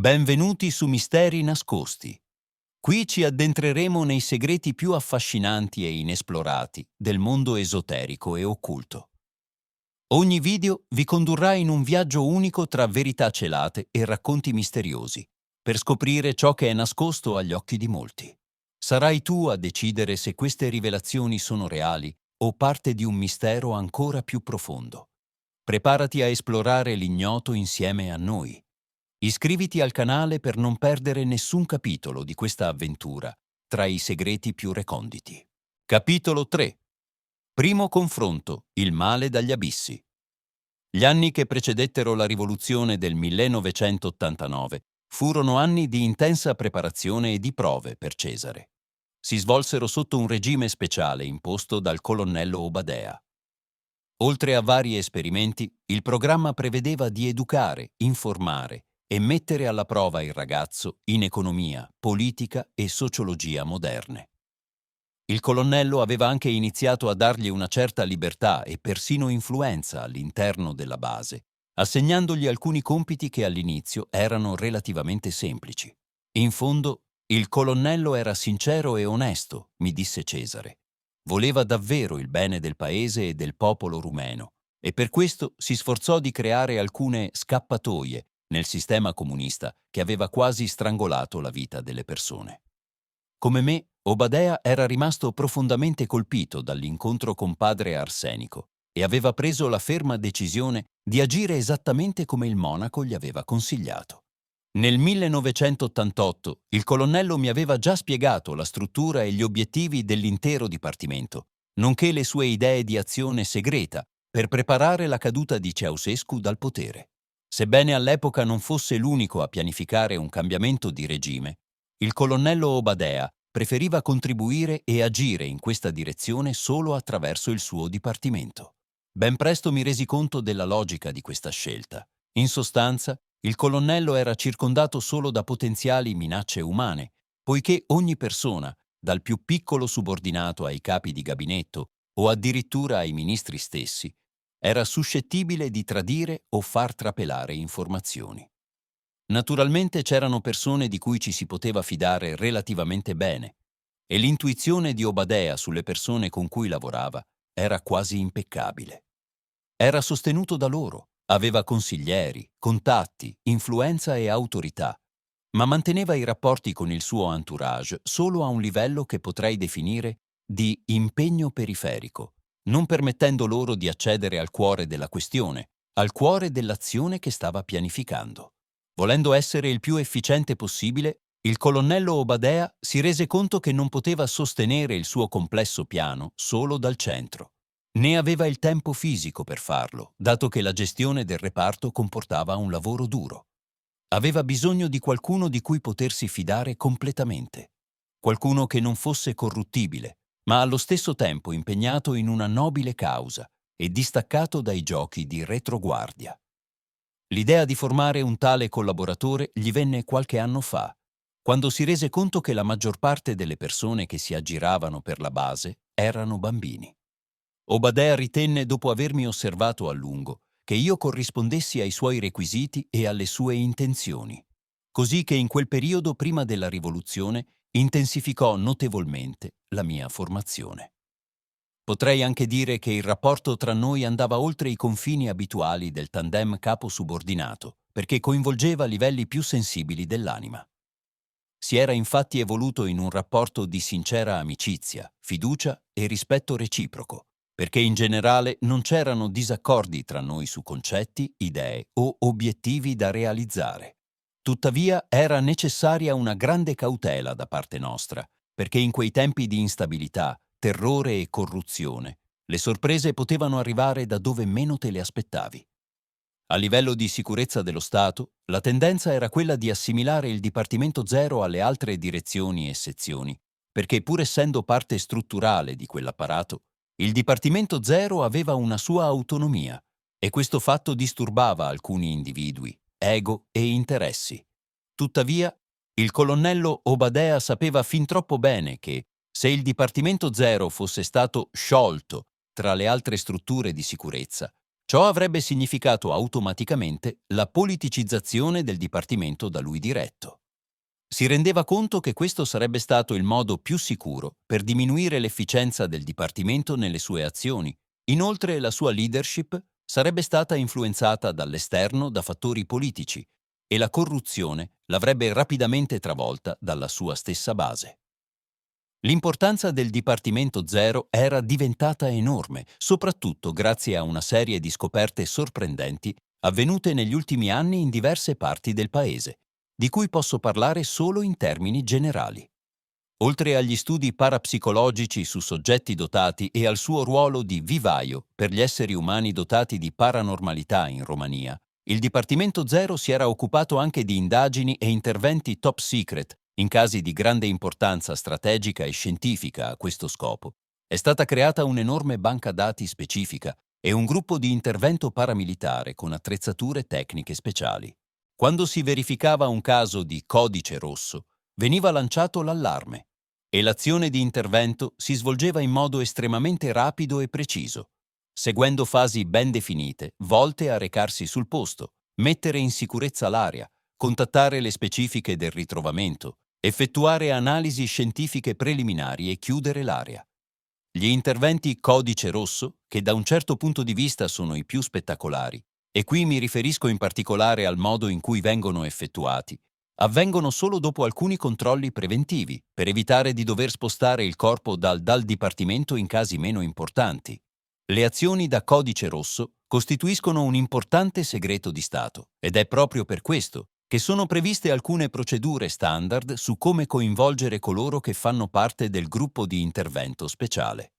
Benvenuti su Misteri nascosti. Qui ci addentreremo nei segreti più affascinanti e inesplorati del mondo esoterico e occulto. Ogni video vi condurrà in un viaggio unico tra verità celate e racconti misteriosi, per scoprire ciò che è nascosto agli occhi di molti. Sarai tu a decidere se queste rivelazioni sono reali o parte di un mistero ancora più profondo. Preparati a esplorare l'ignoto insieme a noi. Iscriviti al canale per non perdere nessun capitolo di questa avventura tra i segreti più reconditi. Capitolo 3. Primo confronto: il male dagli abissi. Gli anni che precedettero la rivoluzione del 1989 furono anni di intensa preparazione e di prove per Cesare. Si svolsero sotto un regime speciale imposto dal colonnello Obadea. Oltre a vari esperimenti, il programma prevedeva di educare, informare e mettere alla prova il ragazzo in economia, politica e sociologia moderne. Il colonnello aveva anche iniziato a dargli una certa libertà e persino influenza all'interno della base, assegnandogli alcuni compiti che all'inizio erano relativamente semplici. In fondo, il colonnello era sincero e onesto, mi disse Cesare. Voleva davvero il bene del paese e del popolo rumeno, e per questo si sforzò di creare alcune scappatoie nel sistema comunista che aveva quasi strangolato la vita delle persone. Come me, Obadea era rimasto profondamente colpito dall'incontro con padre Arsenico e aveva preso la ferma decisione di agire esattamente come il monaco gli aveva consigliato. Nel 1988 il colonnello mi aveva già spiegato la struttura e gli obiettivi dell'intero dipartimento, nonché le sue idee di azione segreta per preparare la caduta di Ceausescu dal potere. Sebbene all'epoca non fosse l'unico a pianificare un cambiamento di regime, il colonnello Obadea preferiva contribuire e agire in questa direzione solo attraverso il suo dipartimento. Ben presto mi resi conto della logica di questa scelta. In sostanza, il colonnello era circondato solo da potenziali minacce umane, poiché ogni persona, dal più piccolo subordinato ai capi di gabinetto o addirittura ai ministri stessi, era suscettibile di tradire o far trapelare informazioni. Naturalmente c'erano persone di cui ci si poteva fidare relativamente bene, e l'intuizione di Obadea sulle persone con cui lavorava era quasi impeccabile. Era sostenuto da loro, aveva consiglieri, contatti, influenza e autorità, ma manteneva i rapporti con il suo entourage solo a un livello che potrei definire di impegno periferico, non permettendo loro di accedere al cuore della questione, al cuore dell'azione che stava pianificando. Volendo essere il più efficiente possibile, il colonnello Obadea si rese conto che non poteva sostenere il suo complesso piano solo dal centro. Né aveva il tempo fisico per farlo, dato che la gestione del reparto comportava un lavoro duro. Aveva bisogno di qualcuno di cui potersi fidare completamente. Qualcuno che non fosse corruttibile, ma allo stesso tempo impegnato in una nobile causa e distaccato dai giochi di retroguardia. L'idea di formare un tale collaboratore gli venne qualche anno fa, quando si rese conto che la maggior parte delle persone che si aggiravano per la base erano bambini. Obadea ritenne, dopo avermi osservato a lungo, che io corrispondessi ai suoi requisiti e alle sue intenzioni, così che in quel periodo prima della rivoluzione intensificò notevolmente la mia formazione. Potrei anche dire che il rapporto tra noi andava oltre i confini abituali del tandem capo-subordinato, perché coinvolgeva livelli più sensibili dell'anima. Si era infatti evoluto in un rapporto di sincera amicizia, fiducia e rispetto reciproco, perché in generale non c'erano disaccordi tra noi su concetti, idee o obiettivi da realizzare. Tuttavia era necessaria una grande cautela da parte nostra, perché in quei tempi di instabilità, terrore e corruzione, le sorprese potevano arrivare da dove meno te le aspettavi. A livello di sicurezza dello Stato, la tendenza era quella di assimilare il Dipartimento Zero alle altre direzioni e sezioni, perché pur essendo parte strutturale di quell'apparato, il Dipartimento Zero aveva una sua autonomia e questo fatto disturbava alcuni individui, ego e interessi. Tuttavia, il colonnello Obadea sapeva fin troppo bene che, se il Dipartimento Zero fosse stato sciolto tra le altre strutture di sicurezza, Ciò avrebbe significato automaticamente la politicizzazione del dipartimento da lui diretto. Si rendeva conto che questo sarebbe stato il modo più sicuro per diminuire l'efficienza del dipartimento nelle sue azioni. Inoltre, la sua leadership sarebbe stata influenzata dall'esterno da fattori politici e la corruzione l'avrebbe rapidamente travolta dalla sua stessa base. L'importanza del Dipartimento Zero era diventata enorme, soprattutto grazie a una serie di scoperte sorprendenti avvenute negli ultimi anni in diverse parti del paese, di cui posso parlare solo in termini generali. Oltre agli studi parapsicologici su soggetti dotati e al suo ruolo di vivaio per gli esseri umani dotati di paranormalità in Romania, il Dipartimento Zero si era occupato anche di indagini e interventi top secret in casi di grande importanza strategica e scientifica a questo scopo. È stata creata un'enorme banca dati specifica e un gruppo di intervento paramilitare con attrezzature tecniche speciali. Quando si verificava un caso di codice rosso, veniva lanciato l'allarme e l'azione di intervento si svolgeva in modo estremamente rapido e preciso, seguendo fasi ben definite, volte a recarsi sul posto, mettere in sicurezza l'area, contattare le specifiche del ritrovamento, effettuare analisi scientifiche preliminari e chiudere l'area. Gli interventi codice rosso, che da un certo punto di vista sono i più spettacolari, e qui mi riferisco in particolare al modo in cui vengono effettuati, avvengono solo dopo alcuni controlli preventivi, per evitare di dover spostare il corpo dal dipartimento in casi meno importanti. Le azioni da codice rosso costituiscono un importante segreto di Stato, ed è proprio per questo che sono previste alcune procedure standard su come coinvolgere coloro che fanno parte del gruppo di intervento speciale.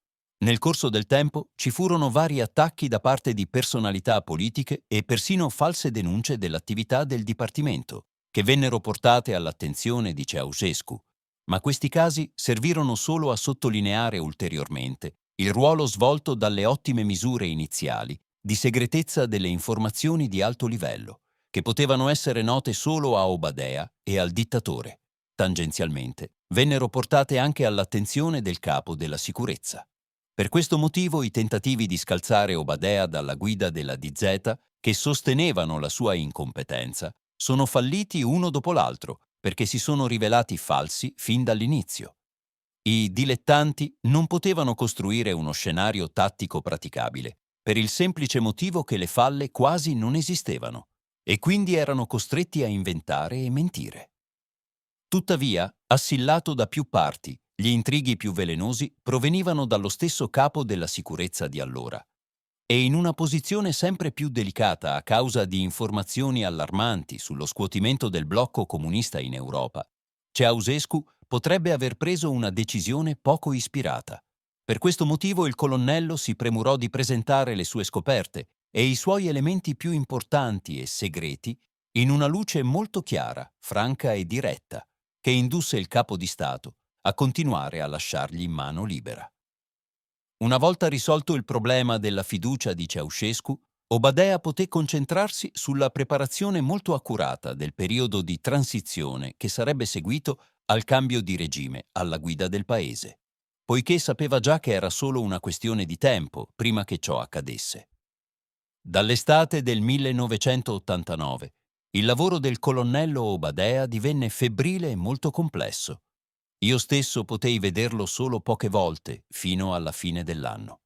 Nel corso del tempo ci furono vari attacchi da parte di personalità politiche e persino false denunce dell'attività del Dipartimento, che vennero portate all'attenzione di Ceausescu, ma questi casi servirono solo a sottolineare ulteriormente il ruolo svolto dalle ottime misure iniziali di segretezza delle informazioni di alto livello, che potevano essere note solo a Obadea e al dittatore. Tangenzialmente, vennero portate anche all'attenzione del capo della sicurezza. Per questo motivo i tentativi di scalzare Obadea dalla guida della DZ, che sostenevano la sua incompetenza, sono falliti uno dopo l'altro, perché si sono rivelati falsi fin dall'inizio. I dilettanti non potevano costruire uno scenario tattico praticabile, per il semplice motivo che le falle quasi non esistevano, e quindi erano costretti a inventare e mentire. Tuttavia, assillato da più parti, gli intrighi più velenosi provenivano dallo stesso capo della sicurezza di allora. E in una posizione sempre più delicata a causa di informazioni allarmanti sullo scuotimento del blocco comunista in Europa, Ceausescu potrebbe aver preso una decisione poco ispirata. Per questo motivo il colonnello si premurò di presentare le sue scoperte e i suoi elementi più importanti e segreti in una luce molto chiara, franca e diretta, che indusse il capo di Stato a continuare a lasciargli mano libera. Una volta risolto il problema della fiducia di Ceausescu, Obadea poté concentrarsi sulla preparazione molto accurata del periodo di transizione che sarebbe seguito al cambio di regime alla guida del paese, poiché sapeva già che era solo una questione di tempo prima che ciò accadesse. Dall'estate del 1989, il lavoro del colonnello Obadea divenne febbrile e molto complesso. Io stesso potei vederlo solo poche volte fino alla fine dell'anno.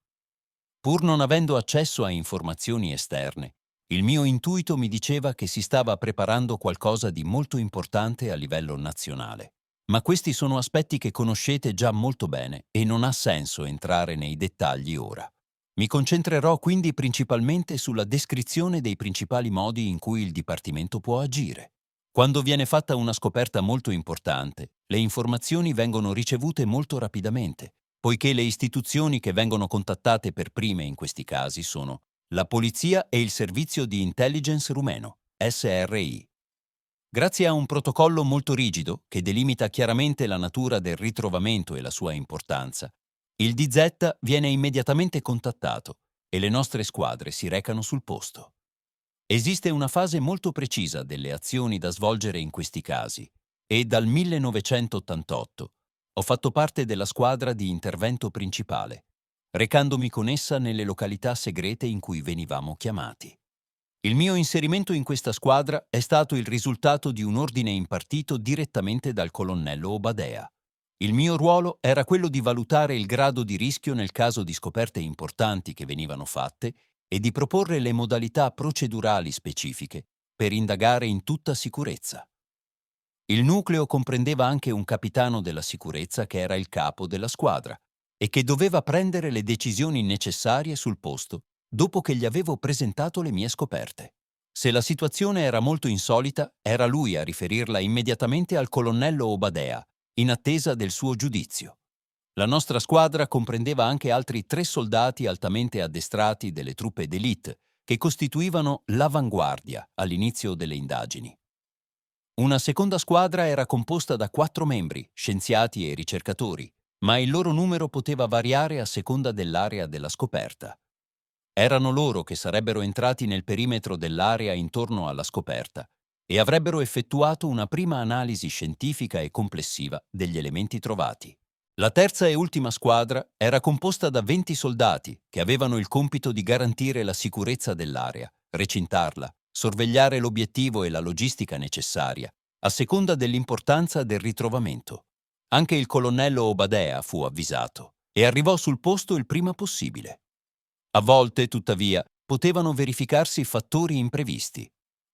Pur non avendo accesso a informazioni esterne, il mio intuito mi diceva che si stava preparando qualcosa di molto importante a livello nazionale. Ma questi sono aspetti che conoscete già molto bene e non ha senso entrare nei dettagli ora. Mi concentrerò quindi principalmente sulla descrizione dei principali modi in cui il Dipartimento può agire. Quando viene fatta una scoperta molto importante, le informazioni vengono ricevute molto rapidamente, poiché le istituzioni che vengono contattate per prime in questi casi sono la Polizia e il Servizio di Intelligence rumeno, SRI. Grazie a un protocollo molto rigido, che delimita chiaramente la natura del ritrovamento e la sua importanza, il DZ viene immediatamente contattato e le nostre squadre si recano sul posto. Esiste una fase molto precisa delle azioni da svolgere in questi casi e dal 1988 ho fatto parte della squadra di intervento principale. recandomi con essa nelle località segrete in cui venivamo chiamati. Il mio inserimento in questa squadra è stato il risultato di un ordine impartito direttamente dal colonnello Obadea. Il mio ruolo era quello di valutare il grado di rischio nel caso di scoperte importanti che venivano fatte e di proporre le modalità procedurali specifiche per indagare in tutta sicurezza. Il nucleo comprendeva anche un capitano della sicurezza che era il capo della squadra e che doveva prendere le decisioni necessarie sul posto dopo che gli avevo presentato le mie scoperte. Se la situazione era molto insolita, era lui a riferirla immediatamente al colonnello Obadea, in attesa del suo giudizio. La nostra squadra comprendeva anche altri 3 soldati altamente addestrati delle truppe d'élite, che costituivano l'avanguardia all'inizio delle indagini. Una seconda squadra era composta da 4 membri, scienziati e ricercatori, ma il loro numero poteva variare a seconda dell'area della scoperta. Erano loro che sarebbero entrati nel perimetro dell'area intorno alla scoperta e avrebbero effettuato una prima analisi scientifica e complessiva degli elementi trovati. La terza e ultima squadra era composta da 20 soldati che avevano il compito di garantire la sicurezza dell'area, recintarla, sorvegliare l'obiettivo e la logistica necessaria, a seconda dell'importanza del ritrovamento. Anche il colonnello Obadea fu avvisato e arrivò sul posto il prima possibile. A volte, tuttavia, potevano verificarsi fattori imprevisti.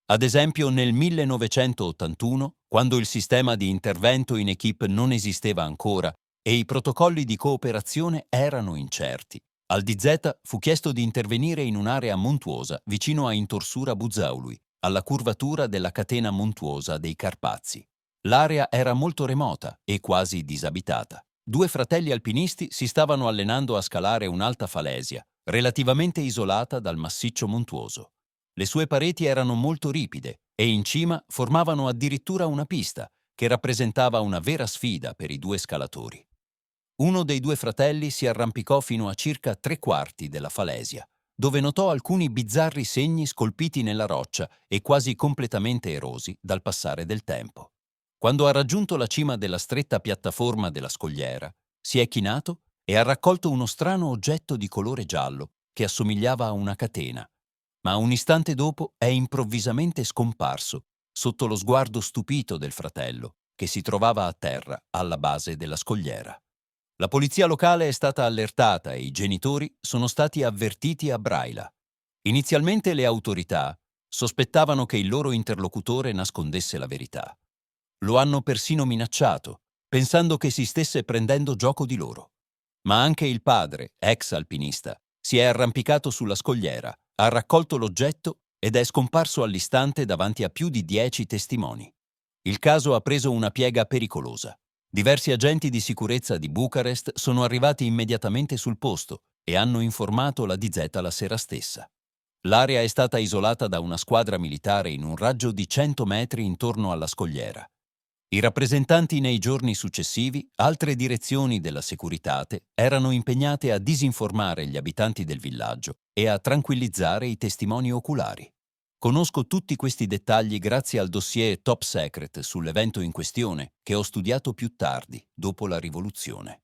Ad esempio, nel 1981, quando il sistema di intervento in equipe non esisteva ancora e i protocolli di cooperazione erano incerti, al DZ fu chiesto di intervenire in un'area montuosa vicino a Intorsura Buzaului, alla curvatura della catena montuosa dei Carpazi. L'area era molto remota e quasi disabitata. 2 fratelli alpinisti si stavano allenando a scalare un'alta falesia, relativamente isolata dal massiccio montuoso. Le sue pareti erano molto ripide e in cima formavano addirittura una pista che rappresentava una vera sfida per i 2 scalatori. Uno dei 2 fratelli si arrampicò fino a circa 3/4 della falesia, dove notò alcuni bizzarri segni scolpiti nella roccia e quasi completamente erosi dal passare del tempo. Quando ha raggiunto la cima della stretta piattaforma della scogliera, si è chinato e ha raccolto uno strano oggetto di colore giallo che assomigliava a una catena, ma un istante dopo è improvvisamente scomparso sotto lo sguardo stupito del fratello, che si trovava a terra alla base della scogliera. La polizia locale è stata allertata e i genitori sono stati avvertiti a Braila. Inizialmente le autorità sospettavano che il loro interlocutore nascondesse la verità. Lo hanno persino minacciato, pensando che si stesse prendendo gioco di loro. Ma anche il padre, ex alpinista, si è arrampicato sulla scogliera, ha raccolto l'oggetto ed è scomparso all'istante davanti a più di 10 testimoni. Il caso ha preso una piega pericolosa. Diversi agenti di sicurezza di Bucarest sono arrivati immediatamente sul posto e hanno informato la DZ la sera stessa. L'area è stata isolata da una squadra militare in un raggio di 100 metri intorno alla scogliera. I rappresentanti nei giorni successivi, altre direzioni della Securitate, erano impegnate a disinformare gli abitanti del villaggio e a tranquillizzare i testimoni oculari. Conosco tutti questi dettagli grazie al dossier Top Secret sull'evento in questione che ho studiato più tardi, dopo la rivoluzione.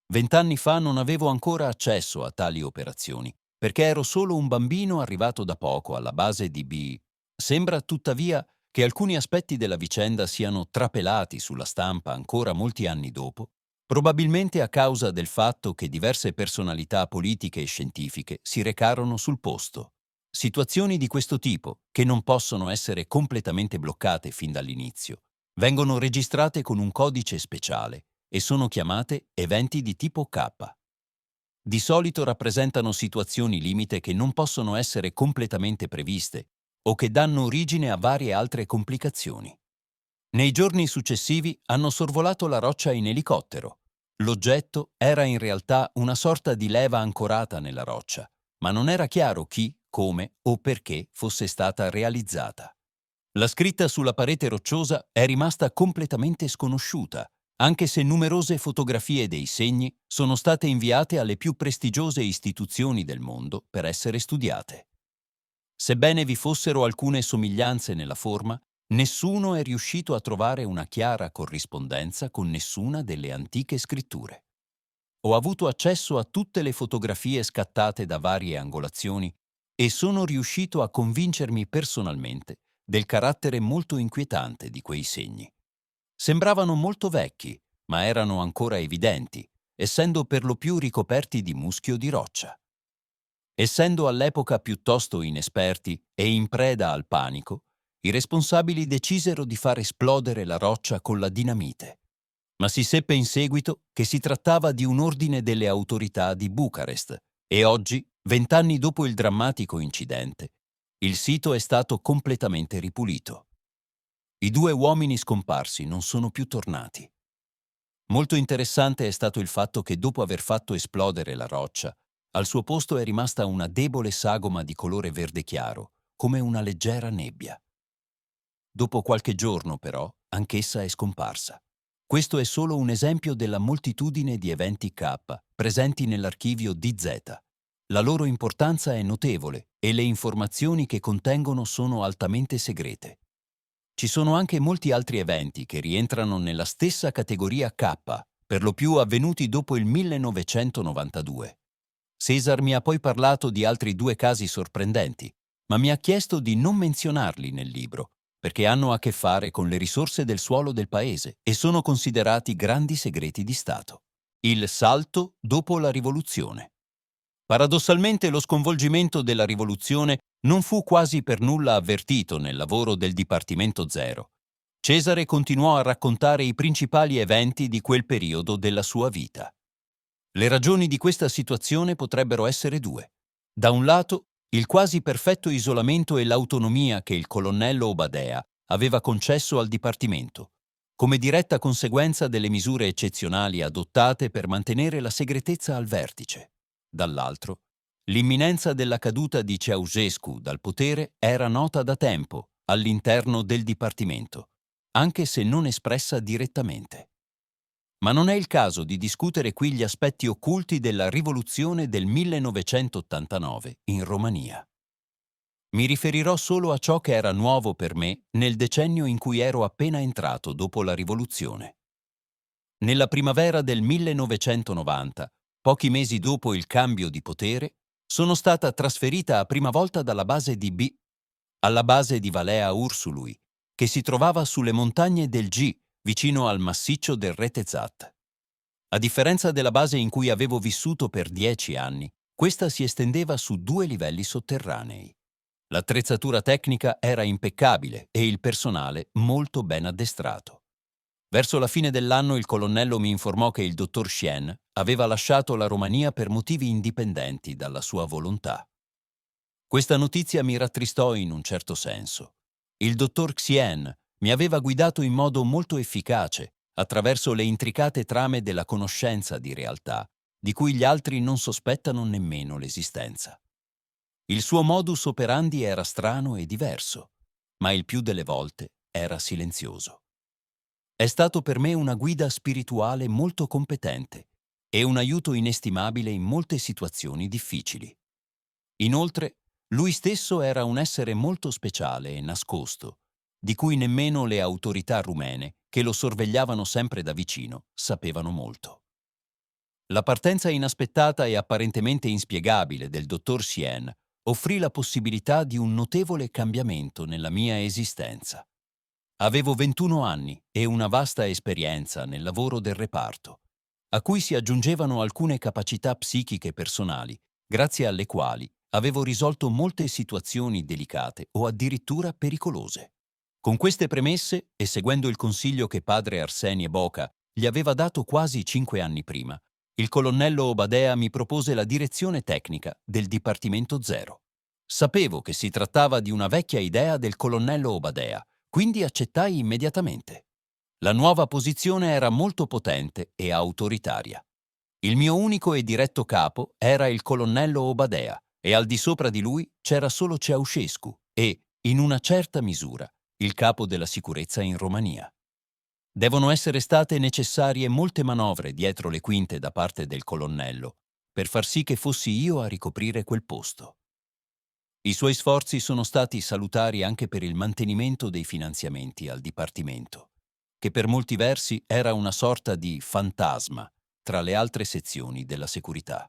20 anni fa non avevo ancora accesso a tali operazioni, perché ero solo un bambino arrivato da poco alla base di B. Sembra tuttavia che alcuni aspetti della vicenda siano trapelati sulla stampa ancora molti anni dopo, probabilmente a causa del fatto che diverse personalità politiche e scientifiche si recarono sul posto. Situazioni di questo tipo, che non possono essere completamente bloccate fin dall'inizio, vengono registrate con un codice speciale e sono chiamate eventi di tipo K. Di solito rappresentano situazioni limite che non possono essere completamente previste o che danno origine a varie altre complicazioni. Nei giorni successivi hanno sorvolato la roccia in elicottero. L'oggetto era in realtà una sorta di leva ancorata nella roccia, ma non era chiaro chi, come o perché fosse stata realizzata. La scritta sulla parete rocciosa è rimasta completamente sconosciuta, anche se numerose fotografie dei segni sono state inviate alle più prestigiose istituzioni del mondo per essere studiate. Sebbene vi fossero alcune somiglianze nella forma, nessuno è riuscito a trovare una chiara corrispondenza con nessuna delle antiche scritture. ho avuto accesso a tutte le fotografie scattate da varie angolazioni e sono riuscito a convincermi personalmente del carattere molto inquietante di quei segni. Sembravano molto vecchi, ma erano ancora evidenti, essendo per lo più ricoperti di muschio di roccia. Essendo all'epoca piuttosto inesperti e in preda al panico, i responsabili decisero di far esplodere la roccia con la dinamite. Ma si seppe in seguito che si trattava di un ordine delle autorità di Bucarest e oggi, 20 anni dopo il drammatico incidente, il sito è stato completamente ripulito. I 2 uomini scomparsi non sono più tornati. Molto interessante è stato il fatto che dopo aver fatto esplodere la roccia, al suo posto è rimasta una debole sagoma di colore verde chiaro, come una leggera nebbia. Dopo qualche giorno, però, anch'essa è scomparsa. Questo è solo un esempio della moltitudine di eventi K presenti nell'archivio DZ. La loro importanza è notevole e le informazioni che contengono sono altamente segrete. Ci sono anche molti altri eventi che rientrano nella stessa categoria K, per lo più avvenuti dopo il 1992. Cesar mi ha poi parlato di altri 2 casi sorprendenti, ma mi ha chiesto di non menzionarli nel libro, perché hanno a che fare con le risorse del suolo del paese e sono considerati grandi segreti di Stato. Il salto dopo la rivoluzione. Paradossalmente lo sconvolgimento della rivoluzione non fu quasi per nulla avvertito nel lavoro del Dipartimento Zero. Cesare continuò a raccontare i principali eventi di quel periodo della sua vita. Le ragioni di questa situazione potrebbero essere 2. Da un lato, il quasi perfetto isolamento e l'autonomia che il colonnello Obadea aveva concesso al Dipartimento, come diretta conseguenza delle misure eccezionali adottate per mantenere la segretezza al vertice. Dall'altro, l'imminenza della caduta di Ceausescu dal potere era nota da tempo all'interno del Dipartimento, anche se non espressa direttamente. Ma non è il caso di discutere qui gli aspetti occulti della rivoluzione del 1989 in Romania. Mi riferirò solo a ciò che era nuovo per me nel decennio in cui ero appena entrato dopo la rivoluzione. Nella primavera del 1990, pochi mesi dopo il cambio di potere, sono stata trasferita a prima volta dalla base di B alla base di Valea Ursului, che si trovava sulle montagne del G, vicino al massiccio del Retezat. A differenza della base in cui avevo vissuto per 10 anni, questa si estendeva su 2 livelli sotterranei. L'attrezzatura tecnica era impeccabile e il personale molto ben addestrato. Verso la fine dell'anno il colonnello mi informò che il dottor Chien aveva lasciato la Romania per motivi indipendenti dalla sua volontà. Questa notizia mi rattristò in un certo senso. Il dottor Xien mi aveva guidato in modo molto efficace attraverso le intricate trame della conoscenza di realtà, di cui gli altri non sospettano nemmeno l'esistenza. Il suo modus operandi era strano e diverso, ma il più delle volte era silenzioso. È stato per me una guida spirituale molto competente e un aiuto inestimabile in molte situazioni difficili. Inoltre, lui stesso era un essere molto speciale e nascosto, di cui nemmeno le autorità rumene, che lo sorvegliavano sempre da vicino, sapevano molto. La partenza inaspettata e apparentemente inspiegabile del dottor Sien offrì la possibilità di un notevole cambiamento nella mia esistenza. Avevo 21 anni e una vasta esperienza nel lavoro del reparto, a cui si aggiungevano alcune capacità psichiche personali, grazie alle quali avevo risolto molte situazioni delicate o addirittura pericolose. Con queste premesse e seguendo il consiglio che padre Arsenie Boca gli aveva dato quasi 5 anni prima, il colonnello Obadea mi propose la direzione tecnica del Dipartimento Zero. Sapevo che si trattava di una vecchia idea del colonnello Obadea, quindi accettai immediatamente. La nuova posizione era molto potente e autoritaria. Il mio unico e diretto capo era il colonnello Obadea e al di sopra di lui c'era solo Ceausescu e, in una certa misura, il capo della sicurezza in Romania. Devono essere state necessarie molte manovre dietro le quinte da parte del colonnello per far sì che fossi io a ricoprire quel posto. I suoi sforzi sono stati salutari anche per il mantenimento dei finanziamenti al Dipartimento, che per molti versi era una sorta di fantasma tra le altre sezioni della Securità.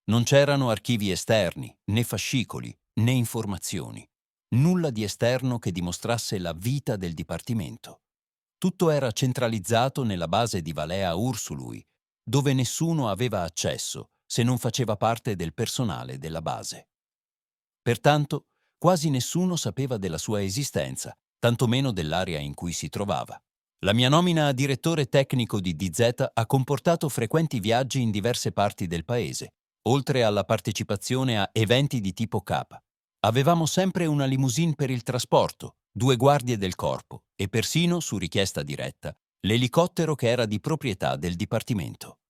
Non c'erano archivi esterni, né fascicoli, né informazioni. Nulla di esterno che dimostrasse la vita del Dipartimento. Tutto era centralizzato nella base di Valea Ursului, dove nessuno aveva accesso se non faceva parte del personale della base. Pertanto, quasi nessuno sapeva della sua esistenza, tantomeno dell'area in cui si trovava. La mia nomina a direttore tecnico di DZ ha comportato frequenti viaggi in diverse parti del paese, oltre alla partecipazione a eventi di tipo K. Avevamo sempre una limousine per il trasporto, 2 guardie del corpo e persino, su richiesta diretta, l'elicottero che era di proprietà del Dipartimento.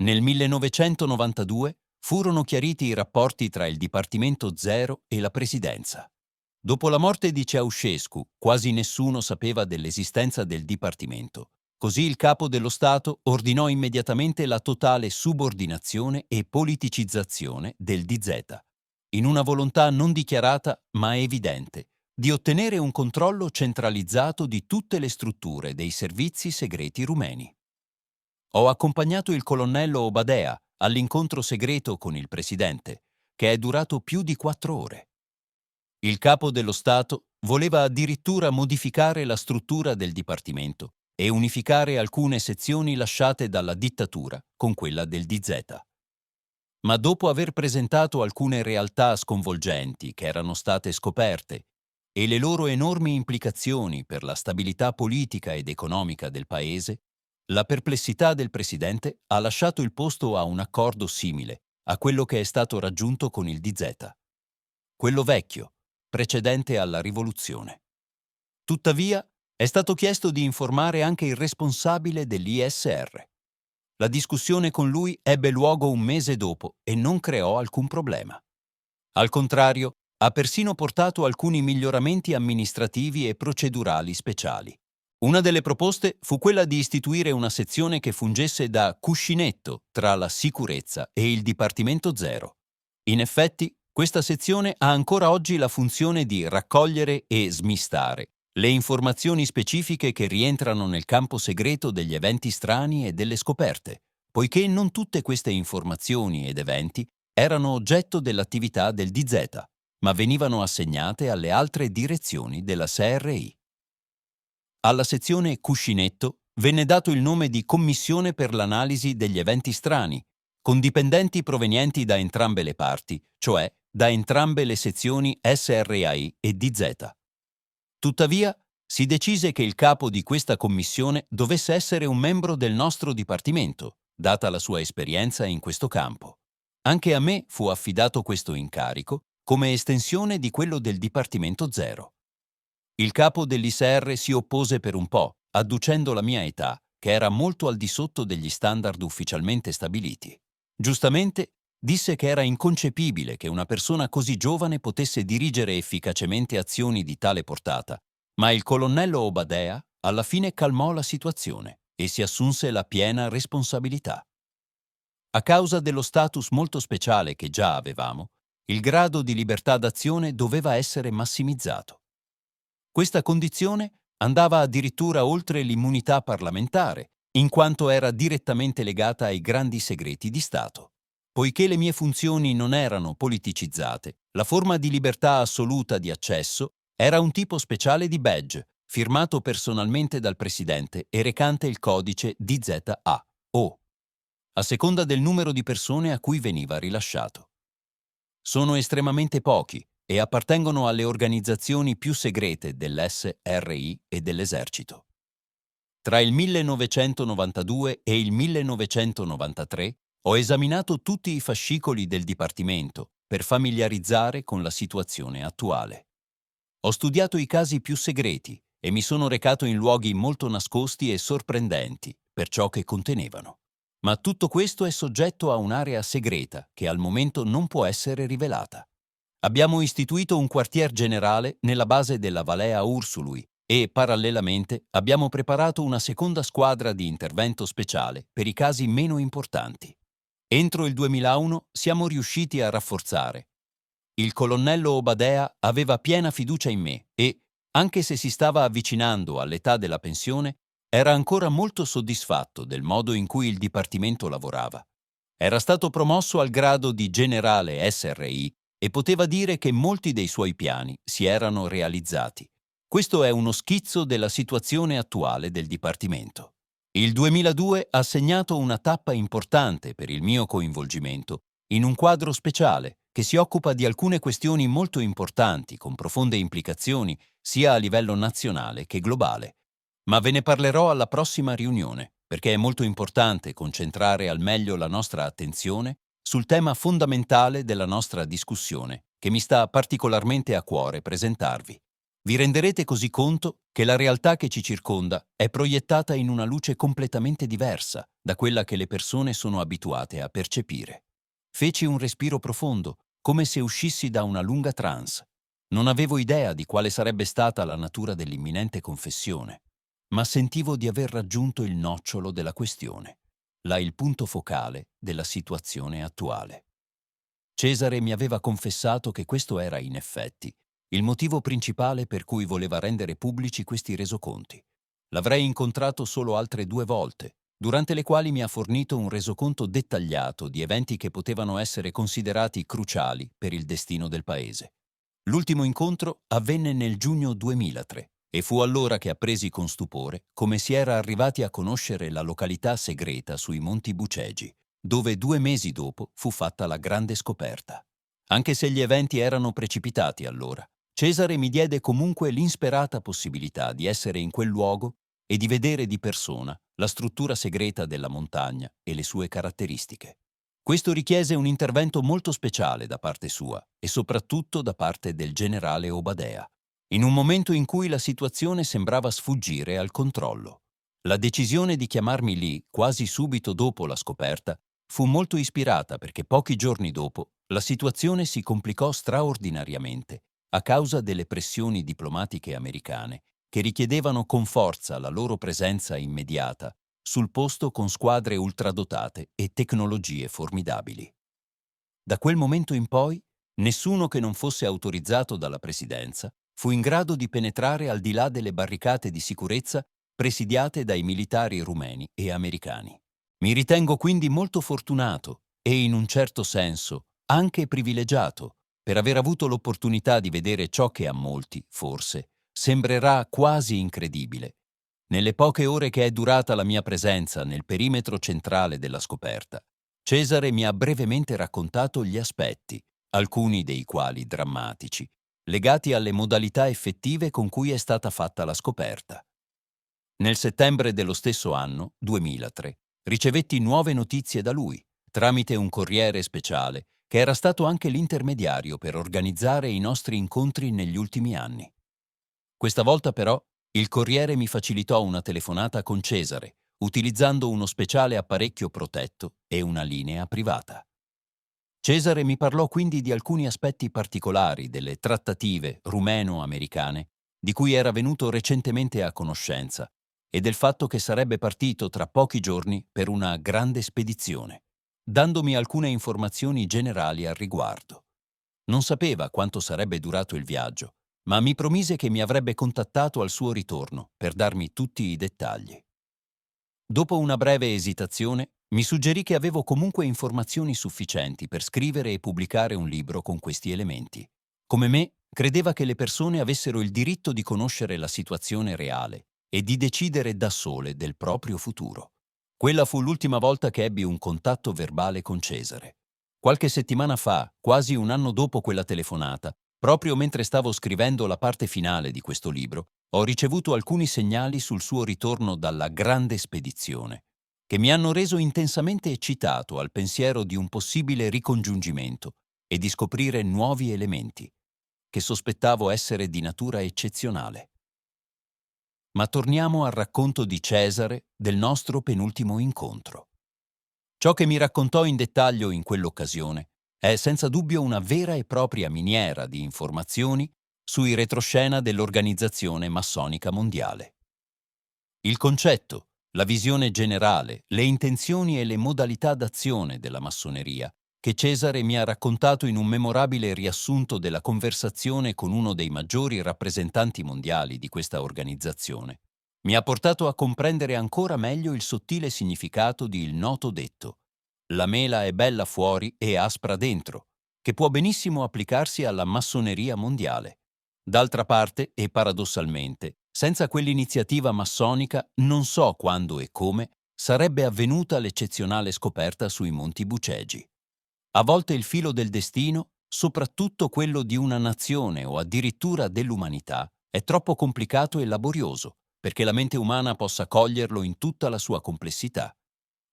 Nel 1992 furono chiariti i rapporti tra il Dipartimento Zero e la Presidenza. Dopo la morte di Ceausescu, quasi nessuno sapeva dell'esistenza del Dipartimento. Così il capo dello Stato ordinò immediatamente la totale subordinazione e politicizzazione del DZ, in una volontà non dichiarata ma evidente, di ottenere un controllo centralizzato di tutte le strutture dei servizi segreti rumeni. Ho accompagnato il colonnello Obadea all'incontro segreto con il presidente, che è durato più di 4 ore. Il capo dello Stato voleva addirittura modificare la struttura del Dipartimento e unificare alcune sezioni lasciate dalla dittatura con quella del DZ. Ma dopo aver presentato alcune realtà sconvolgenti che erano state scoperte e le loro enormi implicazioni per la stabilità politica ed economica del paese, la perplessità del presidente ha lasciato il posto a un accordo simile a quello che è stato raggiunto con il DZ. Quello vecchio, precedente alla rivoluzione. Tuttavia, è stato chiesto di informare anche il responsabile dell'ISR. La discussione con lui ebbe luogo un mese dopo e non creò alcun problema. Al contrario, ha persino portato alcuni miglioramenti amministrativi e procedurali speciali. Una delle proposte fu quella di istituire una sezione che fungesse da cuscinetto tra la sicurezza e il Dipartimento Zero. In effetti, questa sezione ha ancora oggi la funzione di raccogliere e smistare le informazioni specifiche che rientrano nel campo segreto degli eventi strani e delle scoperte, poiché non tutte queste informazioni ed eventi erano oggetto dell'attività del DZ, ma venivano assegnate alle altre direzioni della SRI. Alla sezione cuscinetto venne dato il nome di Commissione per l'analisi degli eventi strani, con dipendenti provenienti da entrambe le parti, cioè da entrambe le sezioni SRI e DZ. Tuttavia, si decise che il capo di questa commissione dovesse essere un membro del nostro dipartimento, data la sua esperienza in questo campo. Anche a me fu affidato questo incarico come estensione di quello del Dipartimento Zero. Il capo dell'ISR si oppose per un po', adducendo la mia età, che era molto al di sotto degli standard ufficialmente stabiliti. Giustamente, disse che era inconcepibile che una persona così giovane potesse dirigere efficacemente azioni di tale portata, ma il colonnello Obadea alla fine calmò la situazione e si assunse la piena responsabilità. A causa dello status molto speciale che già avevamo, il grado di libertà d'azione doveva essere massimizzato. Questa condizione andava addirittura oltre l'immunità parlamentare, in quanto era direttamente legata ai grandi segreti di Stato. Poiché le mie funzioni non erano politicizzate, la forma di libertà assoluta di accesso era un tipo speciale di badge, firmato personalmente dal Presidente e recante il codice DZA-O, a seconda del numero di persone a cui veniva rilasciato. Sono estremamente pochi e appartengono alle organizzazioni più segrete dell'SRI e dell'esercito. Tra il 1992 e il 1993 ho esaminato tutti i fascicoli del Dipartimento per familiarizzare con la situazione attuale. Ho studiato i casi più segreti e mi sono recato in luoghi molto nascosti e sorprendenti per ciò che contenevano. Ma tutto questo è soggetto a un'area segreta che al momento non può essere rivelata. Abbiamo istituito un quartier generale nella base della Valea Ursului e, parallelamente, abbiamo preparato una seconda squadra di intervento speciale per i casi meno importanti. Entro il 2001 siamo riusciti a rafforzare. Il colonnello Obadea aveva piena fiducia in me e, anche se si stava avvicinando all'età della pensione, Era ancora molto soddisfatto del modo in cui il dipartimento lavorava. Era stato promosso al grado di generale SRI e poteva dire che molti dei suoi piani si erano realizzati. Questo è uno schizzo della situazione attuale del Dipartimento. Il 2002 ha segnato una tappa importante per il mio coinvolgimento in un quadro speciale che si occupa di alcune questioni molto importanti con profonde implicazioni sia a livello nazionale che globale. Ma ve ne parlerò alla prossima riunione, perché è molto importante concentrare al meglio la nostra attenzione sul tema fondamentale della nostra discussione, che mi sta particolarmente a cuore presentarvi. Vi renderete così conto che la realtà che ci circonda è proiettata in una luce completamente diversa da quella che le persone sono abituate a percepire. Feci un respiro profondo, come se uscissi da una lunga trance. Non avevo idea di quale sarebbe stata la natura dell'imminente confessione, ma sentivo di aver raggiunto il nocciolo della questione, il punto focale della situazione attuale. Cesare mi aveva confessato che questo era, in effetti, il motivo principale per cui voleva rendere pubblici questi resoconti. L'avrei incontrato solo altre 2 volte, durante le quali mi ha fornito un resoconto dettagliato di eventi che potevano essere considerati cruciali per il destino del paese. L'ultimo incontro avvenne nel giugno 2003 e fu allora che appresi con stupore come si era arrivati a conoscere la località segreta sui Monti Bucegi, dove 2 mesi dopo fu fatta la grande scoperta. Anche se gli eventi erano precipitati allora, Cesare mi diede comunque l'insperata possibilità di essere in quel luogo e di vedere di persona la struttura segreta della montagna e le sue caratteristiche. Questo richiese un intervento molto speciale da parte sua e soprattutto da parte del generale Obadea, in un momento in cui la situazione sembrava sfuggire al controllo. La decisione di chiamarmi lì, quasi subito dopo la scoperta, fu molto ispirata perché pochi giorni dopo la situazione si complicò straordinariamente a causa delle pressioni diplomatiche americane che richiedevano con forza la loro presenza immediata sul posto con squadre ultradotate e tecnologie formidabili. Da quel momento in poi, nessuno che non fosse autorizzato dalla Presidenza fu in grado di penetrare al di là delle barricate di sicurezza presidiate dai militari rumeni e americani. Mi ritengo quindi molto fortunato e, in un certo senso, anche privilegiato per aver avuto l'opportunità di vedere ciò che a molti, forse, sembrerà quasi incredibile. Nelle poche ore che è durata la mia presenza nel perimetro centrale della scoperta, Cesare mi ha brevemente raccontato gli aspetti, alcuni dei quali drammatici, legati alle modalità effettive con cui è stata fatta la scoperta. Nel settembre dello stesso anno, 2003, ricevetti nuove notizie da lui, tramite un corriere speciale, che era stato anche l'intermediario per organizzare i nostri incontri negli ultimi anni. Questa volta però il corriere mi facilitò una telefonata con Cesare, utilizzando uno speciale apparecchio protetto e una linea privata. Cesare mi parlò quindi di alcuni aspetti particolari delle trattative rumeno-americane di cui era venuto recentemente a conoscenza e del fatto che sarebbe partito tra pochi giorni per una grande spedizione, dandomi alcune informazioni generali al riguardo. Non sapeva quanto sarebbe durato il viaggio, ma mi promise che mi avrebbe contattato al suo ritorno per darmi tutti i dettagli. Dopo una breve esitazione, mi suggerì che avevo comunque informazioni sufficienti per scrivere e pubblicare un libro con questi elementi. Come me, credeva che le persone avessero il diritto di conoscere la situazione reale e di decidere da sole del proprio futuro. Quella fu l'ultima volta che ebbi un contatto verbale con Cesare. Qualche settimana fa, quasi un anno dopo quella telefonata, proprio mentre stavo scrivendo la parte finale di questo libro, ho ricevuto alcuni segnali sul suo ritorno dalla grande spedizione, che mi hanno reso intensamente eccitato al pensiero di un possibile ricongiungimento e di scoprire nuovi elementi, che sospettavo essere di natura eccezionale. Ma torniamo al racconto di Cesare del nostro penultimo incontro. Ciò che mi raccontò in dettaglio in quell'occasione è senza dubbio una vera e propria miniera di informazioni sui retroscena dell'Organizzazione Massonica Mondiale. Il concetto, la visione generale, le intenzioni e le modalità d'azione della massoneria, che Cesare mi ha raccontato in un memorabile riassunto della conversazione con uno dei maggiori rappresentanti mondiali di questa organizzazione, Mi ha portato a comprendere ancora meglio il sottile significato di il noto detto: la mela è bella fuori e aspra dentro, che può benissimo applicarsi alla massoneria mondiale. D'altra parte, e paradossalmente, senza quell'iniziativa massonica non so quando e come sarebbe avvenuta l'eccezionale scoperta sui Monti Bucegi. A volte il filo del destino, soprattutto quello di una nazione o addirittura dell'umanità, è troppo complicato e laborioso perché la mente umana possa coglierlo in tutta la sua complessità.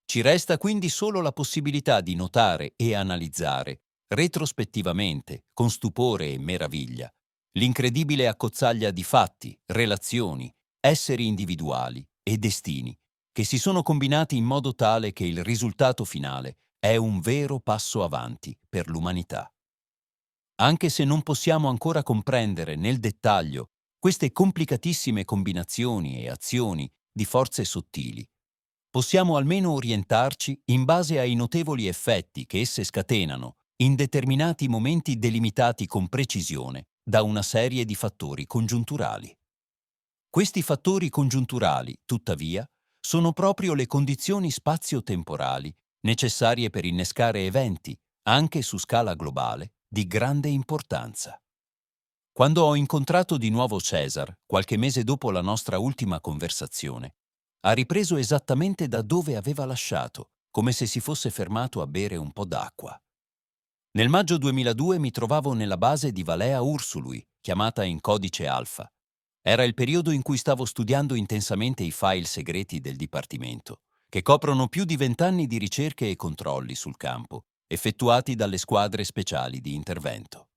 Ci resta quindi solo la possibilità di notare e analizzare, retrospettivamente, con stupore e meraviglia, l'incredibile accozzaglia di fatti, relazioni, esseri individuali e destini che si sono combinati in modo tale che il risultato finale è un vero passo avanti per l'umanità. Anche se non possiamo ancora comprendere nel dettaglio queste complicatissime combinazioni e azioni di forze sottili, possiamo almeno orientarci in base ai notevoli effetti che esse scatenano in determinati momenti delimitati con precisione da una serie di fattori congiunturali. Questi fattori congiunturali, tuttavia, sono proprio le condizioni spazio-temporali necessarie per innescare eventi, anche su scala globale, di grande importanza. Quando ho incontrato di nuovo Cesar, qualche mese dopo la nostra ultima conversazione, ha ripreso esattamente da dove aveva lasciato, come se si fosse fermato a bere un po' d'acqua. Nel maggio 2002 mi trovavo nella base di Valea Ursului, chiamata in codice Alfa. Era il periodo in cui stavo studiando intensamente i file segreti del Dipartimento, che coprono più di 20 anni di ricerche e controlli sul campo, effettuati dalle squadre speciali di intervento.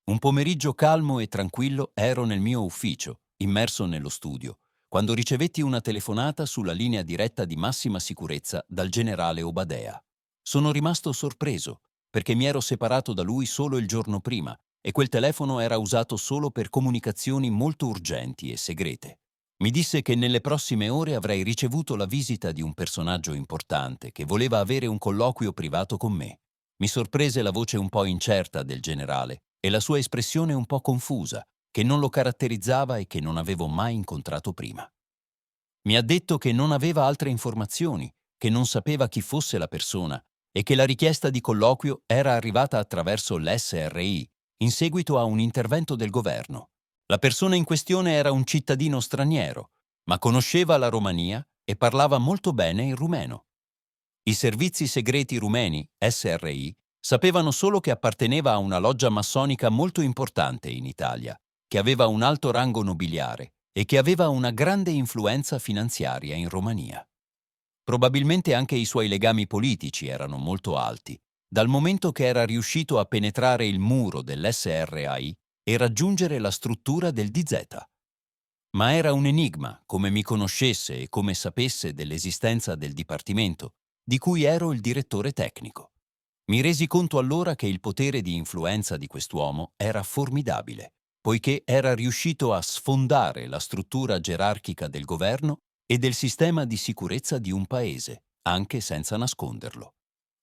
Un pomeriggio calmo e tranquillo ero nel mio ufficio, immerso nello studio, quando ricevetti una telefonata sulla linea diretta di massima sicurezza dal generale Obadea. Sono rimasto sorpreso, perché mi ero separato da lui solo il giorno prima e quel telefono era usato solo per comunicazioni molto urgenti e segrete. Mi disse che nelle prossime ore avrei ricevuto la visita di un personaggio importante che voleva avere un colloquio privato con me. Mi sorprese la voce un po' incerta del generale e la sua espressione un po' confusa, che non lo caratterizzava e che non avevo mai incontrato prima. Mi ha detto che non aveva altre informazioni, che non sapeva chi fosse la persona e che la richiesta di colloquio era arrivata attraverso l'SRI in seguito a un intervento del governo. La persona in questione era un cittadino straniero, ma conosceva la Romania e parlava molto bene il rumeno. I servizi segreti rumeni, SRI, sapevano solo che apparteneva a una loggia massonica molto importante in Italia, che aveva un alto rango nobiliare e che aveva una grande influenza finanziaria in Romania. Probabilmente anche i suoi legami politici erano molto alti, dal momento che era riuscito a penetrare il muro dell'SRI e raggiungere la struttura del DZ. Ma era un enigma come mi conoscesse e come sapesse dell'esistenza del dipartimento, di cui ero il direttore tecnico. Mi resi conto allora che il potere di influenza di quest'uomo era formidabile, poiché era riuscito a sfondare la struttura gerarchica del governo e del sistema di sicurezza di un paese, anche senza nasconderlo.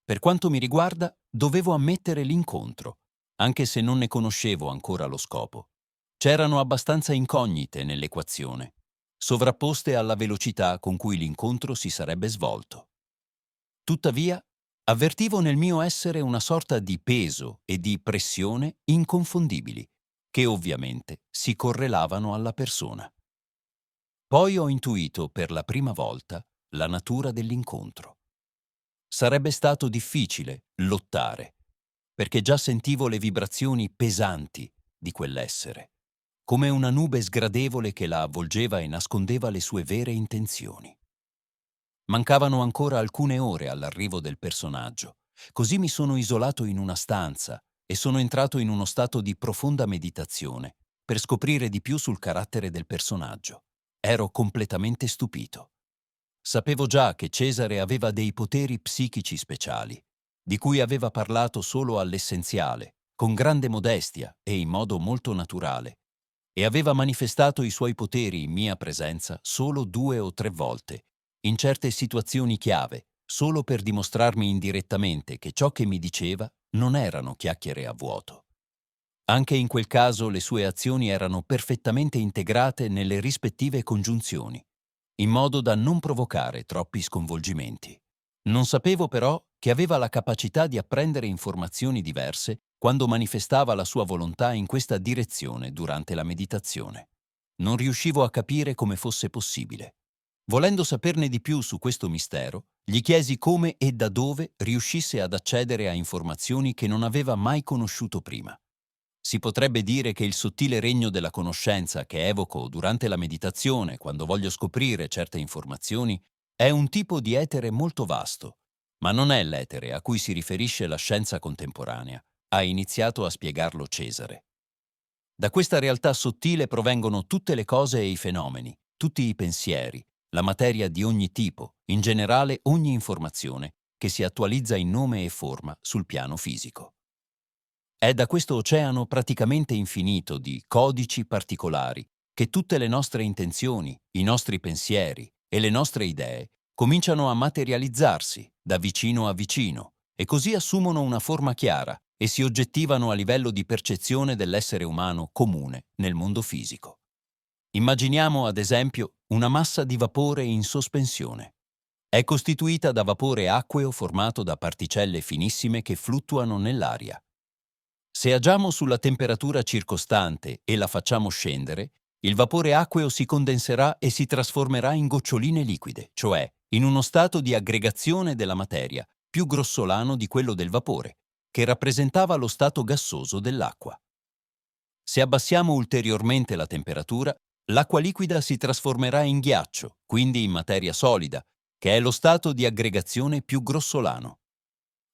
Per quanto mi riguarda, dovevo ammettere l'incontro, anche se non ne conoscevo ancora lo scopo. C'erano abbastanza incognite nell'equazione, sovrapposte alla velocità con cui l'incontro si sarebbe svolto. Tuttavia, avvertivo nel mio essere una sorta di peso e di pressione inconfondibili, che ovviamente si correlavano alla persona. Poi ho intuito per la prima volta la natura dell'incontro. Sarebbe stato difficile lottare, perché già sentivo le vibrazioni pesanti di quell'essere, come una nube sgradevole che la avvolgeva e nascondeva le sue vere intenzioni. Mancavano ancora alcune ore all'arrivo del personaggio, così mi sono isolato in una stanza e sono entrato in uno stato di profonda meditazione per scoprire di più sul carattere del personaggio. Ero completamente stupito. Sapevo già che Cesare aveva dei poteri psichici speciali, di cui aveva parlato solo all'essenziale, con grande modestia e in modo molto naturale, e aveva manifestato i suoi poteri in mia presenza solo 2 o 3 volte, in certe situazioni chiave, solo per dimostrarmi indirettamente che ciò che mi diceva non erano chiacchiere a vuoto. Anche in quel caso le sue azioni erano perfettamente integrate nelle rispettive congiunzioni. in modo da non provocare troppi sconvolgimenti. Non sapevo però che aveva la capacità di apprendere informazioni diverse quando manifestava la sua volontà in questa direzione durante la meditazione. Non riuscivo a capire come fosse possibile. Volendo saperne di più su questo mistero, gli chiesi come e da dove riuscisse ad accedere a informazioni che non aveva mai conosciuto prima. Si potrebbe dire che il sottile regno della conoscenza che evoco durante la meditazione, quando voglio scoprire certe informazioni, è un tipo di etere molto vasto, ma non è l'etere a cui si riferisce la scienza contemporanea. Ha iniziato a spiegarlo Cesare. Da questa realtà sottile provengono tutte le cose e i fenomeni, tutti i pensieri, la materia di ogni tipo, in generale ogni informazione che si attualizza in nome e forma sul piano fisico. È da questo oceano praticamente infinito di codici particolari che tutte le nostre intenzioni, i nostri pensieri e le nostre idee cominciano a materializzarsi da vicino a vicino e così assumono una forma chiara e si oggettivano a livello di percezione dell'essere umano comune nel mondo fisico. Immaginiamo, ad esempio, una massa di vapore in sospensione. È costituita da vapore acqueo formato da particelle finissime che fluttuano nell'aria. Se agiamo sulla temperatura circostante e la facciamo scendere, il vapore acqueo si condenserà e si trasformerà in goccioline liquide, cioè in uno stato di aggregazione della materia, più grossolano di quello del vapore, che rappresentava lo stato gassoso dell'acqua. Se abbassiamo ulteriormente la temperatura, l'acqua liquida si trasformerà in ghiaccio, quindi in materia solida, che è lo stato di aggregazione più grossolano.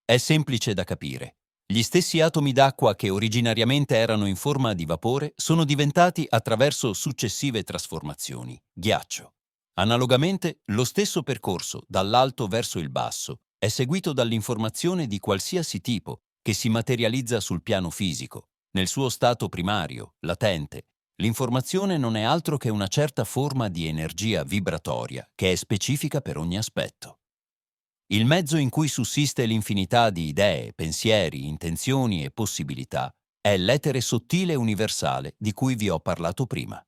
È semplice da capire. Gli stessi atomi d'acqua che originariamente erano in forma di vapore sono diventati, attraverso successive trasformazioni, ghiaccio. Analogamente, lo stesso percorso, dall'alto verso il basso, è seguito dall'informazione di qualsiasi tipo che si materializza sul piano fisico. Nel suo stato primario, latente, l'informazione non è altro che una certa forma di energia vibratoria che è specifica per ogni aspetto. Il mezzo in cui sussiste l'infinità di idee, pensieri, intenzioni e possibilità è l'etere sottile universale di cui vi ho parlato prima.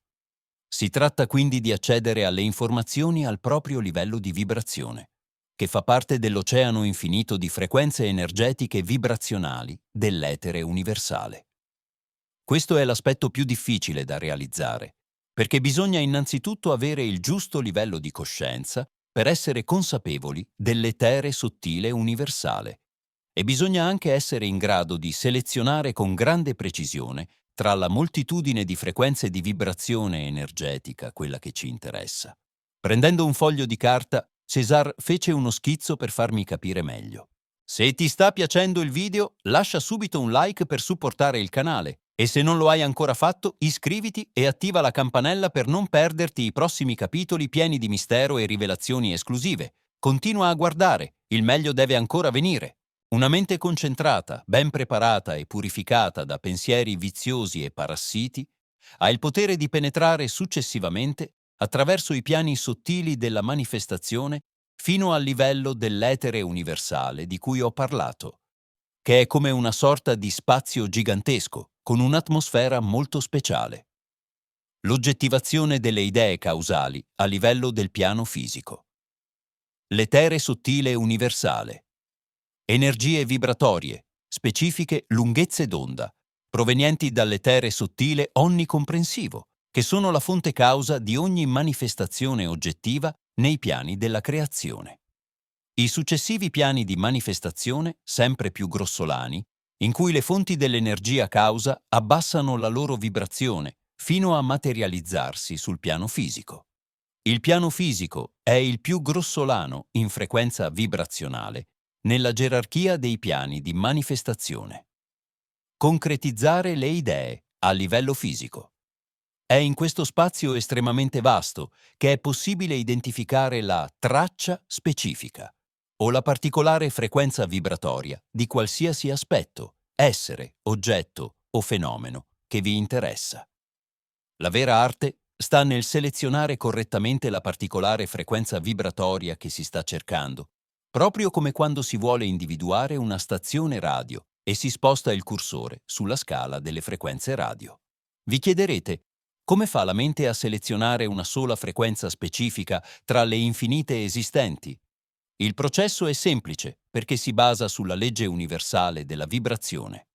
Si tratta quindi di accedere alle informazioni al proprio livello di vibrazione, che fa parte dell'oceano infinito di frequenze energetiche vibrazionali dell'etere universale. Questo è l'aspetto più difficile da realizzare, perché bisogna innanzitutto avere il giusto livello di coscienza per essere consapevoli dell'etere sottile universale, e bisogna anche essere in grado di selezionare con grande precisione tra la moltitudine di frequenze di vibrazione energetica quella che ci interessa. Prendendo un foglio di carta, César fece uno schizzo per farmi capire meglio. Se ti sta piacendo il video, lascia subito un like per supportare il canale e se non lo hai ancora fatto, iscriviti e attiva la campanella per non perderti i prossimi capitoli pieni di mistero e rivelazioni esclusive. Continua a guardare, il meglio deve ancora venire. Una mente concentrata, ben preparata e purificata da pensieri viziosi e parassiti, ha il potere di penetrare successivamente attraverso i piani sottili della manifestazione fino al livello dell'etere universale di cui ho parlato, che è come una sorta di spazio gigantesco con un'atmosfera molto speciale. L'oggettivazione delle idee causali a livello del piano fisico. L'etere sottile universale. Energie vibratorie, specifiche lunghezze d'onda, provenienti dall'etere sottile onnicomprensivo, che sono la fonte causa di ogni manifestazione oggettiva nei piani della creazione. I successivi piani di manifestazione, sempre più grossolani, in cui le fonti dell'energia causa abbassano la loro vibrazione fino a materializzarsi sul piano fisico. Il piano fisico è il più grossolano in frequenza vibrazionale nella gerarchia dei piani di manifestazione. Concretizzare le idee a livello fisico. È in questo spazio estremamente vasto che è possibile identificare la traccia specifica o la particolare frequenza vibratoria di qualsiasi aspetto, essere, oggetto o fenomeno che vi interessa. La vera arte sta nel selezionare correttamente la particolare frequenza vibratoria che si sta cercando, proprio come quando si vuole individuare una stazione radio e si sposta il cursore sulla scala delle frequenze radio. Vi chiederete: Come fa la mente a selezionare una sola frequenza specifica tra le infinite esistenti? Il processo è semplice perché si basa sulla legge universale della vibrazione.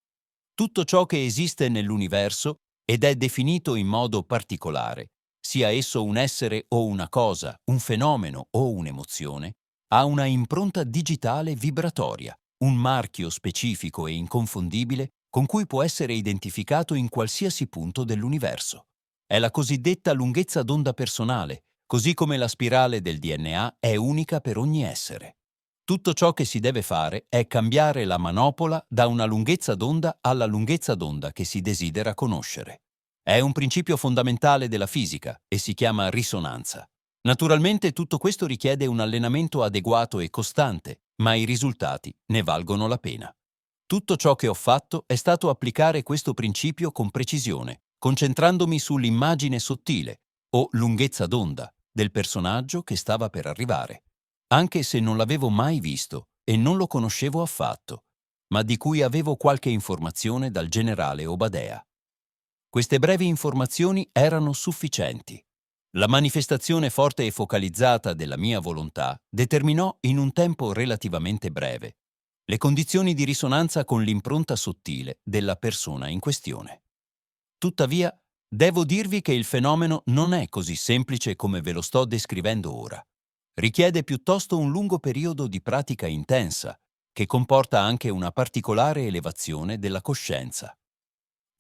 Tutto ciò che esiste nell'universo ed è definito in modo particolare, sia esso un essere o una cosa, un fenomeno o un'emozione, ha una impronta digitale vibratoria, un marchio specifico e inconfondibile con cui può essere identificato in qualsiasi punto dell'universo. È la cosiddetta lunghezza d'onda personale, così come la spirale del DNA è unica per ogni essere. Tutto ciò che si deve fare è cambiare la manopola da una lunghezza d'onda alla lunghezza d'onda che si desidera conoscere. È un principio fondamentale della fisica e si chiama risonanza. Naturalmente tutto questo richiede un allenamento adeguato e costante, ma i risultati ne valgono la pena. Tutto ciò che ho fatto è stato applicare questo principio con precisione, concentrandomi sull'immagine sottile, o lunghezza d'onda, del personaggio che stava per arrivare, anche se non l'avevo mai visto e non lo conoscevo affatto, ma di cui avevo qualche informazione dal generale Obadea. Queste brevi informazioni erano sufficienti. La manifestazione forte e focalizzata della mia volontà determinò in un tempo relativamente breve le condizioni di risonanza con l'impronta sottile della persona in questione. Tuttavia, devo dirvi che il fenomeno non è così semplice come ve lo sto descrivendo ora. Richiede piuttosto un lungo periodo di pratica intensa, che comporta anche una particolare elevazione della coscienza.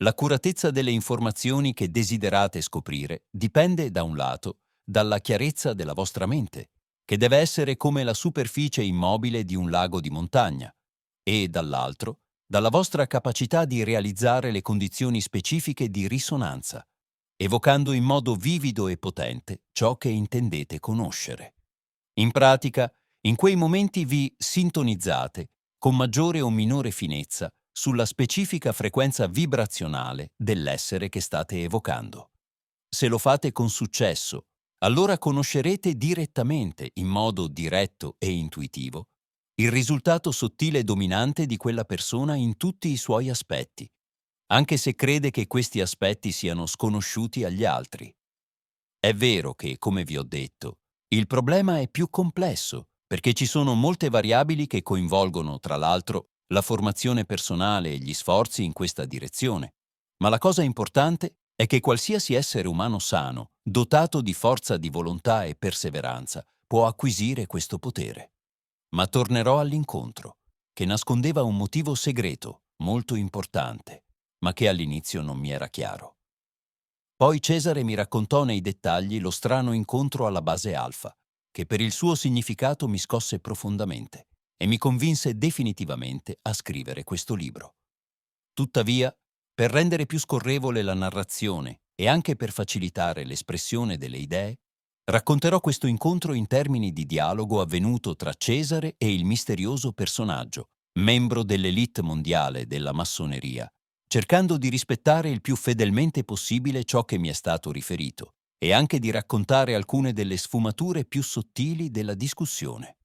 L'accuratezza delle informazioni che desiderate scoprire dipende, da un lato, dalla chiarezza della vostra mente, che deve essere come la superficie immobile di un lago di montagna, e, dall'altro, dalla vostra capacità di realizzare le condizioni specifiche di risonanza, evocando in modo vivido e potente ciò che intendete conoscere. In pratica, in quei momenti vi sintonizzate, con maggiore o minore finezza, sulla specifica frequenza vibrazionale dell'essere che state evocando. Se lo fate con successo, allora conoscerete direttamente, in modo diretto e intuitivo, il risultato sottile e dominante di quella persona in tutti i suoi aspetti, anche se crede che questi aspetti siano sconosciuti agli altri. È vero che, come vi ho detto, il problema è più complesso, perché ci sono molte variabili che coinvolgono, tra l'altro, la formazione personale e gli sforzi in questa direzione. Ma la cosa importante è che qualsiasi essere umano sano, dotato di forza di volontà e perseveranza, può acquisire questo potere. Ma tornerò all'incontro, che nascondeva un motivo segreto, molto importante, ma che all'inizio non mi era chiaro. Poi Cesare mi raccontò nei dettagli lo strano incontro alla base alfa, che per il suo significato mi scosse profondamente e mi convinse definitivamente a scrivere questo libro. Tuttavia, per rendere più scorrevole la narrazione e anche per facilitare l'espressione delle idee, racconterò questo incontro in termini di dialogo avvenuto tra Cesare e il misterioso personaggio, membro dell'élite mondiale della massoneria, cercando di rispettare il più fedelmente possibile ciò che mi è stato riferito e anche di raccontare alcune delle sfumature più sottili della discussione.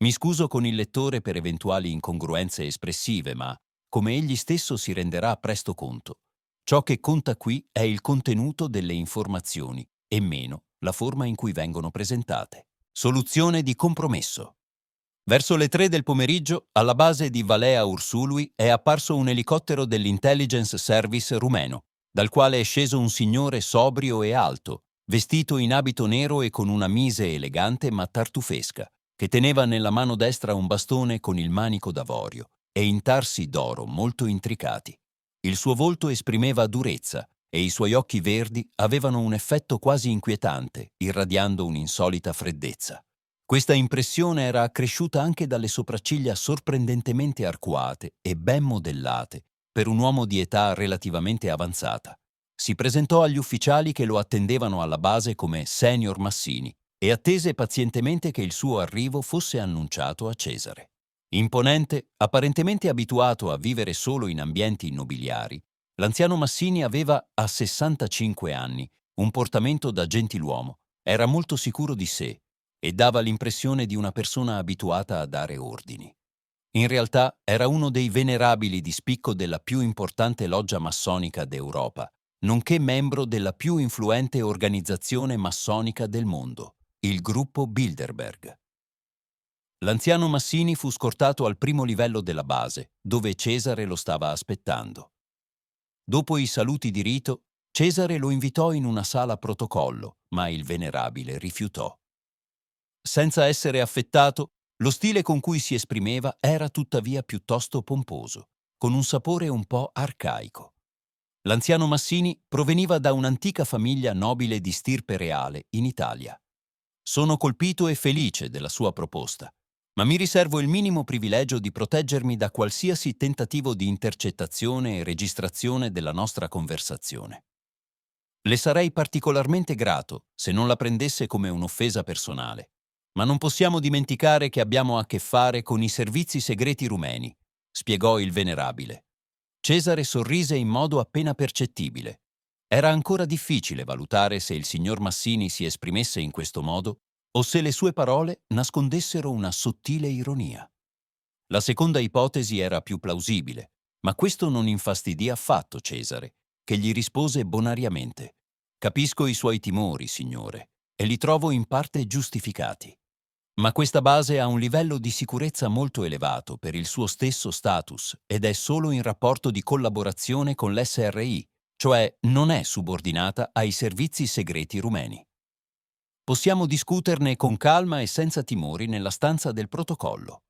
Mi scuso con il lettore per eventuali incongruenze espressive, ma, come egli stesso si renderà presto conto, ciò che conta qui è il contenuto delle informazioni e meno la forma in cui vengono presentate. Soluzione di compromesso. Verso le 3 del pomeriggio, alla base di Valea Ursului è apparso un elicottero dell'Intelligence Service rumeno, dal quale è sceso un signore sobrio e alto, vestito in abito nero e con una mise elegante ma tartufesca, che teneva nella mano destra un bastone con il manico d'avorio e intarsi d'oro molto intricati. Il suo volto esprimeva durezza e i suoi occhi verdi avevano un effetto quasi inquietante, irradiando un'insolita freddezza. Questa impressione era accresciuta anche dalle sopracciglia sorprendentemente arcuate e ben modellate per un uomo di età relativamente avanzata. Si presentò agli ufficiali che lo attendevano alla base come Senior Massini e attese pazientemente che il suo arrivo fosse annunciato a Cesare. Imponente, apparentemente abituato a vivere solo in ambienti nobiliari, l'anziano Massini aveva a 65 anni un portamento da gentiluomo, era molto sicuro di sé e dava l'impressione di una persona abituata a dare ordini. In realtà era uno dei venerabili di spicco della più importante loggia massonica d'Europa nonché membro della più influente organizzazione massonica del mondo, il gruppo Bilderberg. L'anziano Massini fu scortato al primo livello della base, dove Cesare lo stava aspettando. Dopo i saluti di rito, Cesare lo invitò in una sala a protocollo, ma il venerabile rifiutò. Senza essere affettato, lo stile con cui si esprimeva era tuttavia piuttosto pomposo, con un sapore un po' arcaico. L'anziano Massini proveniva da un'antica famiglia nobile di stirpe reale in Italia. Sono colpito e felice della sua proposta, ma mi riservo il minimo privilegio di proteggermi da qualsiasi tentativo di intercettazione e registrazione della nostra conversazione. Le sarei particolarmente grato se non la prendesse come un'offesa personale, ma non possiamo dimenticare che abbiamo a che fare con i servizi segreti rumeni, spiegò il venerabile. Cesare sorrise in modo appena percettibile. Era ancora difficile valutare se il signor Massini si esprimesse in questo modo o se le sue parole nascondessero una sottile ironia. La seconda ipotesi era più plausibile, ma questo non infastidì affatto Cesare, che gli rispose bonariamente: «Capisco i suoi timori, signore, e li trovo in parte giustificati. Ma questa base ha un livello di sicurezza molto elevato per il suo stesso status ed è solo in rapporto di collaborazione con l'SRI, cioè non è subordinata ai servizi segreti rumeni. Possiamo discuterne con calma e senza timori nella stanza del protocollo».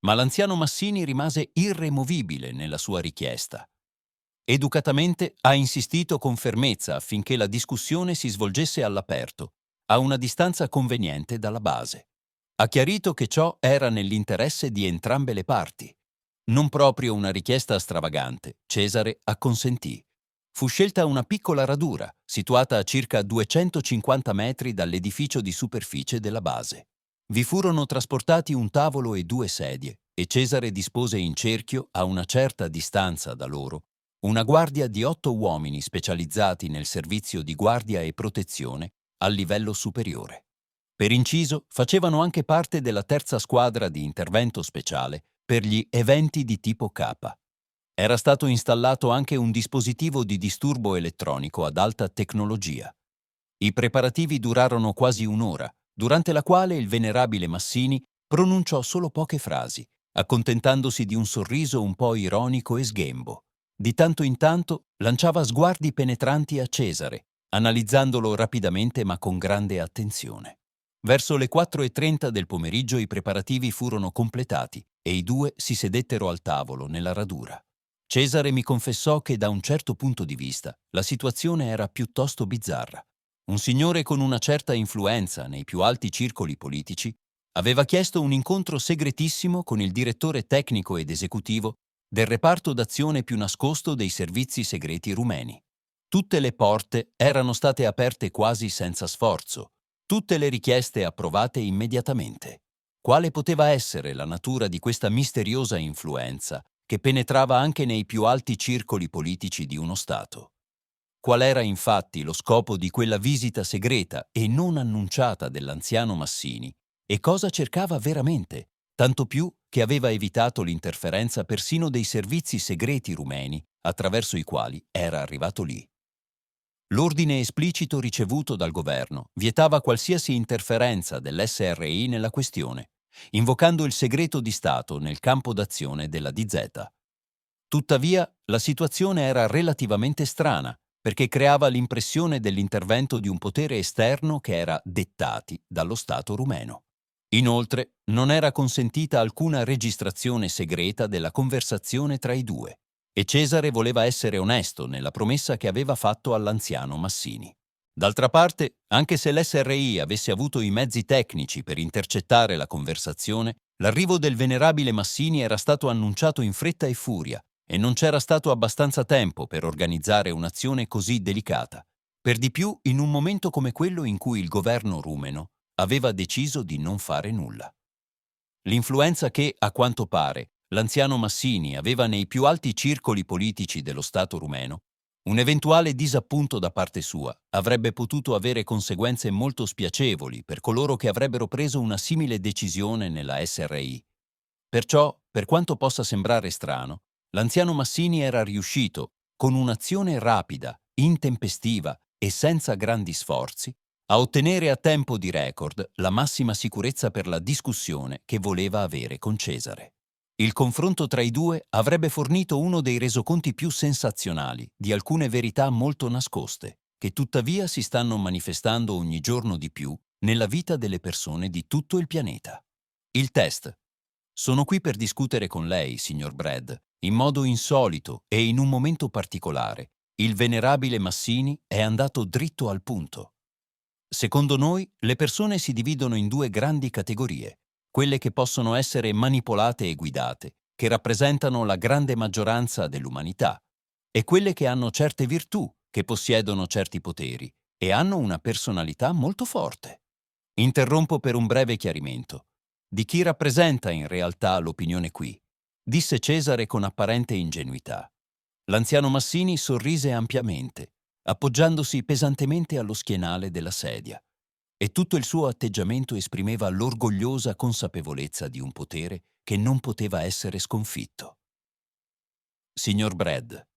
Ma l'anziano Massini rimase irremovibile nella sua richiesta. Educatamente ha insistito con fermezza affinché la discussione si svolgesse all'aperto, a una distanza conveniente dalla base. Ha chiarito che ciò era nell'interesse di entrambe le parti. Non proprio una richiesta stravagante, Cesare acconsentì. Fu scelta una piccola radura, situata a circa 250 metri dall'edificio di superficie della base. Vi furono trasportati un tavolo e 2 sedie, e Cesare dispose in cerchio, a una certa distanza da loro, una guardia di 8 uomini specializzati nel servizio di guardia e protezione al livello superiore. Per inciso, facevano anche parte della terza squadra di intervento speciale per gli eventi di tipo K. Era stato installato anche un dispositivo di disturbo elettronico ad alta tecnologia. I preparativi durarono quasi un'ora, durante la quale il venerabile Massini pronunciò solo poche frasi, accontentandosi di un sorriso un po' ironico e sghembo. Di tanto in tanto lanciava sguardi penetranti a Cesare, analizzandolo rapidamente ma con grande attenzione. Verso le 4:30 del pomeriggio i preparativi furono completati e i due si sedettero al tavolo nella radura. Cesare mi confessò che da un certo punto di vista la situazione era piuttosto bizzarra. Un signore con una certa influenza nei più alti circoli politici aveva chiesto un incontro segretissimo con il direttore tecnico ed esecutivo del reparto d'azione più nascosto dei servizi segreti rumeni. Tutte le porte erano state aperte quasi senza sforzo, tutte le richieste approvate immediatamente. Quale poteva essere la natura di questa misteriosa influenza che penetrava anche nei più alti circoli politici di uno Stato? Qual era infatti lo scopo di quella visita segreta e non annunciata dell'anziano Massini e cosa cercava veramente, tanto più che aveva evitato l'interferenza persino dei servizi segreti rumeni attraverso i quali era arrivato lì. L'ordine esplicito ricevuto dal governo vietava qualsiasi interferenza dell'SRI nella questione, invocando il segreto di Stato nel campo d'azione della DZ. Tuttavia, la situazione era relativamente strana, perché creava l'impressione dell'intervento di un potere esterno che era dettati dallo Stato rumeno. Inoltre, non era consentita alcuna registrazione segreta della conversazione tra i due, e Cesare voleva essere onesto nella promessa che aveva fatto all'anziano Massini. D'altra parte, anche se l'SRI avesse avuto i mezzi tecnici per intercettare la conversazione, l'arrivo del venerabile Massini era stato annunciato in fretta e furia, e non c'era stato abbastanza tempo per organizzare un'azione così delicata, per di più in un momento come quello in cui il governo rumeno aveva deciso di non fare nulla. L'influenza che, a quanto pare, l'anziano Massini aveva nei più alti circoli politici dello Stato rumeno, un eventuale disappunto da parte sua avrebbe potuto avere conseguenze molto spiacevoli per coloro che avrebbero preso una simile decisione nella SRI. Perciò, per quanto possa sembrare strano, l'anziano Massini era riuscito, con un'azione rapida intempestiva e senza grandi sforzi, a ottenere a tempo di record la massima sicurezza per la discussione che voleva avere con Cesare. Il confronto tra i due avrebbe fornito uno dei resoconti più sensazionali di alcune verità molto nascoste, che tuttavia si stanno manifestando ogni giorno di più nella vita delle persone di tutto il pianeta. Il test. Sono qui per discutere con lei, signor Brad, in modo insolito e in un momento particolare. Il venerabile Massini è andato dritto al punto. Secondo noi, le persone si dividono in due grandi categorie: quelle che possono essere manipolate e guidate, che rappresentano la grande maggioranza dell'umanità, e quelle che hanno certe virtù, che possiedono certi poteri e hanno una personalità molto forte. Interrompo per un breve chiarimento. Di chi rappresenta in realtà l'opinione qui? Disse Cesare con apparente ingenuità. L'anziano Massini sorrise ampiamente, appoggiandosi pesantemente allo schienale della sedia, e tutto il suo atteggiamento esprimeva l'orgogliosa consapevolezza di un potere che non poteva essere sconfitto. Signor Brad,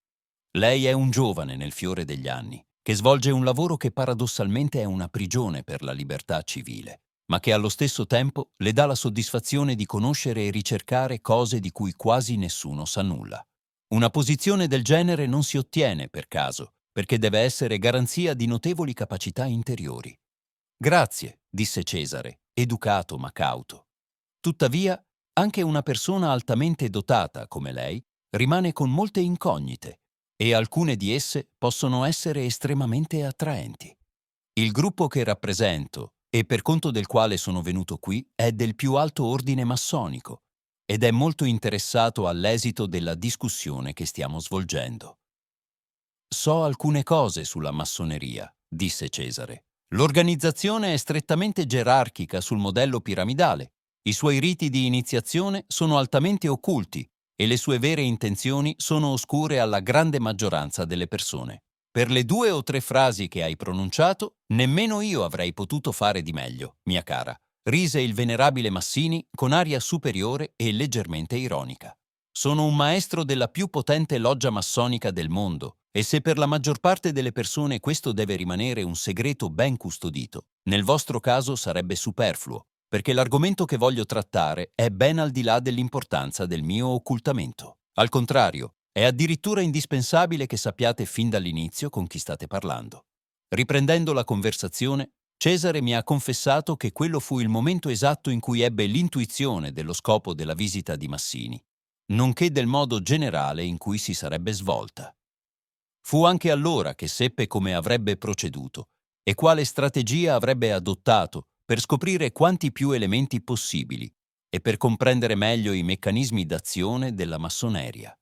lei è un giovane nel fiore degli anni, che svolge un lavoro che paradossalmente è una prigione per la libertà civile, ma che allo stesso tempo le dà la soddisfazione di conoscere e ricercare cose di cui quasi nessuno sa nulla. Una posizione del genere non si ottiene per caso, perché deve essere garanzia di notevoli capacità interiori. Grazie, disse Cesare, educato ma cauto. Tuttavia, anche una persona altamente dotata come lei rimane con molte incognite, e alcune di esse possono essere estremamente attraenti. Il gruppo che rappresento e per conto del quale sono venuto qui è del più alto ordine massonico ed è molto interessato all'esito della discussione che stiamo svolgendo. So alcune cose sulla massoneria, disse Cesare. L'organizzazione è strettamente gerarchica sul modello piramidale. I suoi riti di iniziazione sono altamente occulti e le sue vere intenzioni sono oscure alla grande maggioranza delle persone. Per le 2 o 3 frasi che hai pronunciato, nemmeno io avrei potuto fare di meglio, mia cara, rise il venerabile Massini con aria superiore e leggermente ironica. Sono un maestro della più potente loggia massonica del mondo, e se per la maggior parte delle persone questo deve rimanere un segreto ben custodito, nel vostro caso sarebbe superfluo, perché l'argomento che voglio trattare è ben al di là dell'importanza del mio occultamento. Al contrario, è addirittura indispensabile che sappiate fin dall'inizio con chi state parlando. Riprendendo la conversazione, Cesare mi ha confessato che quello fu il momento esatto in cui ebbe l'intuizione dello scopo della visita di Massini, nonché del modo generale in cui si sarebbe svolta. Fu anche allora che seppe come avrebbe proceduto e quale strategia avrebbe adottato per scoprire quanti più elementi possibili e per comprendere meglio i meccanismi d'azione della massoneria.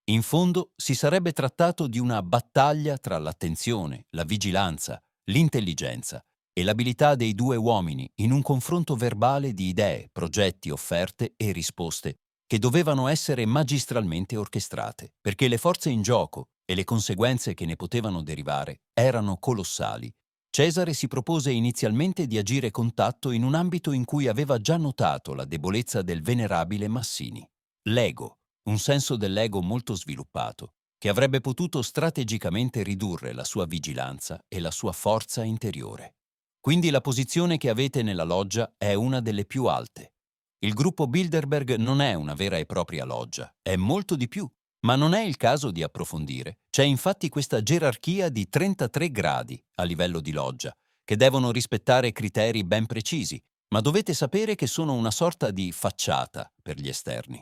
In fondo si sarebbe trattato di una battaglia tra l'attenzione, la vigilanza, l'intelligenza e l'abilità dei 2 uomini in un confronto verbale di idee, progetti, offerte e risposte che dovevano essere magistralmente orchestrate, perché le forze in gioco e le conseguenze che ne potevano derivare erano colossali. Cesare si propose inizialmente di agire con tatto in un ambito in cui aveva già notato la debolezza del venerabile Massini: l'ego, un senso dell'ego molto sviluppato, che avrebbe potuto strategicamente ridurre la sua vigilanza e la sua forza interiore. Quindi la posizione che avete nella loggia è una delle più alte. Il gruppo Bilderberg non è una vera e propria loggia, è molto di più, ma non è il caso di approfondire. C'è infatti questa gerarchia di 33 gradi a livello di loggia, che devono rispettare criteri ben precisi, ma dovete sapere che sono una sorta di facciata per gli esterni.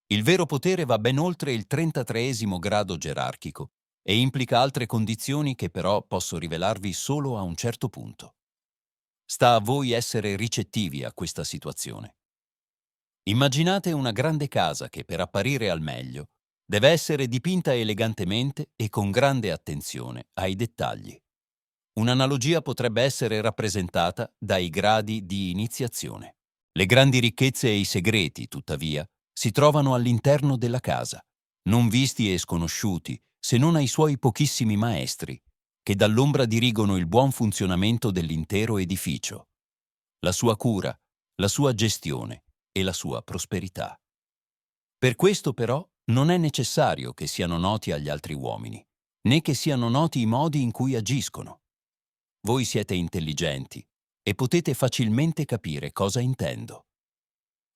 Il vero potere va ben oltre il 33esimo grado gerarchico e implica altre condizioni che però posso rivelarvi solo a un certo punto. Sta a voi essere ricettivi a questa situazione. Immaginate una grande casa che, per apparire al meglio, deve essere dipinta elegantemente e con grande attenzione ai dettagli. Un'analogia potrebbe essere rappresentata dai gradi di iniziazione. Le grandi ricchezze e i segreti, tuttavia, si trovano all'interno della casa, non visti e sconosciuti se non ai suoi pochissimi maestri, che dall'ombra dirigono il buon funzionamento dell'intero edificio, la sua cura, la sua gestione e la sua prosperità. Per questo, però, non è necessario che siano noti agli altri uomini. né che siano noti i modi in cui agiscono. Voi siete intelligenti e potete facilmente capire cosa intendo.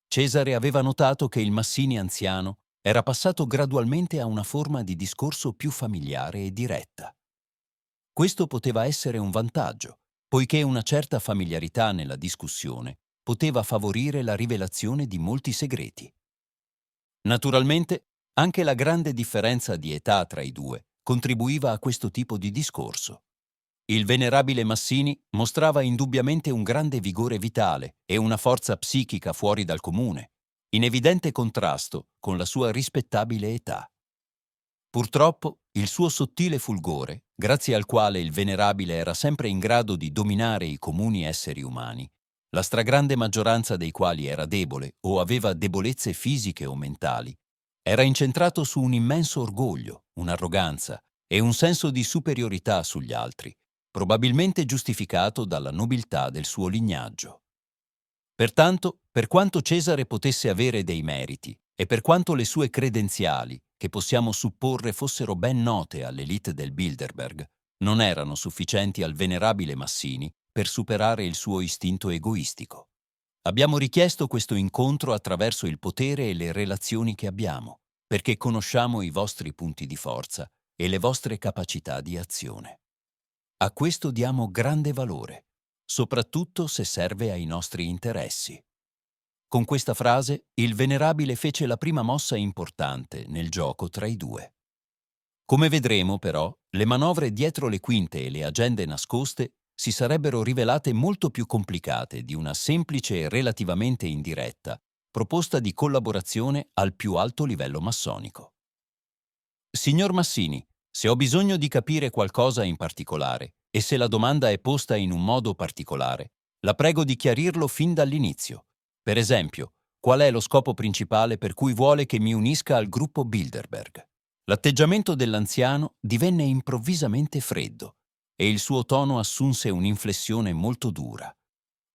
Cesare aveva notato che il Massini anziano era passato gradualmente a una forma di discorso più familiare e diretta. Questo poteva essere un vantaggio, poiché una certa familiarità nella discussione poteva favorire la rivelazione di molti segreti. Naturalmente, anche la grande differenza di età tra i due contribuiva a questo tipo di discorso. Il venerabile Massini mostrava indubbiamente un grande vigore vitale e una forza psichica fuori dal comune, in evidente contrasto con la sua rispettabile età. Purtroppo, il suo sottile fulgore, grazie al quale il venerabile era sempre in grado di dominare i comuni esseri umani, la stragrande maggioranza dei quali era debole o aveva debolezze fisiche o mentali, era incentrato su un immenso orgoglio, un'arroganza e un senso di superiorità sugli altri, probabilmente giustificato dalla nobiltà del suo lignaggio. Pertanto, per quanto Cesare potesse avere dei meriti e per quanto le sue credenziali, che possiamo supporre fossero ben note all'élite del Bilderberg, non erano sufficienti al venerabile Massini per superare il suo istinto egoistico. Abbiamo richiesto questo incontro attraverso il potere e le relazioni che abbiamo, perché conosciamo i vostri punti di forza e le vostre capacità di azione. A questo diamo grande valore, soprattutto se serve ai nostri interessi. Con questa frase, il venerabile fece la prima mossa importante nel gioco tra i due. Come vedremo, però, le manovre dietro le quinte e le agende nascoste si sarebbero rivelate molto più complicate di una semplice e relativamente indiretta proposta di collaborazione al più alto livello massonico. Signor Massini, se ho bisogno di capire qualcosa in particolare e se la domanda è posta in un modo particolare, la prego di chiarirlo fin dall'inizio. Per esempio, qual è lo scopo principale per cui vuole che mi unisca al gruppo Bilderberg? L'atteggiamento dell'anziano divenne improvvisamente freddo e il suo tono assunse un'inflessione molto dura.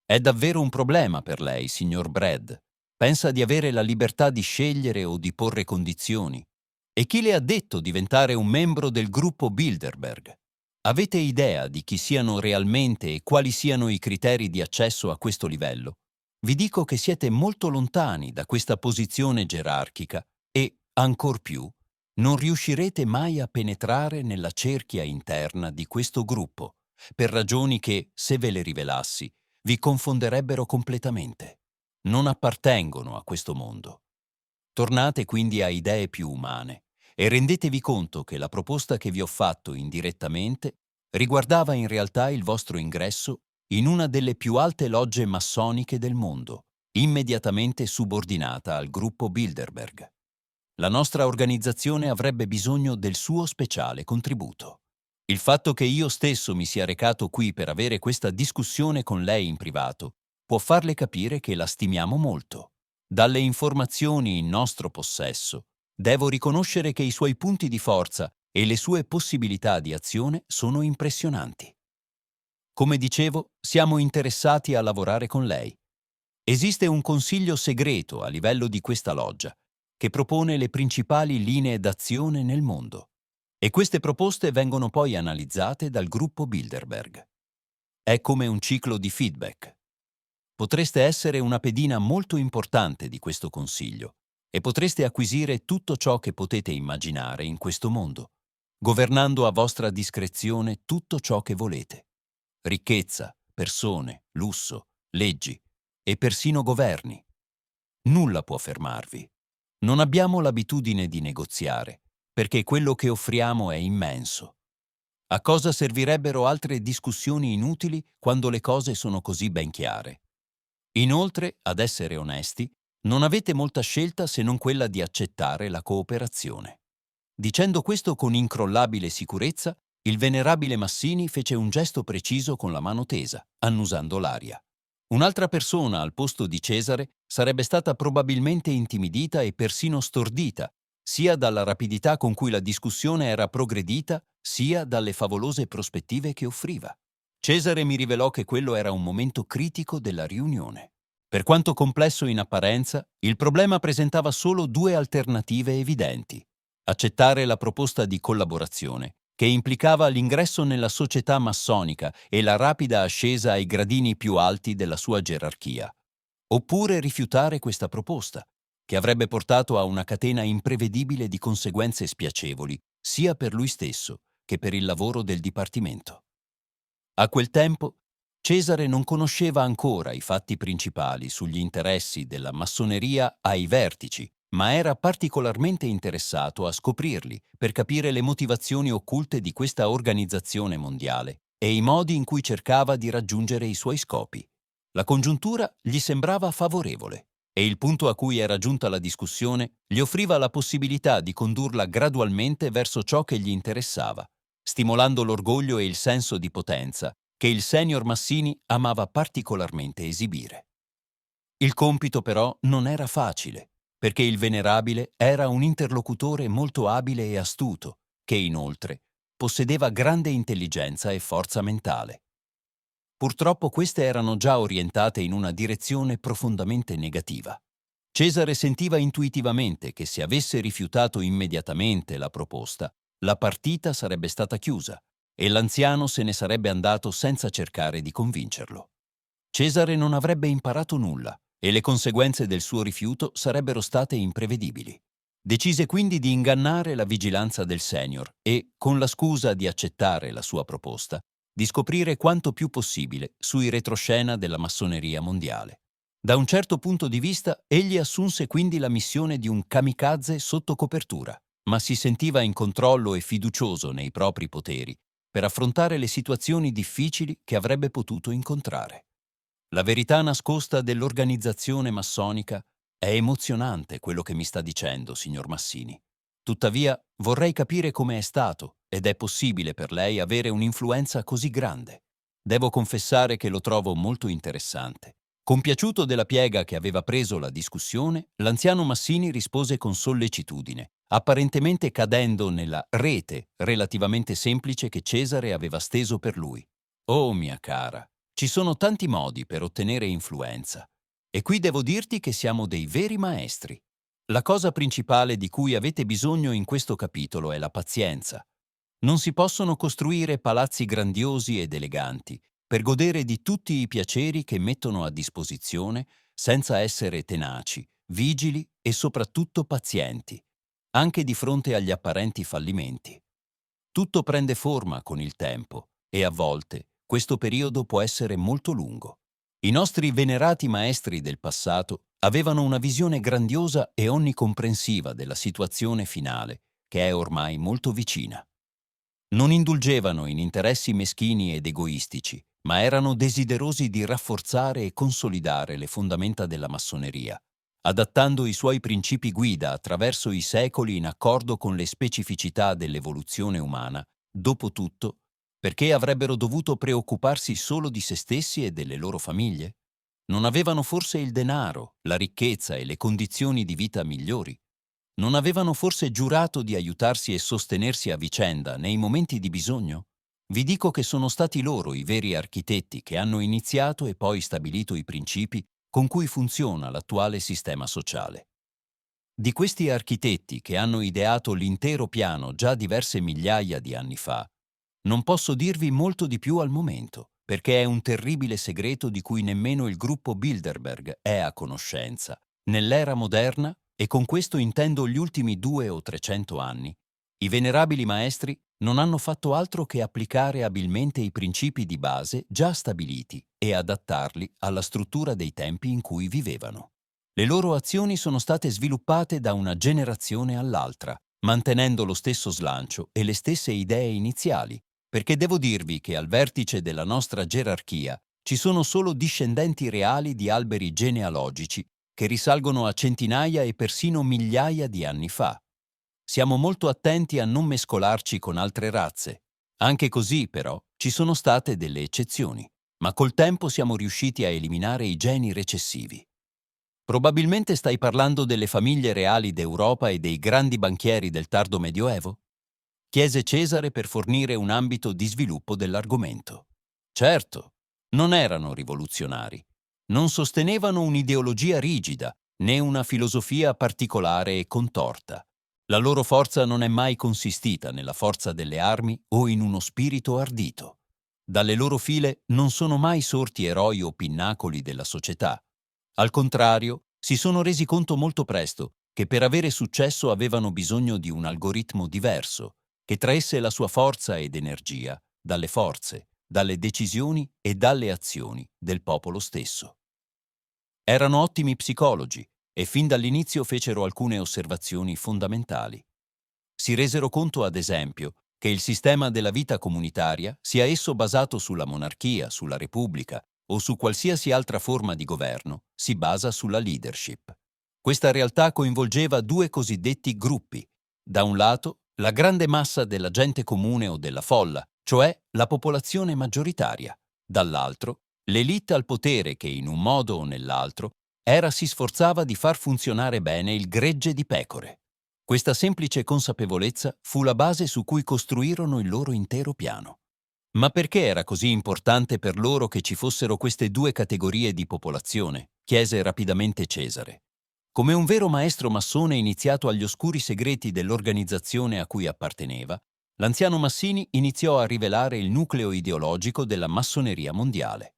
È davvero un problema per lei, signor Brad? Pensa di avere la libertà di scegliere o di porre condizioni? E chi le ha detto diventare un membro del gruppo Bilderberg? Avete idea di chi siano realmente e quali siano i criteri di accesso a questo livello? Vi dico che siete molto lontani da questa posizione gerarchica e, ancor più, non riuscirete mai a penetrare nella cerchia interna di questo gruppo, per ragioni che, se ve le rivelassi, vi confonderebbero completamente. Non appartengono a questo mondo. Tornate quindi a idee più umane e rendetevi conto che la proposta che vi ho fatto indirettamente riguardava in realtà il vostro ingresso in una delle più alte logge massoniche del mondo, immediatamente subordinata al gruppo Bilderberg. La nostra organizzazione avrebbe bisogno del suo speciale contributo. Il fatto che io stesso mi sia recato qui per avere questa discussione con lei in privato può farle capire che la stimiamo molto. Dalle informazioni in nostro possesso, devo riconoscere che i suoi punti di forza e le sue possibilità di azione sono impressionanti. Come dicevo, siamo interessati a lavorare con lei. Esiste un consiglio segreto a livello di questa loggia che propone le principali linee d'azione nel mondo e queste proposte vengono poi analizzate dal gruppo Bilderberg. È come un ciclo di feedback. Potreste essere una pedina molto importante di questo consiglio e potreste acquisire tutto ciò che potete immaginare in questo mondo, governando a vostra discrezione tutto ciò che volete. Ricchezza, persone, lusso, leggi e persino governi. Nulla può fermarvi. Non abbiamo l'abitudine di negoziare, perché quello che offriamo è immenso. A cosa servirebbero altre discussioni inutili quando le cose sono così ben chiare? Inoltre, ad essere onesti, non avete molta scelta se non quella di accettare la cooperazione. Dicendo questo con incrollabile sicurezza, il venerabile Massini fece un gesto preciso con la mano tesa, annusando l'aria. Un'altra persona al posto di Cesare sarebbe stata probabilmente intimidita e persino stordita, sia dalla rapidità con cui la discussione era progredita, sia dalle favolose prospettive che offriva. Cesare mi rivelò che quello era un momento critico della riunione. Per quanto complesso in apparenza, il problema presentava solo due alternative evidenti: accettare la proposta di collaborazione che implicava l'ingresso nella società massonica e la rapida ascesa ai gradini più alti della sua gerarchia, oppure rifiutare questa proposta, che avrebbe portato a una catena imprevedibile di conseguenze spiacevoli, sia per lui stesso che per il lavoro del Dipartimento. A quel tempo, Cesare non conosceva ancora i fatti principali sugli interessi della massoneria ai vertici, ma era particolarmente interessato a scoprirli per capire le motivazioni occulte di questa organizzazione mondiale e i modi in cui cercava di raggiungere i suoi scopi. La congiuntura gli sembrava favorevole e il punto a cui era giunta la discussione gli offriva la possibilità di condurla gradualmente verso ciò che gli interessava, stimolando l'orgoglio e il senso di potenza che il senior Massini amava particolarmente esibire. Il compito però non era facile, perché il venerabile era un interlocutore molto abile e astuto, che inoltre possedeva grande intelligenza e forza mentale. Purtroppo queste erano già orientate in una direzione profondamente negativa. Cesare sentiva intuitivamente che se avesse rifiutato immediatamente la proposta, la partita sarebbe stata chiusa e l'anziano se ne sarebbe andato senza cercare di convincerlo. Cesare non avrebbe imparato nulla e le conseguenze del suo rifiuto sarebbero state imprevedibili. Decise quindi di ingannare la vigilanza del senior e, con la scusa di accettare la sua proposta, di scoprire quanto più possibile sui retroscena della massoneria mondiale. Da un certo punto di vista, egli assunse quindi la missione di un kamikaze sotto copertura, ma si sentiva in controllo e fiducioso nei propri poteri per affrontare le situazioni difficili che avrebbe potuto incontrare. La verità nascosta dell'organizzazione massonica è emozionante quello che mi sta dicendo, signor Massini. Tuttavia, vorrei capire come è stato ed è possibile per lei avere un'influenza così grande. Devo confessare che lo trovo molto interessante. Compiaciuto della piega che aveva preso la discussione, l'anziano Massini rispose con sollecitudine, apparentemente cadendo nella rete relativamente semplice che Cesare aveva steso per lui. Oh, mia cara, ci sono tanti modi per ottenere influenza. E qui devo dirti che siamo dei veri maestri. La cosa principale di cui avete bisogno in questo capitolo è la pazienza. Non si possono costruire palazzi grandiosi ed eleganti per godere di tutti i piaceri che mettono a disposizione senza essere tenaci, vigili e soprattutto pazienti, anche di fronte agli apparenti fallimenti. Tutto prende forma con il tempo e a volte questo periodo può essere molto lungo. I nostri venerati maestri del passato avevano una visione grandiosa e onnicomprensiva della situazione finale, che è ormai molto vicina. Non indulgevano in interessi meschini ed egoistici, ma erano desiderosi di rafforzare e consolidare le fondamenta della massoneria, adattando i suoi principi guida attraverso i secoli in accordo con le specificità dell'evoluzione umana. Dopo tutto, perché avrebbero dovuto preoccuparsi solo di se stessi e delle loro famiglie? Non avevano forse il denaro, la ricchezza e le condizioni di vita migliori? Non avevano forse giurato di aiutarsi e sostenersi a vicenda nei momenti di bisogno? Vi dico che sono stati loro i veri architetti che hanno iniziato e poi stabilito i principi con cui funziona l'attuale sistema sociale. Di questi architetti che hanno ideato l'intero piano già diverse migliaia di anni fa, non posso dirvi molto di più al momento, perché è un terribile segreto di cui nemmeno il gruppo Bilderberg è a conoscenza. Nell'era moderna, e con questo intendo gli ultimi 200 o 300 anni, i venerabili maestri non hanno fatto altro che applicare abilmente i principi di base già stabiliti e adattarli alla struttura dei tempi in cui vivevano. Le loro azioni sono state sviluppate da una generazione all'altra, mantenendo lo stesso slancio e le stesse idee iniziali, perché devo dirvi che al vertice della nostra gerarchia ci sono solo discendenti reali di alberi genealogici che risalgono a centinaia e persino migliaia di anni fa. Siamo molto attenti a non mescolarci con altre razze. Anche così, però, ci sono state delle eccezioni, ma col tempo siamo riusciti a eliminare i geni recessivi. Probabilmente stai parlando delle famiglie reali d'Europa e dei grandi banchieri del tardo Medioevo? Chiese Cesare per fornire un ambito di sviluppo dell'argomento. Certo, non erano rivoluzionari. Non sostenevano un'ideologia rigida, né una filosofia particolare e contorta. La loro forza non è mai consistita nella forza delle armi o in uno spirito ardito. Dalle loro file non sono mai sorti eroi o pinnacoli della società. Al contrario, si sono resi conto molto presto che per avere successo avevano bisogno di un algoritmo diverso, che traesse la sua forza ed energia dalle forze, dalle decisioni e dalle azioni del popolo stesso. Erano ottimi psicologi e fin dall'inizio fecero alcune osservazioni fondamentali. Si resero conto, ad esempio, che il sistema della vita comunitaria, sia esso basato sulla monarchia, sulla repubblica o su qualsiasi altra forma di governo, si basa sulla leadership. Questa realtà coinvolgeva due cosiddetti gruppi. Da un lato, la grande massa della gente comune o della folla, cioè la popolazione maggioritaria. Dall'altro, l'élite al potere che in un modo o nell'altro si sforzava di far funzionare bene il gregge di pecore. Questa semplice consapevolezza fu la base su cui costruirono il loro intero piano. Ma perché era così importante per loro che ci fossero queste due categorie di popolazione? Chiese rapidamente Cesare. Come un vero maestro massone iniziato agli oscuri segreti dell'organizzazione a cui apparteneva, l'anziano Massini iniziò a rivelare il nucleo ideologico della massoneria mondiale.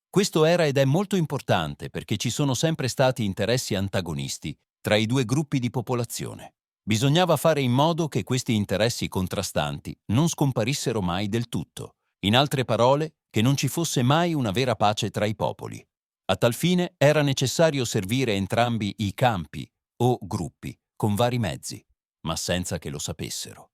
Questo era ed è molto importante perché ci sono sempre stati interessi antagonisti tra i due gruppi di popolazione. Bisognava fare in modo che questi interessi contrastanti non scomparissero mai del tutto. In altre parole, che non ci fosse mai una vera pace tra i popoli. A tal fine era necessario servire entrambi i campi o gruppi con vari mezzi, ma senza che lo sapessero.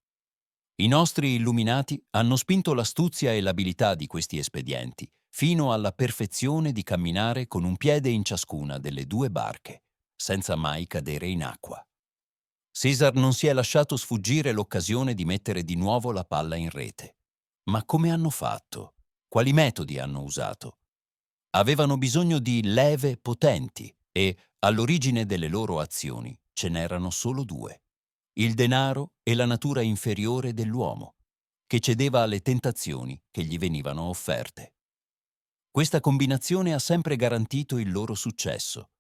I nostri illuminati hanno spinto l'astuzia e l'abilità di questi espedienti fino alla perfezione di camminare con un piede in ciascuna delle due barche, senza mai cadere in acqua. Caesar non si è lasciato sfuggire l'occasione di mettere di nuovo la palla in rete. Ma come hanno fatto? Quali metodi hanno usato? Avevano bisogno di leve potenti e, all'origine delle loro azioni, ce n'erano solo due: il denaro e la natura inferiore dell'uomo, che cedeva alle tentazioni che gli venivano offerte. Questa combinazione ha sempre garantito il loro successo,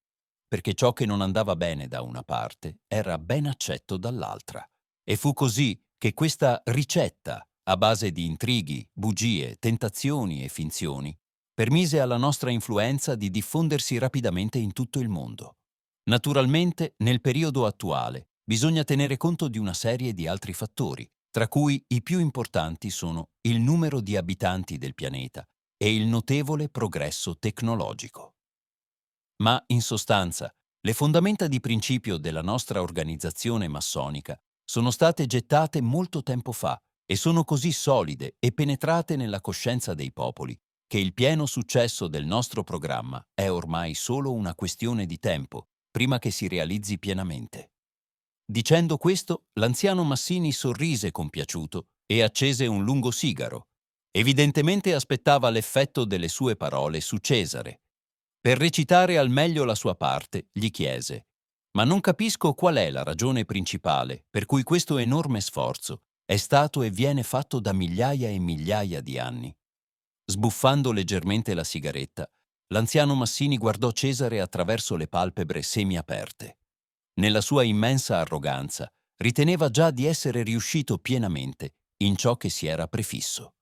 perché ciò che non andava bene da una parte era ben accetto dall'altra. E fu così che questa ricetta, a base di intrighi, bugie, tentazioni e finzioni, permise alla nostra influenza di diffondersi rapidamente in tutto il mondo. Naturalmente, nel periodo attuale, bisogna tenere conto di una serie di altri fattori, tra cui i più importanti sono il numero di abitanti del pianeta e il notevole progresso tecnologico. Ma, in sostanza, le fondamenta di principio della nostra organizzazione massonica sono state gettate molto tempo fa e sono così solide e penetrate nella coscienza dei popoli che il pieno successo del nostro programma è ormai solo una questione di tempo prima che si realizzi pienamente. Dicendo questo, l'anziano Massini sorrise compiaciuto e accese un lungo sigaro. Evidentemente aspettava l'effetto delle sue parole su Cesare. Per recitare al meglio la sua parte, gli chiese: «Ma non capisco qual è la ragione principale per cui questo enorme sforzo è stato e viene fatto da migliaia e migliaia di anni». Sbuffando leggermente la sigaretta, l'anziano Massini guardò Cesare attraverso le palpebre semiaperte. Nella sua immensa arroganza, riteneva già di essere riuscito pienamente in ciò che si era prefisso.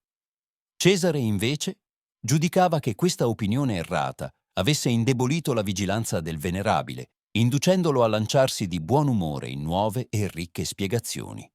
Cesare, invece, giudicava che questa opinione errata avesse indebolito la vigilanza del venerabile, inducendolo a lanciarsi di buon umore in nuove e ricche spiegazioni.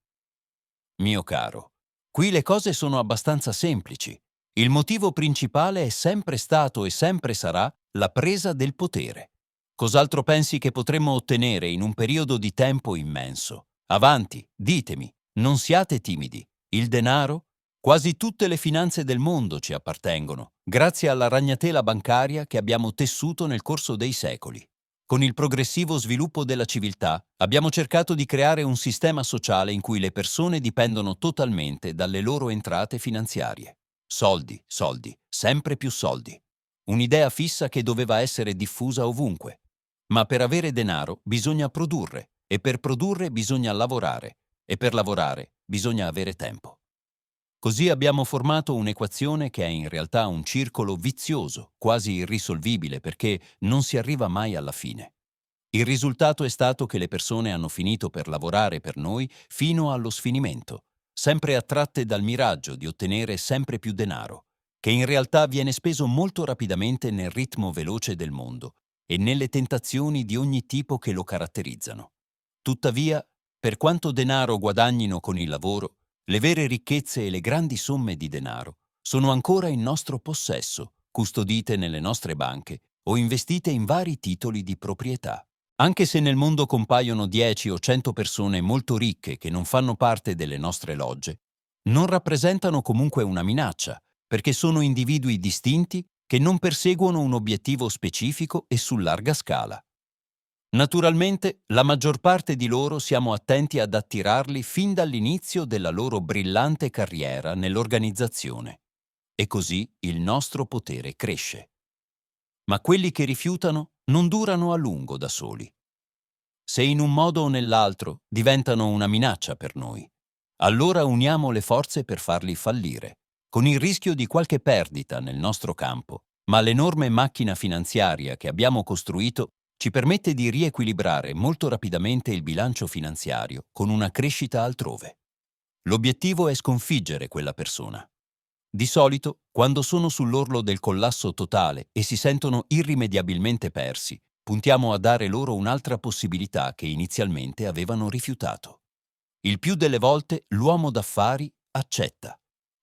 «Mio caro, qui le cose sono abbastanza semplici. Il motivo principale è sempre stato e sempre sarà la presa del potere. Cos'altro pensi che potremmo ottenere in un periodo di tempo immenso? Avanti, ditemi, non siate timidi. Il denaro? Quasi tutte le finanze del mondo ci appartengono, grazie alla ragnatela bancaria che abbiamo tessuto nel corso dei secoli. Con il progressivo sviluppo della civiltà abbiamo cercato di creare un sistema sociale in cui le persone dipendono totalmente dalle loro entrate finanziarie. Soldi, soldi, sempre più soldi. Un'idea fissa che doveva essere diffusa ovunque. Ma per avere denaro bisogna produrre, e per produrre bisogna lavorare, e per lavorare bisogna avere tempo. Così abbiamo formato un'equazione che è in realtà un circolo vizioso, quasi irrisolvibile, perché non si arriva mai alla fine. Il risultato è stato che le persone hanno finito per lavorare per noi fino allo sfinimento, sempre attratte dal miraggio di ottenere sempre più denaro, che in realtà viene speso molto rapidamente nel ritmo veloce del mondo e nelle tentazioni di ogni tipo che lo caratterizzano. Tuttavia, per quanto denaro guadagnino con il lavoro, le vere ricchezze e le grandi somme di denaro sono ancora in nostro possesso, custodite nelle nostre banche o investite in vari titoli di proprietà. Anche se nel mondo compaiono 10 o 100 persone molto ricche che non fanno parte delle nostre logge, non rappresentano comunque una minaccia, perché sono individui distinti che non perseguono un obiettivo specifico e su larga scala. Naturalmente, la maggior parte di loro siamo attenti ad attirarli fin dall'inizio della loro brillante carriera nell'organizzazione. E così il nostro potere cresce. Ma quelli che rifiutano non durano a lungo da soli. Se in un modo o nell'altro diventano una minaccia per noi, allora uniamo le forze per farli fallire, con il rischio di qualche perdita nel nostro campo, ma l'enorme macchina finanziaria che abbiamo costruito ci permette di riequilibrare molto rapidamente il bilancio finanziario con una crescita altrove. L'obiettivo è sconfiggere quella persona. Di solito, quando sono sull'orlo del collasso totale e si sentono irrimediabilmente persi, puntiamo a dare loro un'altra possibilità che inizialmente avevano rifiutato. Il più delle volte l'uomo d'affari accetta.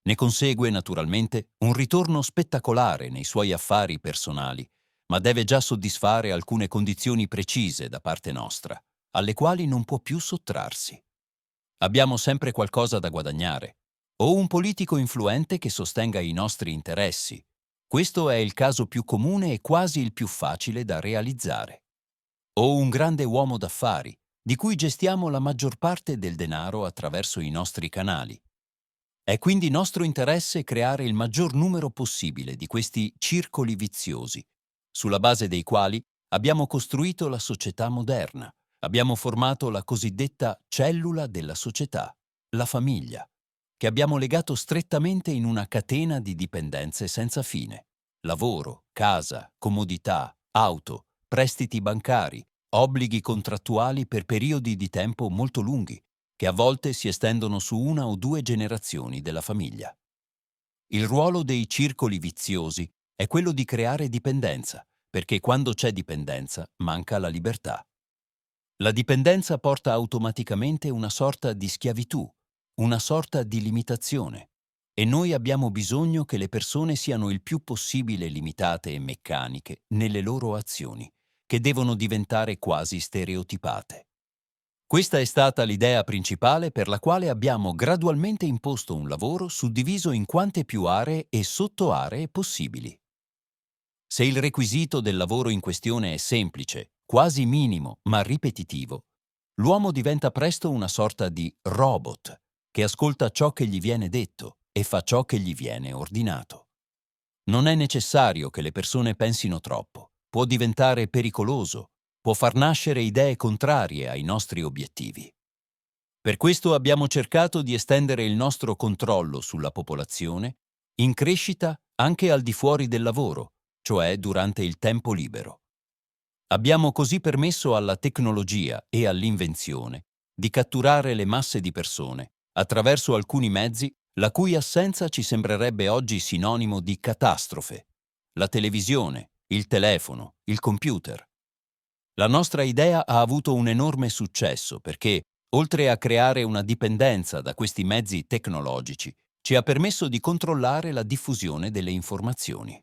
Ne consegue naturalmente un ritorno spettacolare nei suoi affari personali, ma deve già soddisfare alcune condizioni precise da parte nostra, alle quali non può più sottrarsi. Abbiamo sempre qualcosa da guadagnare, o un politico influente che sostenga i nostri interessi. Questo è il caso più comune e quasi il più facile da realizzare. O un grande uomo d'affari, di cui gestiamo la maggior parte del denaro attraverso i nostri canali. È quindi nostro interesse creare il maggior numero possibile di questi circoli viziosi, sulla base dei quali abbiamo costruito la società moderna, abbiamo formato la cosiddetta cellula della società, la famiglia, che abbiamo legato strettamente in una catena di dipendenze senza fine. Lavoro, casa, comodità, auto, prestiti bancari, obblighi contrattuali per periodi di tempo molto lunghi, che a volte si estendono su una o due generazioni della famiglia. Il ruolo dei circoli viziosi è quello di creare dipendenza, perché quando c'è dipendenza manca la libertà. La dipendenza porta automaticamente una sorta di schiavitù, una sorta di limitazione, e noi abbiamo bisogno che le persone siano il più possibile limitate e meccaniche nelle loro azioni, che devono diventare quasi stereotipate. Questa è stata l'idea principale per la quale abbiamo gradualmente imposto un lavoro suddiviso in quante più aree e sottoaree possibili. Se il requisito del lavoro in questione è semplice, quasi minimo, ma ripetitivo, l'uomo diventa presto una sorta di robot che ascolta ciò che gli viene detto e fa ciò che gli viene ordinato. Non è necessario che le persone pensino troppo, può diventare pericoloso, può far nascere idee contrarie ai nostri obiettivi. Per questo abbiamo cercato di estendere il nostro controllo sulla popolazione in crescita anche al di fuori del lavoro, cioè durante il tempo libero. Abbiamo così permesso alla tecnologia e all'invenzione di catturare le masse di persone attraverso alcuni mezzi la cui assenza ci sembrerebbe oggi sinonimo di catastrofe: la televisione, il telefono, il computer. La nostra idea ha avuto un enorme successo perché, oltre a creare una dipendenza da questi mezzi tecnologici, ci ha permesso di controllare la diffusione delle informazioni.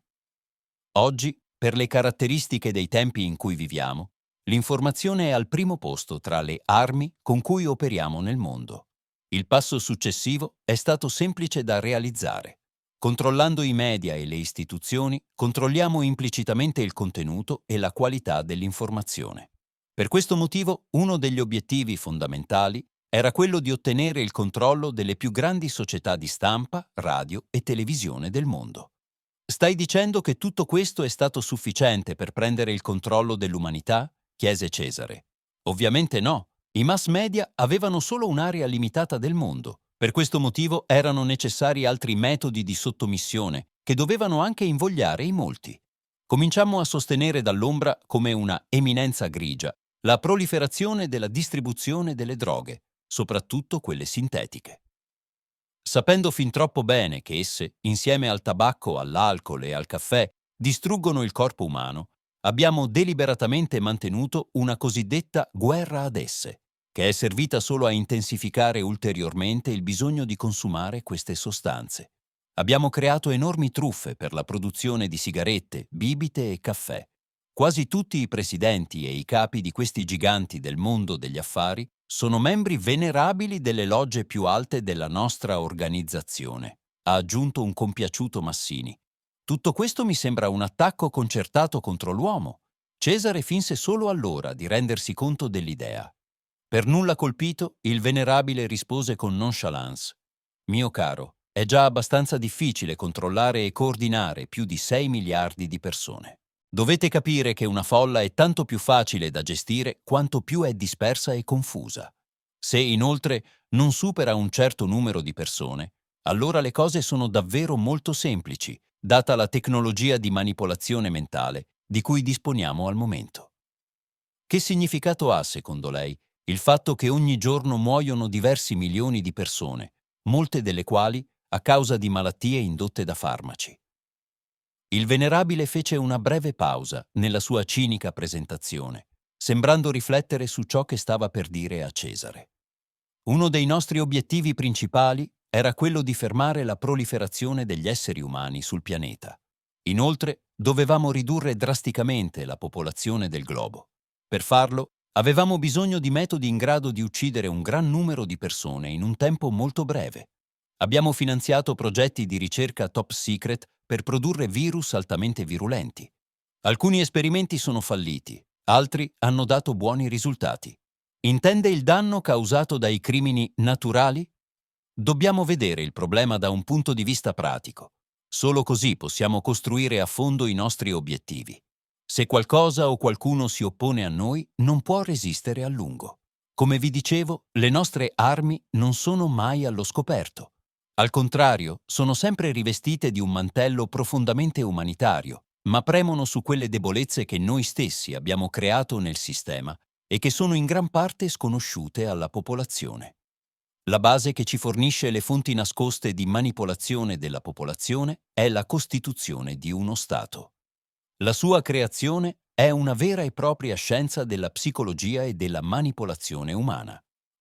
Oggi, per le caratteristiche dei tempi in cui viviamo, l'informazione è al primo posto tra le armi con cui operiamo nel mondo. Il passo successivo è stato semplice da realizzare. Controllando i media e le istituzioni, controlliamo implicitamente il contenuto e la qualità dell'informazione. Per questo motivo, uno degli obiettivi fondamentali era quello di ottenere il controllo delle più grandi società di stampa, radio e televisione del mondo. Stai dicendo che tutto questo è stato sufficiente per prendere il controllo dell'umanità? Chiese Cesare. Ovviamente no. I mass media avevano solo un'area limitata del mondo. Per questo motivo erano necessari altri metodi di sottomissione che dovevano anche invogliare i molti. Cominciammo a sostenere dall'ombra come una eminenza grigia la proliferazione della distribuzione delle droghe, soprattutto quelle sintetiche. Sapendo fin troppo bene che esse, insieme al tabacco, all'alcol e al caffè, distruggono il corpo umano, abbiamo deliberatamente mantenuto una cosiddetta guerra ad esse, che è servita solo a intensificare ulteriormente il bisogno di consumare queste sostanze. Abbiamo creato enormi truffe per la produzione di sigarette, bibite e caffè. Quasi tutti i presidenti e i capi di questi giganti del mondo degli affari sono membri venerabili delle logge più alte della nostra organizzazione, ha aggiunto un compiaciuto Massini. Tutto questo mi sembra un attacco concertato contro l'uomo. Cesare finse solo allora di rendersi conto dell'idea. Per nulla colpito, il venerabile rispose con nonchalance: «Mio caro, è già abbastanza difficile controllare e coordinare più di 6 miliardi di persone. Dovete capire che una folla è tanto più facile da gestire quanto più è dispersa e confusa. Se inoltre non supera un certo numero di persone, allora le cose sono davvero molto semplici, data la tecnologia di manipolazione mentale di cui disponiamo al momento». Che significato ha, secondo lei, il fatto che ogni giorno muoiono diversi milioni di persone, molte delle quali a causa di malattie indotte da farmaci? Il venerabile fece una breve pausa nella sua cinica presentazione, sembrando riflettere su ciò che stava per dire a Cesare. Uno dei nostri obiettivi principali era quello di fermare la proliferazione degli esseri umani sul pianeta. Inoltre, dovevamo ridurre drasticamente la popolazione del globo. Per farlo, avevamo bisogno di metodi in grado di uccidere un gran numero di persone in un tempo molto breve. Abbiamo finanziato progetti di ricerca top secret per produrre virus altamente virulenti. Alcuni esperimenti sono falliti, altri hanno dato buoni risultati. Intende il danno causato dai crimini naturali? Dobbiamo vedere il problema da un punto di vista pratico. Solo così possiamo costruire a fondo i nostri obiettivi. Se qualcosa o qualcuno si oppone a noi, non può resistere a lungo. Come vi dicevo, le nostre armi non sono mai allo scoperto. Al contrario, sono sempre rivestite di un mantello profondamente umanitario, ma premono su quelle debolezze che noi stessi abbiamo creato nel sistema e che sono in gran parte sconosciute alla popolazione. La base che ci fornisce le fonti nascoste di manipolazione della popolazione è la Costituzione di uno Stato. La sua creazione è una vera e propria scienza della psicologia e della manipolazione umana.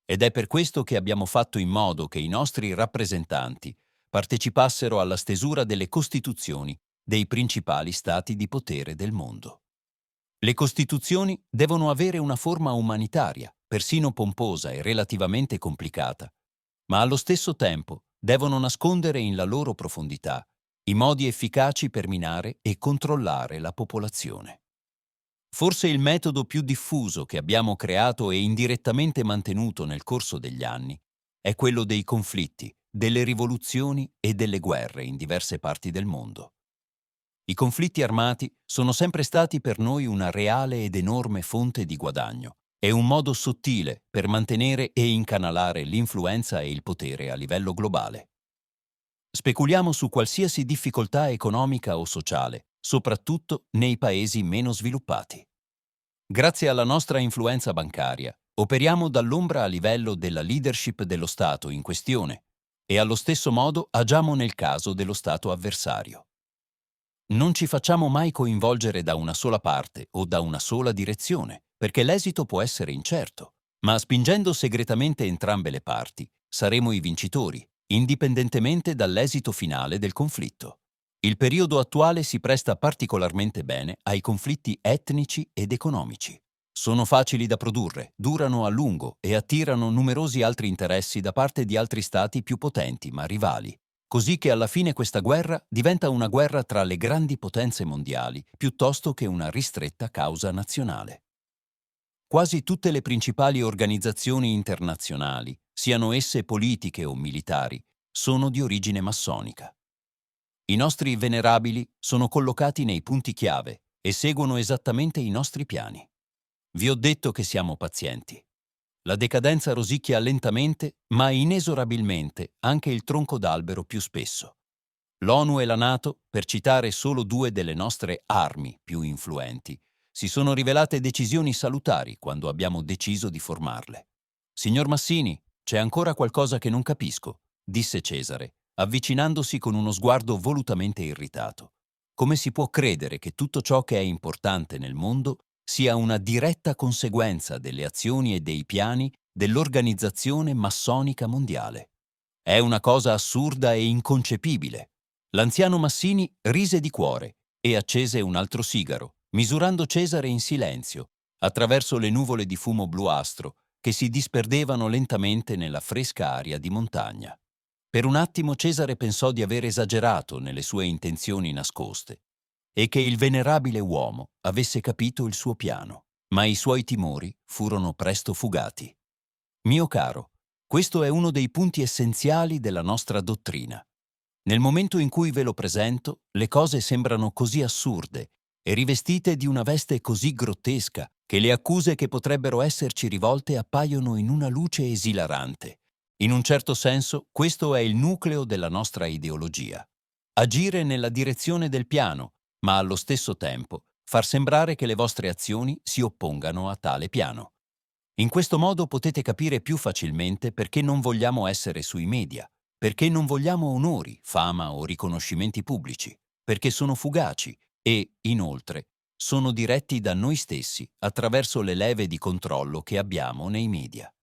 Ed è per questo che abbiamo fatto in modo che i nostri rappresentanti partecipassero alla stesura delle costituzioni dei principali stati di potere del mondo. Le costituzioni devono avere una forma umanitaria, persino pomposa e relativamente complicata, ma allo stesso tempo devono nascondere in la loro profondità i modi efficaci per minare e controllare la popolazione. Forse il metodo più diffuso che abbiamo creato e indirettamente mantenuto nel corso degli anni è quello dei conflitti, delle rivoluzioni e delle guerre in diverse parti del mondo. I conflitti armati sono sempre stati per noi una reale ed enorme fonte di guadagno e un modo sottile per mantenere e incanalare l'influenza e il potere a livello globale. Speculiamo su qualsiasi difficoltà economica o sociale, soprattutto nei paesi meno sviluppati. Grazie alla nostra influenza bancaria, operiamo dall'ombra a livello della leadership dello Stato in questione e allo stesso modo agiamo nel caso dello Stato avversario. Non ci facciamo mai coinvolgere da una sola parte o da una sola direzione, perché l'esito può essere incerto, ma spingendo segretamente entrambe le parti, saremo i vincitori, indipendentemente dall'esito finale del conflitto. Il periodo attuale si presta particolarmente bene ai conflitti etnici ed economici. Sono facili da produrre, durano a lungo e attirano numerosi altri interessi da parte di altri stati più potenti ma rivali, così che alla fine questa guerra diventa una guerra tra le grandi potenze mondiali piuttosto che una ristretta causa nazionale. Quasi tutte le principali organizzazioni internazionali, siano esse politiche o militari, sono di origine massonica. I nostri venerabili sono collocati nei punti chiave e seguono esattamente i nostri piani. Vi ho detto che siamo pazienti. La decadenza rosicchia lentamente, ma inesorabilmente, anche il tronco d'albero più spesso. L'ONU e la NATO, per citare solo due delle nostre armi più influenti, Si sono rivelate decisioni salutari quando abbiamo deciso di formarle. Signor Massini, c'è ancora qualcosa che non capisco, disse Cesare, avvicinandosi con uno sguardo volutamente irritato. Come si può credere che tutto ciò che è importante nel mondo sia una diretta conseguenza delle azioni e dei piani dell'Organizzazione Massonica Mondiale? È una cosa assurda e inconcepibile. L'anziano Massini rise di cuore e accese un altro sigaro, misurando Cesare in silenzio, attraverso le nuvole di fumo bluastro che si disperdevano lentamente nella fresca aria di montagna. Per un attimo Cesare pensò di aver esagerato nelle sue intenzioni nascoste e che il venerabile uomo avesse capito il suo piano, ma i suoi timori furono presto fugati. Mio caro, questo è uno dei punti essenziali della nostra dottrina. Nel momento in cui ve lo presento, le cose sembrano così assurde e rivestite di una veste così grottesca che le accuse che potrebbero esserci rivolte appaiono in una luce esilarante. In un certo senso, questo è il nucleo della nostra ideologia. Agire nella direzione del piano, ma allo stesso tempo far sembrare che le vostre azioni si oppongano a tale piano. In questo modo potete capire più facilmente perché non vogliamo essere sui media, perché non vogliamo onori, fama o riconoscimenti pubblici, perché sono fugaci e, inoltre, sono diretti da noi stessi attraverso le leve di controllo che abbiamo nei media.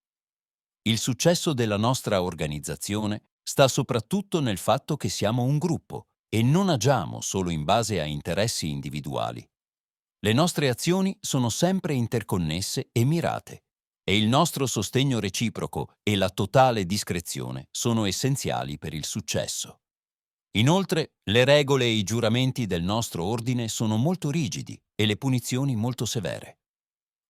Il successo della nostra organizzazione sta soprattutto nel fatto che siamo un gruppo e non agiamo solo in base a interessi individuali. Le nostre azioni sono sempre interconnesse e mirate, e il nostro sostegno reciproco e la totale discrezione sono essenziali per il successo. Inoltre, le regole e i giuramenti del nostro ordine sono molto rigidi e le punizioni molto severe.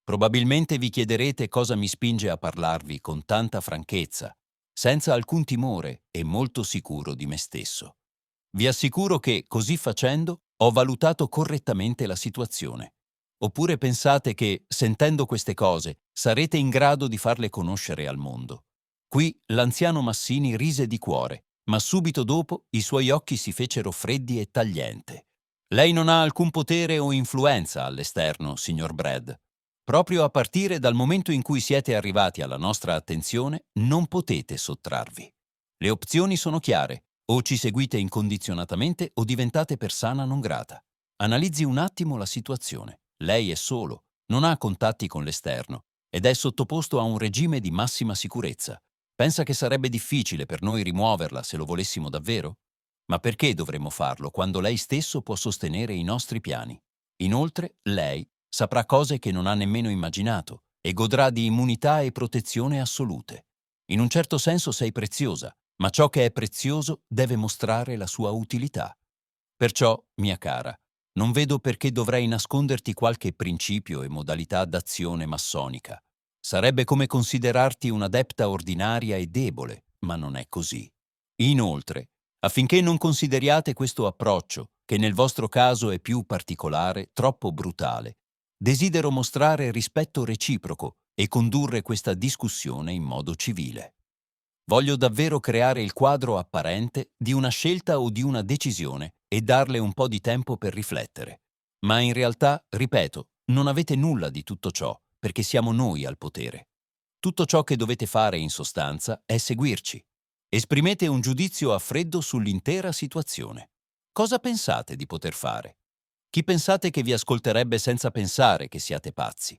Probabilmente vi chiederete cosa mi spinge a parlarvi con tanta franchezza, senza alcun timore e molto sicuro di me stesso. Vi assicuro che, così facendo, ho valutato correttamente la situazione. Oppure pensate che, sentendo queste cose, sarete in grado di farle conoscere al mondo? Qui l'anziano Massini rise di cuore, ma subito dopo i suoi occhi si fecero freddi e tagliente. Lei non ha alcun potere o influenza all'esterno, signor Brad. Proprio a partire dal momento in cui siete arrivati alla nostra attenzione, non potete sottrarvi. Le opzioni sono chiare. O ci seguite incondizionatamente o diventate persona non grata. Analizzi un attimo la situazione. Lei è solo, non ha contatti con l'esterno ed è sottoposto a un regime di massima sicurezza. Pensa che sarebbe difficile per noi rimuoverla se lo volessimo davvero? Ma perché dovremmo farlo quando lei stesso può sostenere i nostri piani? Inoltre, lei saprà cose che non ha nemmeno immaginato e godrà di immunità e protezione assolute. In un certo senso sei preziosa, ma ciò che è prezioso deve mostrare la sua utilità. Perciò, mia cara, non vedo perché dovrei nasconderti qualche principio e modalità d'azione massonica. Sarebbe come considerarti un'adepta ordinaria e debole, ma non è così. Inoltre, affinché non consideriate questo approccio, che nel vostro caso è più particolare, troppo brutale, desidero mostrare rispetto reciproco e condurre questa discussione in modo civile. Voglio davvero creare il quadro apparente di una scelta o di una decisione e darle un po' di tempo per riflettere. Ma in realtà, ripeto, non avete nulla di tutto ciò, perché siamo noi al potere. Tutto ciò che dovete fare in sostanza è seguirci. Esprimete un giudizio a freddo sull'intera situazione. Cosa pensate di poter fare? Chi pensate che vi ascolterebbe senza pensare che siate pazzi?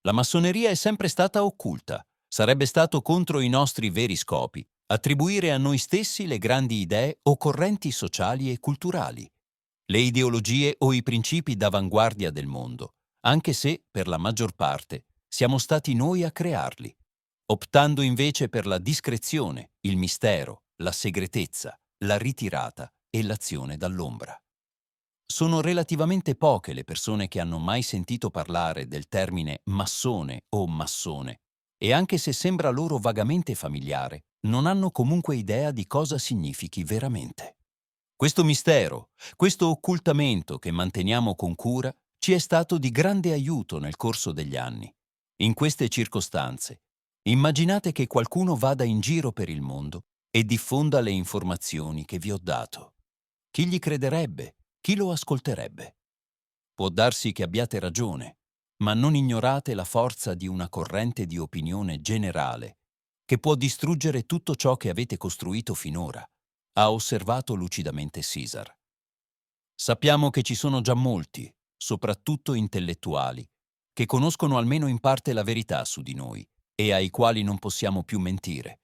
La massoneria è sempre stata occulta. Sarebbe stato contro i nostri veri scopi attribuire a noi stessi le grandi idee o correnti sociali e culturali, le ideologie o i principi d'avanguardia del mondo, anche se, per la maggior parte, siamo stati noi a crearli, optando invece per la discrezione, il mistero, la segretezza, la ritirata e l'azione dall'ombra. Sono relativamente poche le persone che hanno mai sentito parlare del termine massone o massone e anche se sembra loro vagamente familiare, non hanno comunque idea di cosa significhi veramente. Questo mistero, questo occultamento che manteniamo con cura, ci è stato di grande aiuto nel corso degli anni. In queste circostanze, immaginate che qualcuno vada in giro per il mondo e diffonda le informazioni che vi ho dato. Chi gli crederebbe? Chi lo ascolterebbe? Può darsi che abbiate ragione, ma non ignorate la forza di una corrente di opinione generale che può distruggere tutto ciò che avete costruito finora, ha osservato lucidamente Caesar. Sappiamo che ci sono già molti, soprattutto intellettuali, che conoscono almeno in parte la verità su di noi e ai quali non possiamo più mentire,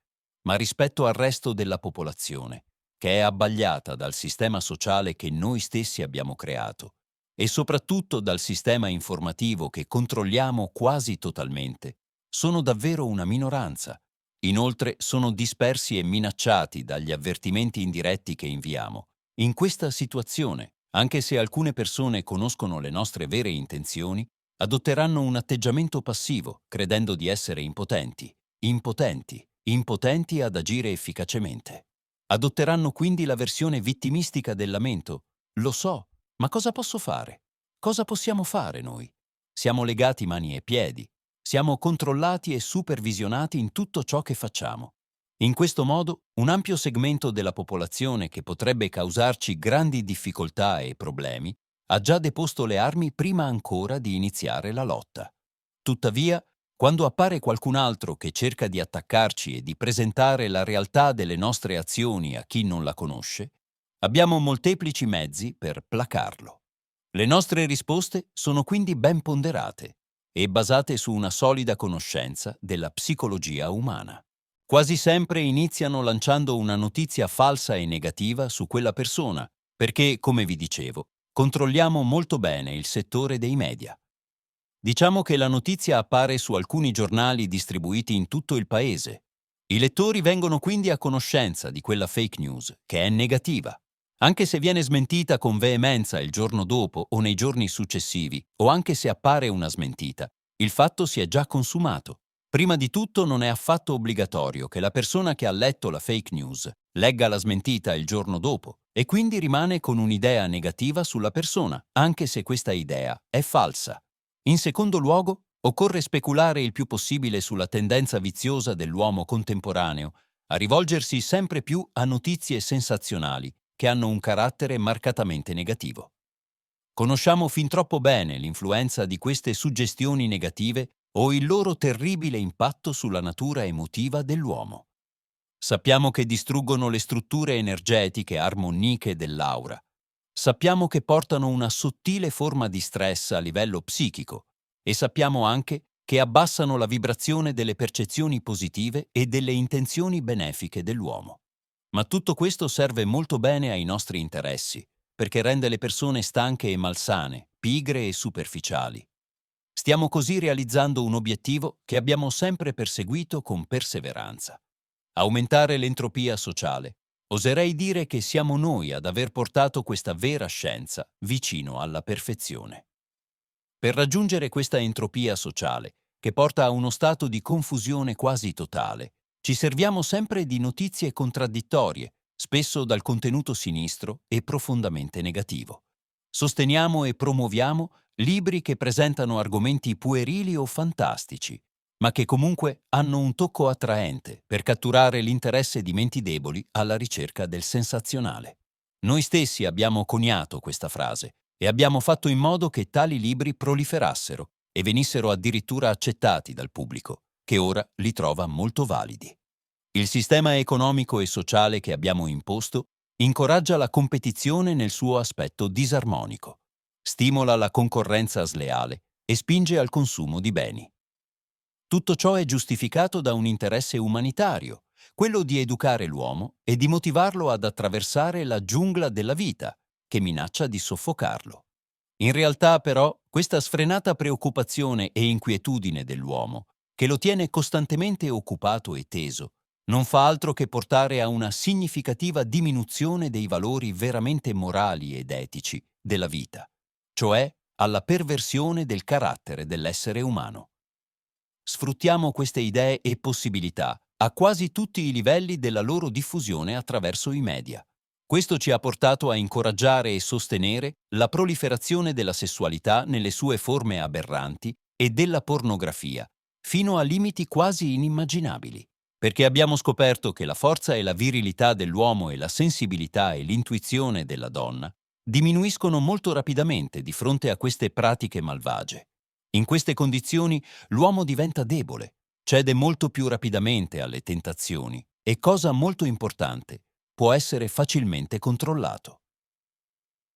ma rispetto al resto della popolazione, che è abbagliata dal sistema sociale che noi stessi abbiamo creato e soprattutto dal sistema informativo che controlliamo quasi totalmente, sono davvero una minoranza. Inoltre sono dispersi e minacciati dagli avvertimenti indiretti che inviamo. In questa situazione, anche se alcune persone conoscono le nostre vere intenzioni, adotteranno un atteggiamento passivo, credendo di essere impotenti ad agire efficacemente. Adotteranno quindi la versione vittimistica del lamento. Lo so, ma cosa posso fare? Cosa possiamo fare noi? Siamo legati mani e piedi, siamo controllati e supervisionati in tutto ciò che facciamo. In questo modo, un ampio segmento della popolazione che potrebbe causarci grandi difficoltà e problemi ha già deposto le armi prima ancora di iniziare la lotta. Tuttavia, quando appare qualcun altro che cerca di attaccarci e di presentare la realtà delle nostre azioni a chi non la conosce, abbiamo molteplici mezzi per placarlo. Le nostre risposte sono quindi ben ponderate e basate su una solida conoscenza della psicologia umana. Quasi sempre iniziano lanciando una notizia falsa e negativa su quella persona, perché, come vi dicevo, controlliamo molto bene il settore dei media. Diciamo che la notizia appare su alcuni giornali distribuiti in tutto il paese. I lettori vengono quindi a conoscenza di quella fake news, che è negativa. Anche se viene smentita con veemenza il giorno dopo o nei giorni successivi, o anche se appare una smentita, il fatto si è già consumato. Prima di tutto non è affatto obbligatorio che la persona che ha letto la fake news legga la smentita il giorno dopo e quindi rimane con un'idea negativa sulla persona, anche se questa idea è falsa. In secondo luogo, occorre speculare il più possibile sulla tendenza viziosa dell'uomo contemporaneo a rivolgersi sempre più a notizie sensazionali che hanno un carattere marcatamente negativo. Conosciamo fin troppo bene l'influenza di queste suggestioni negative o il loro terribile impatto sulla natura emotiva dell'uomo. Sappiamo che distruggono le strutture energetiche armoniche dell'aura. Sappiamo che portano una sottile forma di stress a livello psichico e sappiamo anche che abbassano la vibrazione delle percezioni positive e delle intenzioni benefiche dell'uomo. Ma tutto questo serve molto bene ai nostri interessi, perché rende le persone stanche e malsane, pigre e superficiali. Stiamo così realizzando un obiettivo che abbiamo sempre perseguito con perseveranza: aumentare l'entropia sociale. Oserei dire che siamo noi ad aver portato questa vera scienza vicino alla perfezione. Per raggiungere questa entropia sociale, che porta a uno stato di confusione quasi totale, ci serviamo sempre di notizie contraddittorie, spesso dal contenuto sinistro e profondamente negativo. Sosteniamo e promuoviamo libri che presentano argomenti puerili o fantastici, ma che comunque hanno un tocco attraente per catturare l'interesse di menti deboli alla ricerca del sensazionale. Noi stessi abbiamo coniato questa frase e abbiamo fatto in modo che tali libri proliferassero e venissero addirittura accettati dal pubblico, che ora li trova molto validi. Il sistema economico e sociale che abbiamo imposto incoraggia la competizione nel suo aspetto disarmonico, stimola la concorrenza sleale e spinge al consumo di beni. Tutto ciò è giustificato da un interesse umanitario, quello di educare l'uomo e di motivarlo ad attraversare la giungla della vita, che minaccia di soffocarlo. In realtà, però, questa sfrenata preoccupazione e inquietudine dell'uomo, che lo tiene costantemente occupato e teso, non fa altro che portare a una significativa diminuzione dei valori veramente morali ed etici della vita, cioè alla perversione del carattere dell'essere umano. Sfruttiamo queste idee e possibilità a quasi tutti i livelli della loro diffusione attraverso i media. Questo ci ha portato a incoraggiare e sostenere la proliferazione della sessualità nelle sue forme aberranti e della pornografia, fino a limiti quasi inimmaginabili, perché abbiamo scoperto che la forza e la virilità dell'uomo e la sensibilità e l'intuizione della donna diminuiscono molto rapidamente di fronte a queste pratiche malvagie. In queste condizioni l'uomo diventa debole, cede molto più rapidamente alle tentazioni e, cosa molto importante, può essere facilmente controllato.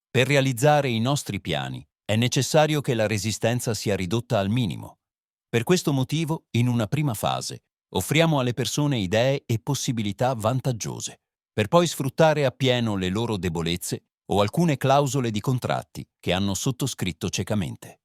Per realizzare i nostri piani è necessario che la resistenza sia ridotta al minimo. Per questo motivo, in una prima fase, offriamo alle persone idee e possibilità vantaggiose, per poi sfruttare appieno le loro debolezze o alcune clausole di contratti che hanno sottoscritto ciecamente.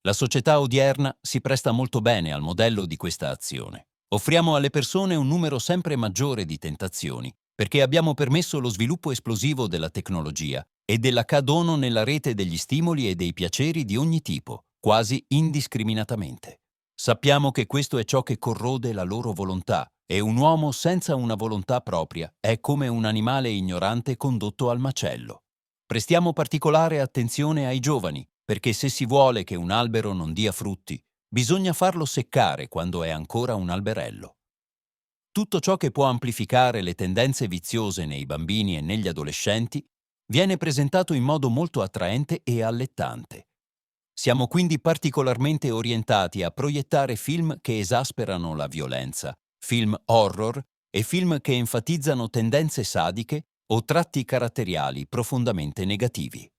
La società odierna si presta molto bene al modello di questa azione. Offriamo alle persone un numero sempre maggiore di tentazioni, perché abbiamo permesso lo sviluppo esplosivo della tecnologia e della cadono nella rete degli stimoli e dei piaceri di ogni tipo, quasi indiscriminatamente. Sappiamo che questo è ciò che corrode la loro volontà, e un uomo senza una volontà propria è come un animale ignorante condotto al macello. Prestiamo particolare attenzione ai giovani, perché se si vuole che un albero non dia frutti, bisogna farlo seccare quando è ancora un alberello. Tutto ciò che può amplificare le tendenze viziose nei bambini e negli adolescenti viene presentato in modo molto attraente e allettante. Siamo quindi particolarmente orientati a proiettare film che esasperano la violenza, film horror e film che enfatizzano tendenze sadiche o tratti caratteriali profondamente negativi.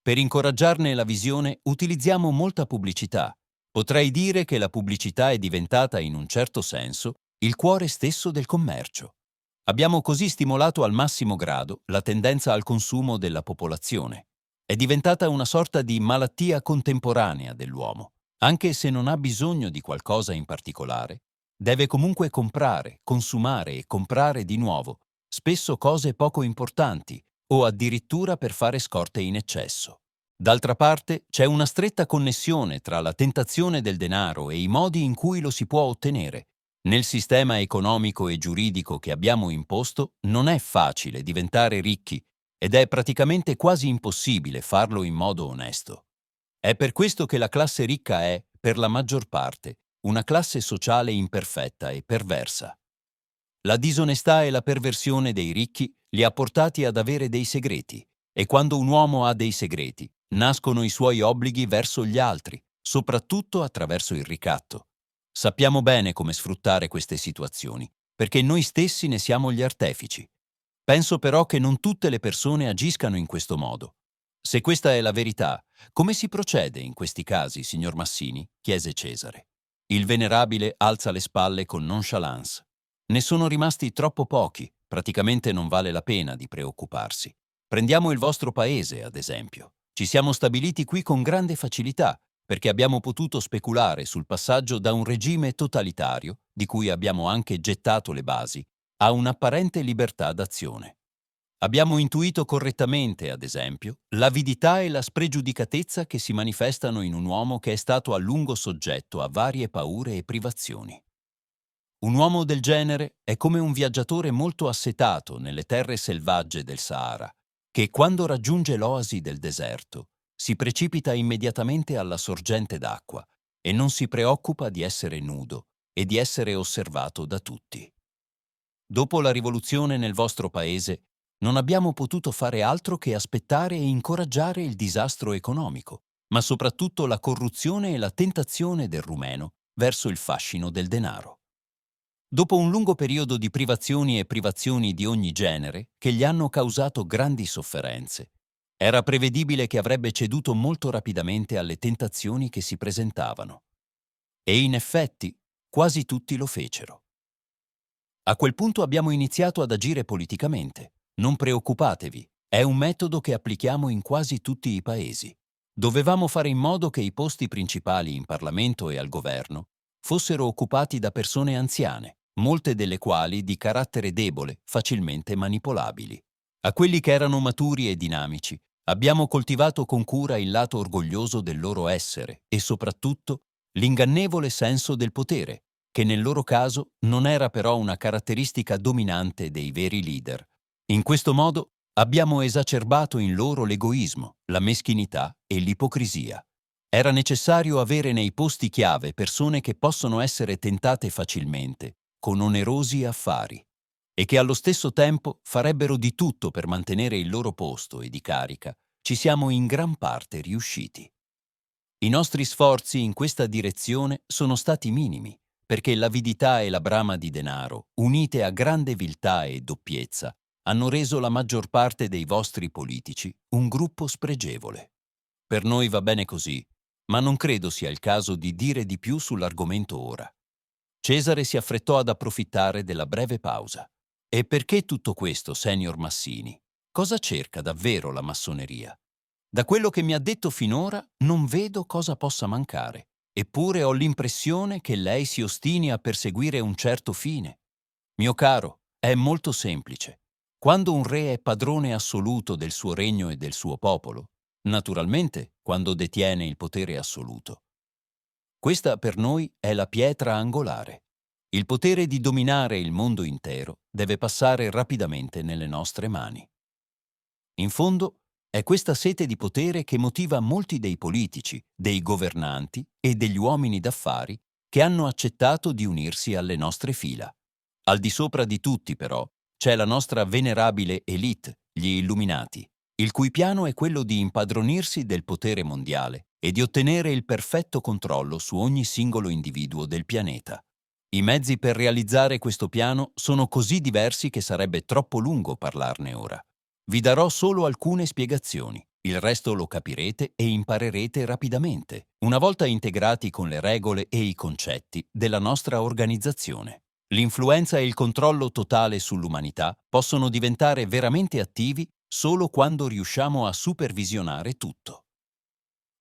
Per incoraggiarne la visione utilizziamo molta pubblicità. Potrei dire che la pubblicità è diventata, in un certo senso, il cuore stesso del commercio. Abbiamo così stimolato al massimo grado la tendenza al consumo della popolazione. È diventata una sorta di malattia contemporanea dell'uomo. Anche se non ha bisogno di qualcosa in particolare, deve comunque comprare, consumare e comprare di nuovo, spesso cose poco importanti, o addirittura per fare scorte in eccesso. D'altra parte, c'è una stretta connessione tra la tentazione del denaro e i modi in cui lo si può ottenere. Nel sistema economico e giuridico che abbiamo imposto non è facile diventare ricchi ed è praticamente quasi impossibile farlo in modo onesto. È per questo che la classe ricca è, per la maggior parte, una classe sociale imperfetta e perversa. La disonestà e la perversione dei ricchi li ha portati ad avere dei segreti, e quando un uomo ha dei segreti, nascono i suoi obblighi verso gli altri, soprattutto attraverso il ricatto. Sappiamo bene come sfruttare queste situazioni, perché noi stessi ne siamo gli artefici. Penso però che non tutte le persone agiscano in questo modo. Se questa è la verità, come si procede in questi casi, signor Massini? Chiese Cesare. Il venerabile alza le spalle con nonchalance. Ne sono rimasti troppo pochi, praticamente non vale la pena di preoccuparsi. Prendiamo il vostro paese, ad esempio. Ci siamo stabiliti qui con grande facilità, perché abbiamo potuto speculare sul passaggio da un regime totalitario, di cui abbiamo anche gettato le basi, a un'apparente libertà d'azione. Abbiamo intuito correttamente, ad esempio, l'avidità e la spregiudicatezza che si manifestano in un uomo che è stato a lungo soggetto a varie paure e privazioni. Un uomo del genere è come un viaggiatore molto assetato nelle terre selvagge del Sahara, che quando raggiunge l'oasi del deserto si precipita immediatamente alla sorgente d'acqua e non si preoccupa di essere nudo e di essere osservato da tutti. Dopo la rivoluzione nel vostro paese, non abbiamo potuto fare altro che aspettare e incoraggiare il disastro economico, ma soprattutto la corruzione e la tentazione del rumeno verso il fascino del denaro. Dopo un lungo periodo di privazioni e privazioni di ogni genere, che gli hanno causato grandi sofferenze, era prevedibile che avrebbe ceduto molto rapidamente alle tentazioni che si presentavano. E in effetti, quasi tutti lo fecero. A quel punto abbiamo iniziato ad agire politicamente. Non preoccupatevi, è un metodo che applichiamo in quasi tutti i paesi. Dovevamo fare in modo che i posti principali in Parlamento e al governo fossero occupati da persone anziane, molte delle quali di carattere debole, facilmente manipolabili. A quelli che erano maturi e dinamici, abbiamo coltivato con cura il lato orgoglioso del loro essere e soprattutto l'ingannevole senso del potere, che nel loro caso non era però una caratteristica dominante dei veri leader. In questo modo abbiamo esacerbato in loro l'egoismo, la meschinità e l'ipocrisia. Era necessario avere nei posti chiave persone che possono essere tentate facilmente, con onerosi affari, e che allo stesso tempo farebbero di tutto per mantenere il loro posto e di carica. Ci siamo in gran parte riusciti. I nostri sforzi in questa direzione sono stati minimi, perché l'avidità e la brama di denaro, unite a grande viltà e doppiezza, hanno reso la maggior parte dei vostri politici un gruppo spregevole. Per noi va bene così, ma non credo sia il caso di dire di più sull'argomento ora. Cesare si affrettò ad approfittare della breve pausa. E perché tutto questo, Senior Massini? Cosa cerca davvero la massoneria? Da quello che mi ha detto finora, non vedo cosa possa mancare. Eppure ho l'impressione che lei si ostini a perseguire un certo fine. Mio caro, è molto semplice. Quando un re è padrone assoluto del suo regno e del suo popolo, naturalmente quando detiene il potere assoluto. Questa per noi è la pietra angolare. Il potere di dominare il mondo intero deve passare rapidamente nelle nostre mani. In fondo, è questa sete di potere che motiva molti dei politici, dei governanti e degli uomini d'affari che hanno accettato di unirsi alle nostre fila. Al di sopra di tutti, però, c'è la nostra venerabile élite, gli Illuminati, il cui piano è quello di impadronirsi del potere mondiale e di ottenere il perfetto controllo su ogni singolo individuo del pianeta. I mezzi per realizzare questo piano sono così diversi che sarebbe troppo lungo parlarne ora. Vi darò solo alcune spiegazioni. Il resto lo capirete e imparerete rapidamente, una volta integrati con le regole e i concetti della nostra organizzazione. L'influenza e il controllo totale sull'umanità possono diventare veramente attivi solo quando riusciamo a supervisionare tutto.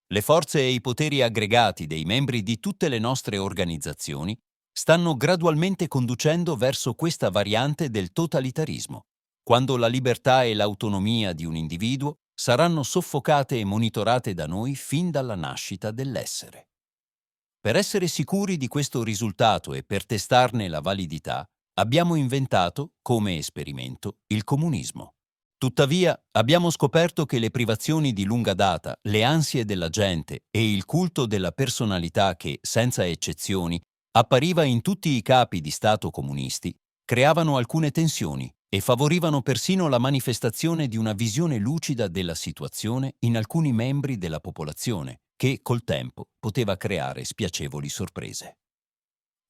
Le forze e i poteri aggregati dei membri di tutte le nostre organizzazioni stanno gradualmente conducendo verso questa variante del totalitarismo, quando la libertà e l'autonomia di un individuo saranno soffocate e monitorate da noi fin dalla nascita dell'essere. Per essere sicuri di questo risultato e per testarne la validità, abbiamo inventato, come esperimento, il comunismo. Tuttavia, abbiamo scoperto che le privazioni di lunga data, le ansie della gente e il culto della personalità che, senza eccezioni, appariva in tutti i capi di Stato comunisti, creavano alcune tensioni e favorivano persino la manifestazione di una visione lucida della situazione in alcuni membri della popolazione, che, col tempo, poteva creare spiacevoli sorprese.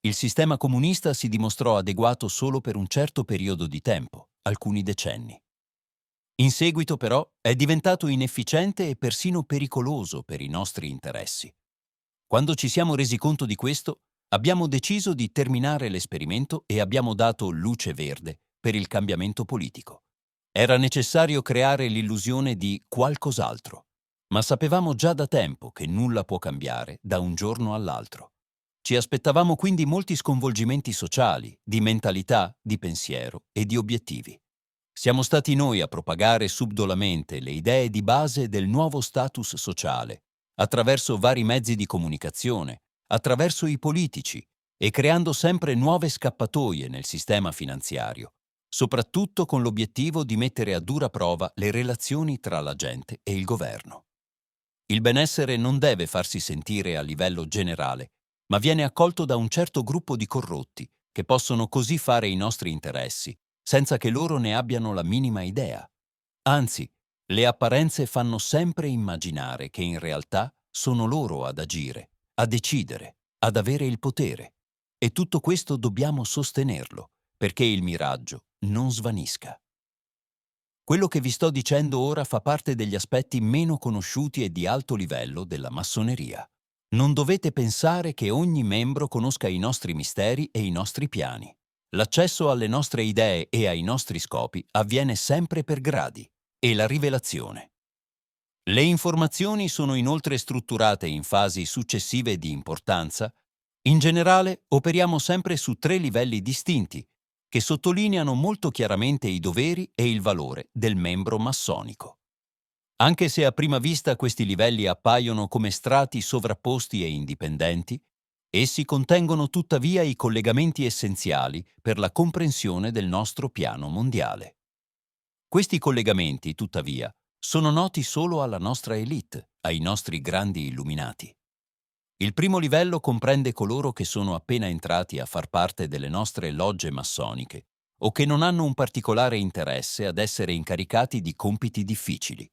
Il sistema comunista si dimostrò adeguato solo per un certo periodo di tempo, alcuni decenni. In seguito, però, è diventato inefficiente e persino pericoloso per i nostri interessi. Quando ci siamo resi conto di questo, abbiamo deciso di terminare l'esperimento e abbiamo dato luce verde per il cambiamento politico. Era necessario creare l'illusione di qualcos'altro, ma sapevamo già da tempo che nulla può cambiare da un giorno all'altro. Ci aspettavamo quindi molti sconvolgimenti sociali, di mentalità, di pensiero e di obiettivi. Siamo stati noi a propagare subdolamente le idee di base del nuovo status sociale, attraverso vari mezzi di comunicazione, attraverso i politici e creando sempre nuove scappatoie nel sistema finanziario, soprattutto con l'obiettivo di mettere a dura prova le relazioni tra la gente e il governo. Il benessere non deve farsi sentire a livello generale, ma viene accolto da un certo gruppo di corrotti che possono così fare i nostri interessi, senza che loro ne abbiano la minima idea. Anzi, le apparenze fanno sempre immaginare che in realtà sono loro ad agire, a decidere, ad avere il potere. E tutto questo dobbiamo sostenerlo, perché il miraggio non svanisca. Quello che vi sto dicendo ora fa parte degli aspetti meno conosciuti e di alto livello della massoneria. Non dovete pensare che ogni membro conosca i nostri misteri e i nostri piani. L'accesso alle nostre idee e ai nostri scopi avviene sempre per gradi, e la rivelazione. Le informazioni sono inoltre strutturate in fasi successive di importanza. In generale, operiamo sempre su 3 livelli distinti, che sottolineano molto chiaramente i doveri e il valore del membro massonico. Anche se a prima vista questi livelli appaiono come strati sovrapposti e indipendenti, essi contengono tuttavia i collegamenti essenziali per la comprensione del nostro piano mondiale. Questi collegamenti, tuttavia, sono noti solo alla nostra élite, ai nostri grandi illuminati. Il primo livello comprende coloro che sono appena entrati a far parte delle nostre logge massoniche o che non hanno un particolare interesse ad essere incaricati di compiti difficili.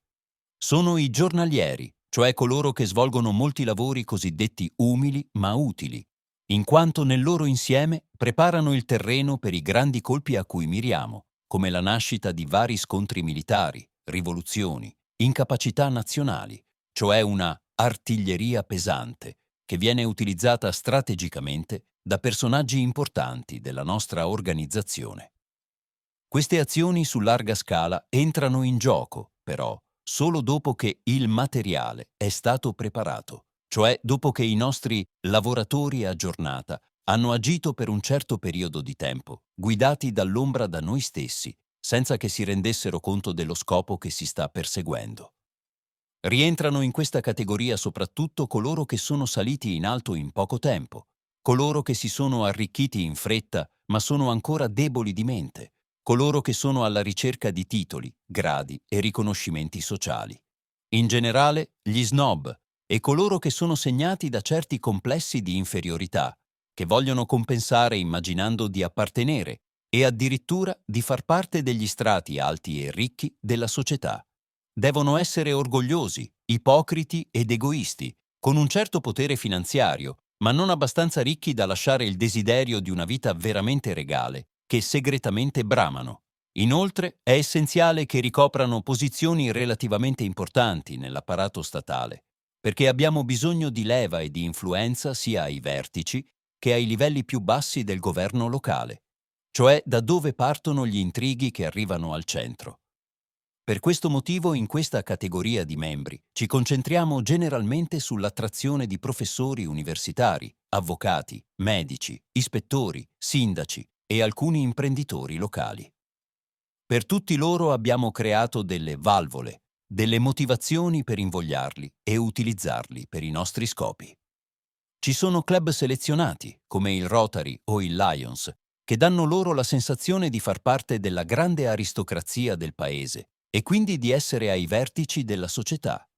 Sono i giornalieri, cioè coloro che svolgono molti lavori cosiddetti umili ma utili, in quanto nel loro insieme preparano il terreno per i grandi colpi a cui miriamo, come la nascita di vari scontri militari, rivoluzioni, incapacità nazionali, cioè una artiglieria pesante che viene utilizzata strategicamente da personaggi importanti della nostra organizzazione. Queste azioni su larga scala entrano in gioco, però, solo dopo che il materiale è stato preparato, cioè dopo che i nostri lavoratori a giornata hanno agito per un certo periodo di tempo, guidati dall'ombra da noi stessi, senza che si rendessero conto dello scopo che si sta perseguendo. Rientrano in questa categoria soprattutto coloro che sono saliti in alto in poco tempo, coloro che si sono arricchiti in fretta ma sono ancora deboli di mente, coloro che sono alla ricerca di titoli, gradi e riconoscimenti sociali. In generale, gli snob e coloro che sono segnati da certi complessi di inferiorità, che vogliono compensare immaginando di appartenere e addirittura di far parte degli strati alti e ricchi della società. Devono essere orgogliosi, ipocriti ed egoisti, con un certo potere finanziario, ma non abbastanza ricchi da lasciare il desiderio di una vita veramente regale, che segretamente bramano. Inoltre, è essenziale che ricoprano posizioni relativamente importanti nell'apparato statale, perché abbiamo bisogno di leva e di influenza sia ai vertici che ai livelli più bassi del governo locale, cioè da dove partono gli intrighi che arrivano al centro. Per questo motivo in questa categoria di membri ci concentriamo generalmente sull'attrazione di professori universitari, avvocati, medici, ispettori, sindaci e alcuni imprenditori locali. Per tutti loro abbiamo creato delle valvole, delle motivazioni per invogliarli e utilizzarli per i nostri scopi. Ci sono club selezionati, come il Rotary o il Lions, che danno loro la sensazione di far parte della grande aristocrazia del paese e quindi di essere ai vertici della società.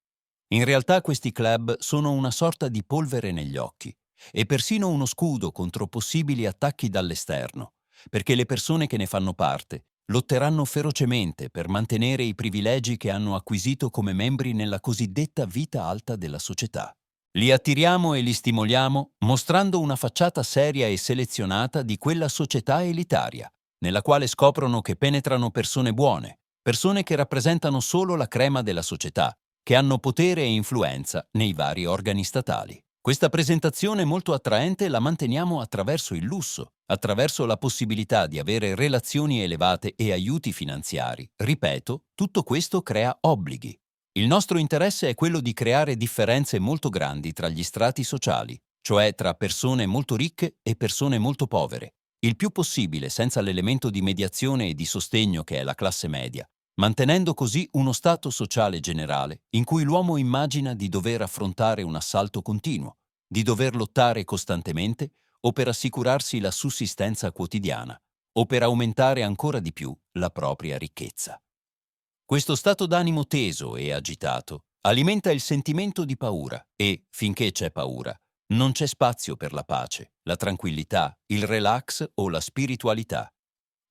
In realtà questi club sono una sorta di polvere negli occhi e persino uno scudo contro possibili attacchi dall'esterno, perché le persone che ne fanno parte lotteranno ferocemente per mantenere i privilegi che hanno acquisito come membri nella cosiddetta vita alta della società. Li attiriamo e li stimoliamo mostrando una facciata seria e selezionata di quella società elitaria, nella quale scoprono che penetrano persone buone, persone che rappresentano solo la crema della società, che hanno potere e influenza nei vari organi statali. Questa presentazione molto attraente la manteniamo attraverso il lusso, attraverso la possibilità di avere relazioni elevate e aiuti finanziari. Ripeto, tutto questo crea obblighi. Il nostro interesse è quello di creare differenze molto grandi tra gli strati sociali, cioè tra persone molto ricche e persone molto povere, il più possibile senza l'elemento di mediazione e di sostegno che è la classe media, mantenendo così uno stato sociale generale in cui l'uomo immagina di dover affrontare un assalto continuo, di dover lottare costantemente o per assicurarsi la sussistenza quotidiana, o per aumentare ancora di più la propria ricchezza. Questo stato d'animo teso e agitato alimenta il sentimento di paura e, finché c'è paura, non c'è spazio per la pace, la tranquillità, il relax o la spiritualità.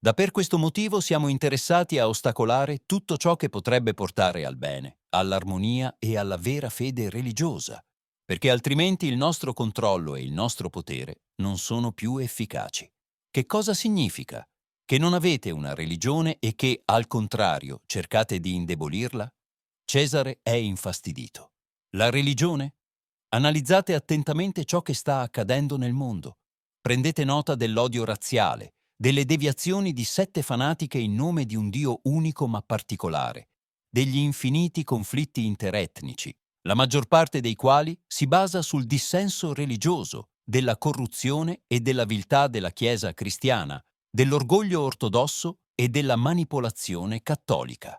Per questo motivo siamo interessati a ostacolare tutto ciò che potrebbe portare al bene, all'armonia e alla vera fede religiosa, perché altrimenti il nostro controllo e il nostro potere non sono più efficaci. Che cosa significa? Che non avete una religione e che, al contrario, cercate di indebolirla? Cesare è infastidito. La religione? Analizzate attentamente ciò che sta accadendo nel mondo. Prendete nota dell'odio razziale, delle deviazioni di sette fanatiche in nome di un Dio unico ma particolare, degli infiniti conflitti interetnici, la maggior parte dei quali si basa sul dissenso religioso, della corruzione e della viltà della Chiesa cristiana, dell'orgoglio ortodosso e della manipolazione cattolica.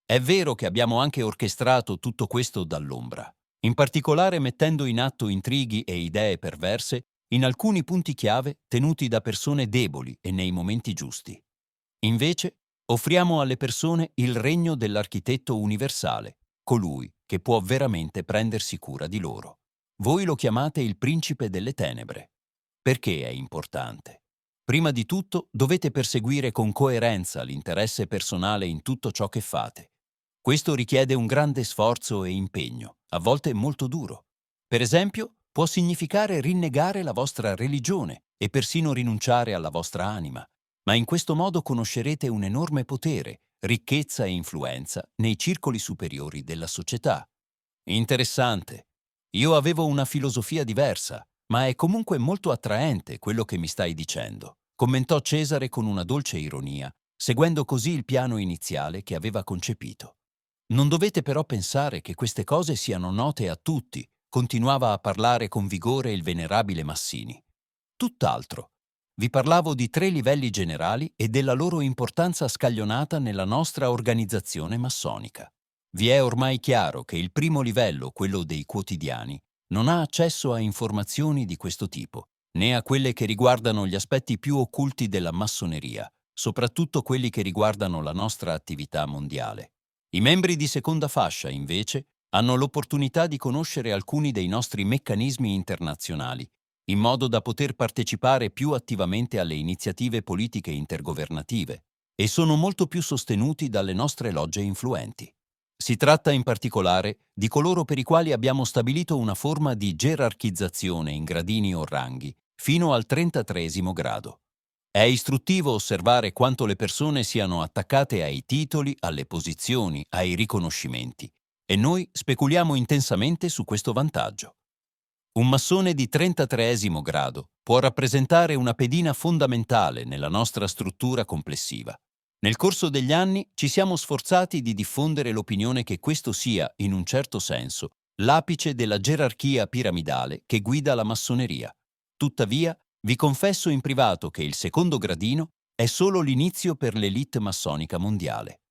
È vero che abbiamo anche orchestrato tutto questo dall'ombra, in particolare mettendo in atto intrighi e idee perverse in alcuni punti chiave tenuti da persone deboli e nei momenti giusti. Invece, offriamo alle persone il regno dell'architetto universale, colui che può veramente prendersi cura di loro. Voi lo chiamate il principe delle tenebre. Perché è importante? Prima di tutto, dovete perseguire con coerenza l'interesse personale in tutto ciò che fate. Questo richiede un grande sforzo e impegno, a volte molto duro. Per esempio, può significare rinnegare la vostra religione e persino rinunciare alla vostra anima, ma in questo modo conoscerete un enorme potere, ricchezza e influenza nei circoli superiori della società. Interessante. Io avevo una filosofia diversa, ma è comunque molto attraente quello che mi stai dicendo, commentò Cesare con una dolce ironia, seguendo così il piano iniziale che aveva concepito. Non dovete però pensare che queste cose siano note a tutti, continuava a parlare con vigore il venerabile Massini. Tutt'altro. Vi parlavo di 3 livelli generali e della loro importanza scaglionata nella nostra organizzazione massonica. Vi è ormai chiaro che il primo livello, quello dei quotidiani, non ha accesso a informazioni di questo tipo, né a quelle che riguardano gli aspetti più occulti della massoneria, soprattutto quelli che riguardano la nostra attività mondiale. I membri di seconda fascia, invece, hanno l'opportunità di conoscere alcuni dei nostri meccanismi internazionali, in modo da poter partecipare più attivamente alle iniziative politiche intergovernative, e sono molto più sostenuti dalle nostre logge influenti. Si tratta in particolare di coloro per i quali abbiamo stabilito una forma di gerarchizzazione in gradini o ranghi, fino al 33° grado. È istruttivo osservare quanto le persone siano attaccate ai titoli, alle posizioni, ai riconoscimenti, e noi speculiamo intensamente su questo vantaggio. Un massone di 33° grado può rappresentare una pedina fondamentale nella nostra struttura complessiva. Nel corso degli anni ci siamo sforzati di diffondere l'opinione che questo sia, in un certo senso, l'apice della gerarchia piramidale che guida la massoneria. Tuttavia, vi confesso in privato che il secondo gradino è solo l'inizio per l'élite massonica mondiale.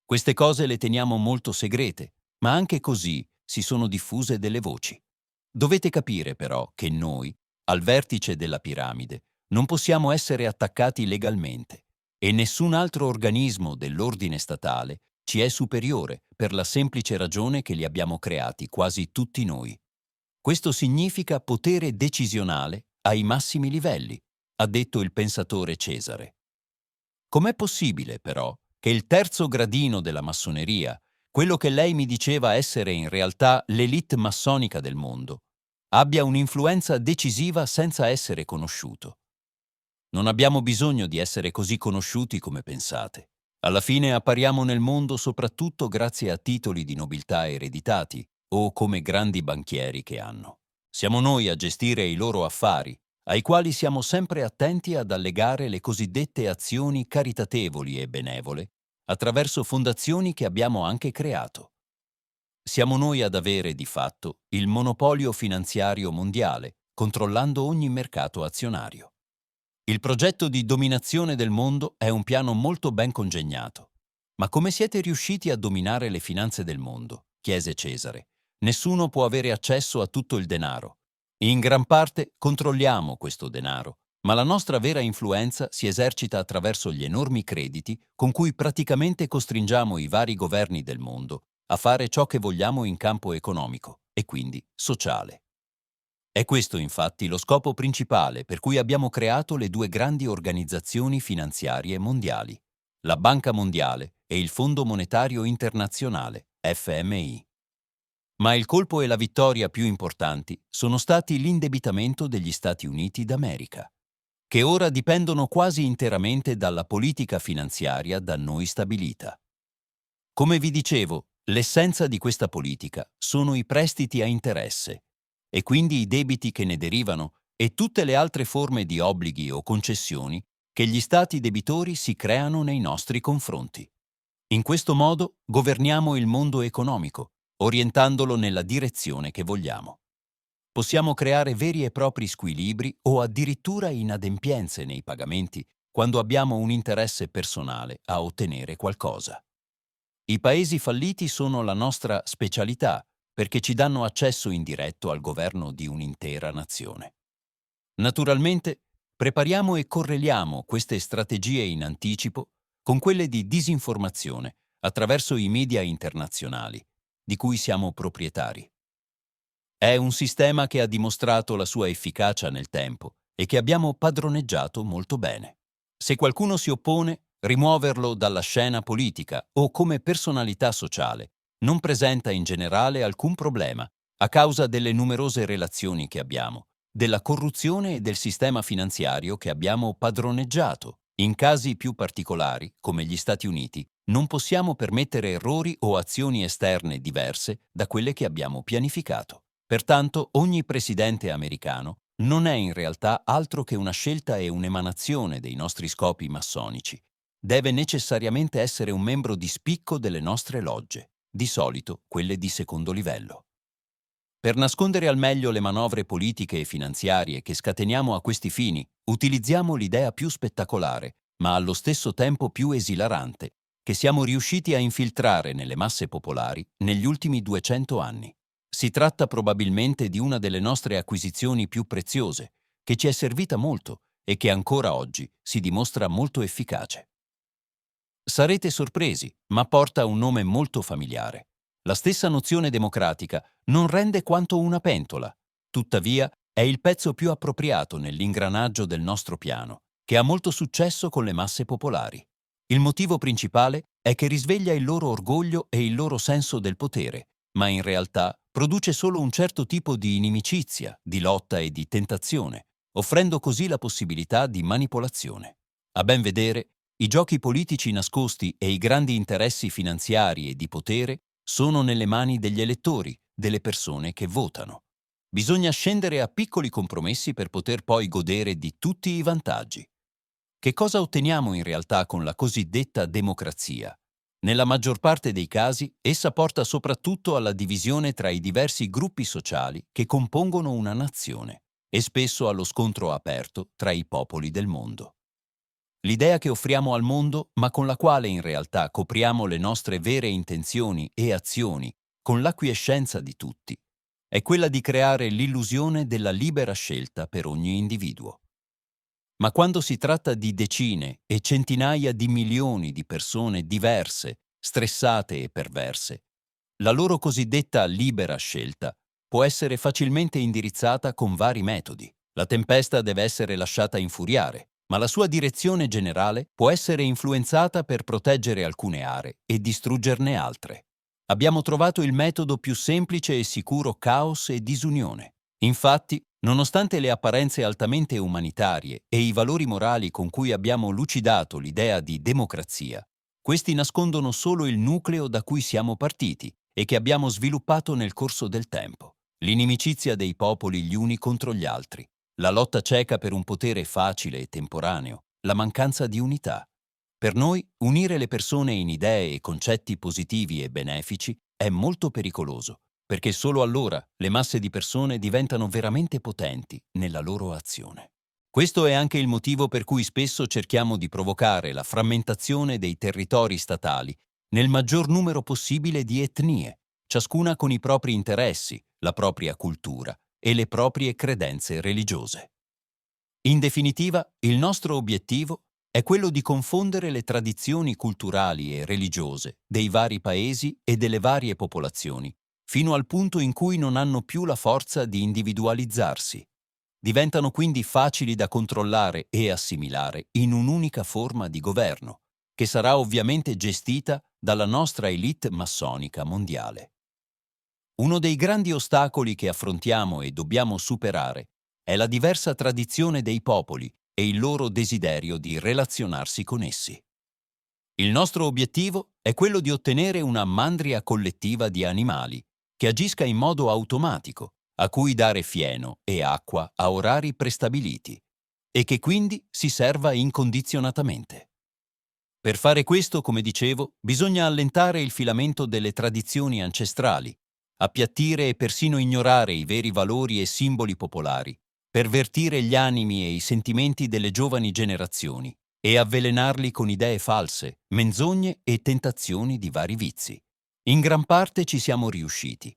Queste cose le teniamo molto segrete, ma anche così si sono diffuse delle voci. Dovete capire però che noi, al vertice della piramide, non possiamo essere attaccati legalmente e nessun altro organismo dell'ordine statale ci è superiore per la semplice ragione che li abbiamo creati quasi tutti noi. Questo significa potere decisionale ai massimi livelli, ha detto il pensatore Cesare. Com'è possibile, però, che il terzo gradino della massoneria, quello che lei mi diceva essere in realtà l'élite massonica del mondo, abbia un'influenza decisiva senza essere conosciuto? Non abbiamo bisogno di essere così conosciuti come pensate. Alla fine appariamo nel mondo soprattutto grazie a titoli di nobiltà ereditati o come grandi banchieri che hanno. Siamo noi a gestire i loro affari, ai quali siamo sempre attenti ad allegare le cosiddette azioni caritatevoli e benevole, attraverso fondazioni che abbiamo anche creato. Siamo noi ad avere, di fatto, il monopolio finanziario mondiale, controllando ogni mercato azionario. Il progetto di dominazione del mondo è un piano molto ben congegnato. Ma come siete riusciti a dominare le finanze del mondo? Chiese Cesare. Nessuno può avere accesso a tutto il denaro. In gran parte controlliamo questo denaro, ma la nostra vera influenza si esercita attraverso gli enormi crediti con cui praticamente costringiamo i vari governi del mondo a fare ciò che vogliamo in campo economico e quindi sociale. È questo infatti lo scopo principale per cui abbiamo creato le 2 grandi organizzazioni finanziarie mondiali, la Banca Mondiale e il Fondo Monetario Internazionale, FMI. Ma il colpo e la vittoria più importanti sono stati l'indebitamento degli Stati Uniti d'America, che ora dipendono quasi interamente dalla politica finanziaria da noi stabilita. Come vi dicevo, l'essenza di questa politica sono i prestiti a interesse, e quindi i debiti che ne derivano e tutte le altre forme di obblighi o concessioni che gli stati debitori si creano nei nostri confronti. In questo modo governiamo il mondo economico, orientandolo nella direzione che vogliamo. Possiamo creare veri e propri squilibri o addirittura inadempienze nei pagamenti quando abbiamo un interesse personale a ottenere qualcosa. I paesi falliti sono la nostra specialità perché ci danno accesso indiretto al governo di un'intera nazione. Naturalmente, prepariamo e correliamo queste strategie in anticipo con quelle di disinformazione attraverso i media internazionali, di cui siamo proprietari. È un sistema che ha dimostrato la sua efficacia nel tempo e che abbiamo padroneggiato molto bene. Se qualcuno si oppone, rimuoverlo dalla scena politica o come personalità sociale non presenta in generale alcun problema a causa delle numerose relazioni che abbiamo, della corruzione e del sistema finanziario che abbiamo padroneggiato. In casi più particolari, come gli Stati Uniti, non possiamo permettere errori o azioni esterne diverse da quelle che abbiamo pianificato. Pertanto, ogni presidente americano non è in realtà altro che una scelta e un'emanazione dei nostri scopi massonici. Deve necessariamente essere un membro di spicco delle nostre logge, di solito quelle di secondo livello. Per nascondere al meglio le manovre politiche e finanziarie che scateniamo a questi fini, utilizziamo l'idea più spettacolare, ma allo stesso tempo più esilarante, che siamo riusciti a infiltrare nelle masse popolari negli ultimi 200 anni. Si tratta probabilmente di una delle nostre acquisizioni più preziose, che ci è servita molto e che ancora oggi si dimostra molto efficace. Sarete sorpresi, ma porta un nome molto familiare. La stessa nozione democratica non rende quanto una pentola, tuttavia è il pezzo più appropriato nell'ingranaggio del nostro piano, che ha molto successo con le masse popolari. Il motivo principale è che risveglia il loro orgoglio e il loro senso del potere, ma in realtà produce solo un certo tipo di inimicizia, di lotta e di tentazione, offrendo così la possibilità di manipolazione. A ben vedere, i giochi politici nascosti e i grandi interessi finanziari e di potere sono nelle mani degli elettori, delle persone che votano. Bisogna scendere a piccoli compromessi per poter poi godere di tutti i vantaggi. Che cosa otteniamo in realtà con la cosiddetta democrazia? Nella maggior parte dei casi, essa porta soprattutto alla divisione tra i diversi gruppi sociali che compongono una nazione e spesso allo scontro aperto tra i popoli del mondo. L'idea che offriamo al mondo, ma con la quale in realtà copriamo le nostre vere intenzioni e azioni con l'acquiescenza di tutti, è quella di creare l'illusione della libera scelta per ogni individuo. Ma quando si tratta di decine e centinaia di milioni di persone diverse, stressate e perverse, la loro cosiddetta libera scelta può essere facilmente indirizzata con vari metodi. La tempesta deve essere lasciata infuriare, ma la sua direzione generale può essere influenzata per proteggere alcune aree e distruggerne altre. Abbiamo trovato il metodo più semplice e sicuro caos e disunione. Infatti, nonostante le apparenze altamente umanitarie e i valori morali con cui abbiamo lucidato l'idea di democrazia, questi nascondono solo il nucleo da cui siamo partiti e che abbiamo sviluppato nel corso del tempo. L'inimicizia dei popoli gli uni contro gli altri, la lotta cieca per un potere facile e temporaneo, la mancanza di unità. Per noi, unire le persone in idee e concetti positivi e benefici è molto pericoloso, perché solo allora le masse di persone diventano veramente potenti nella loro azione. Questo è anche il motivo per cui spesso cerchiamo di provocare la frammentazione dei territori statali nel maggior numero possibile di etnie, ciascuna con i propri interessi, la propria cultura e le proprie credenze religiose. In definitiva, il nostro obiettivo è quello di confondere le tradizioni culturali e religiose dei vari paesi e delle varie popolazioni, fino al punto in cui non hanno più la forza di individualizzarsi. Diventano quindi facili da controllare e assimilare in un'unica forma di governo, che sarà ovviamente gestita dalla nostra elite massonica mondiale. Uno dei grandi ostacoli che affrontiamo e dobbiamo superare è la diversa tradizione dei popoli e il loro desiderio di relazionarsi con essi. Il nostro obiettivo è quello di ottenere una mandria collettiva di animali che agisca in modo automatico, a cui dare fieno e acqua a orari prestabiliti e che quindi si serva incondizionatamente. Per fare questo, come dicevo, bisogna allentare il filamento delle tradizioni ancestrali, appiattire e persino ignorare i veri valori e simboli popolari, pervertire gli animi e i sentimenti delle giovani generazioni e avvelenarli con idee false, menzogne e tentazioni di vari vizi. In gran parte ci siamo riusciti.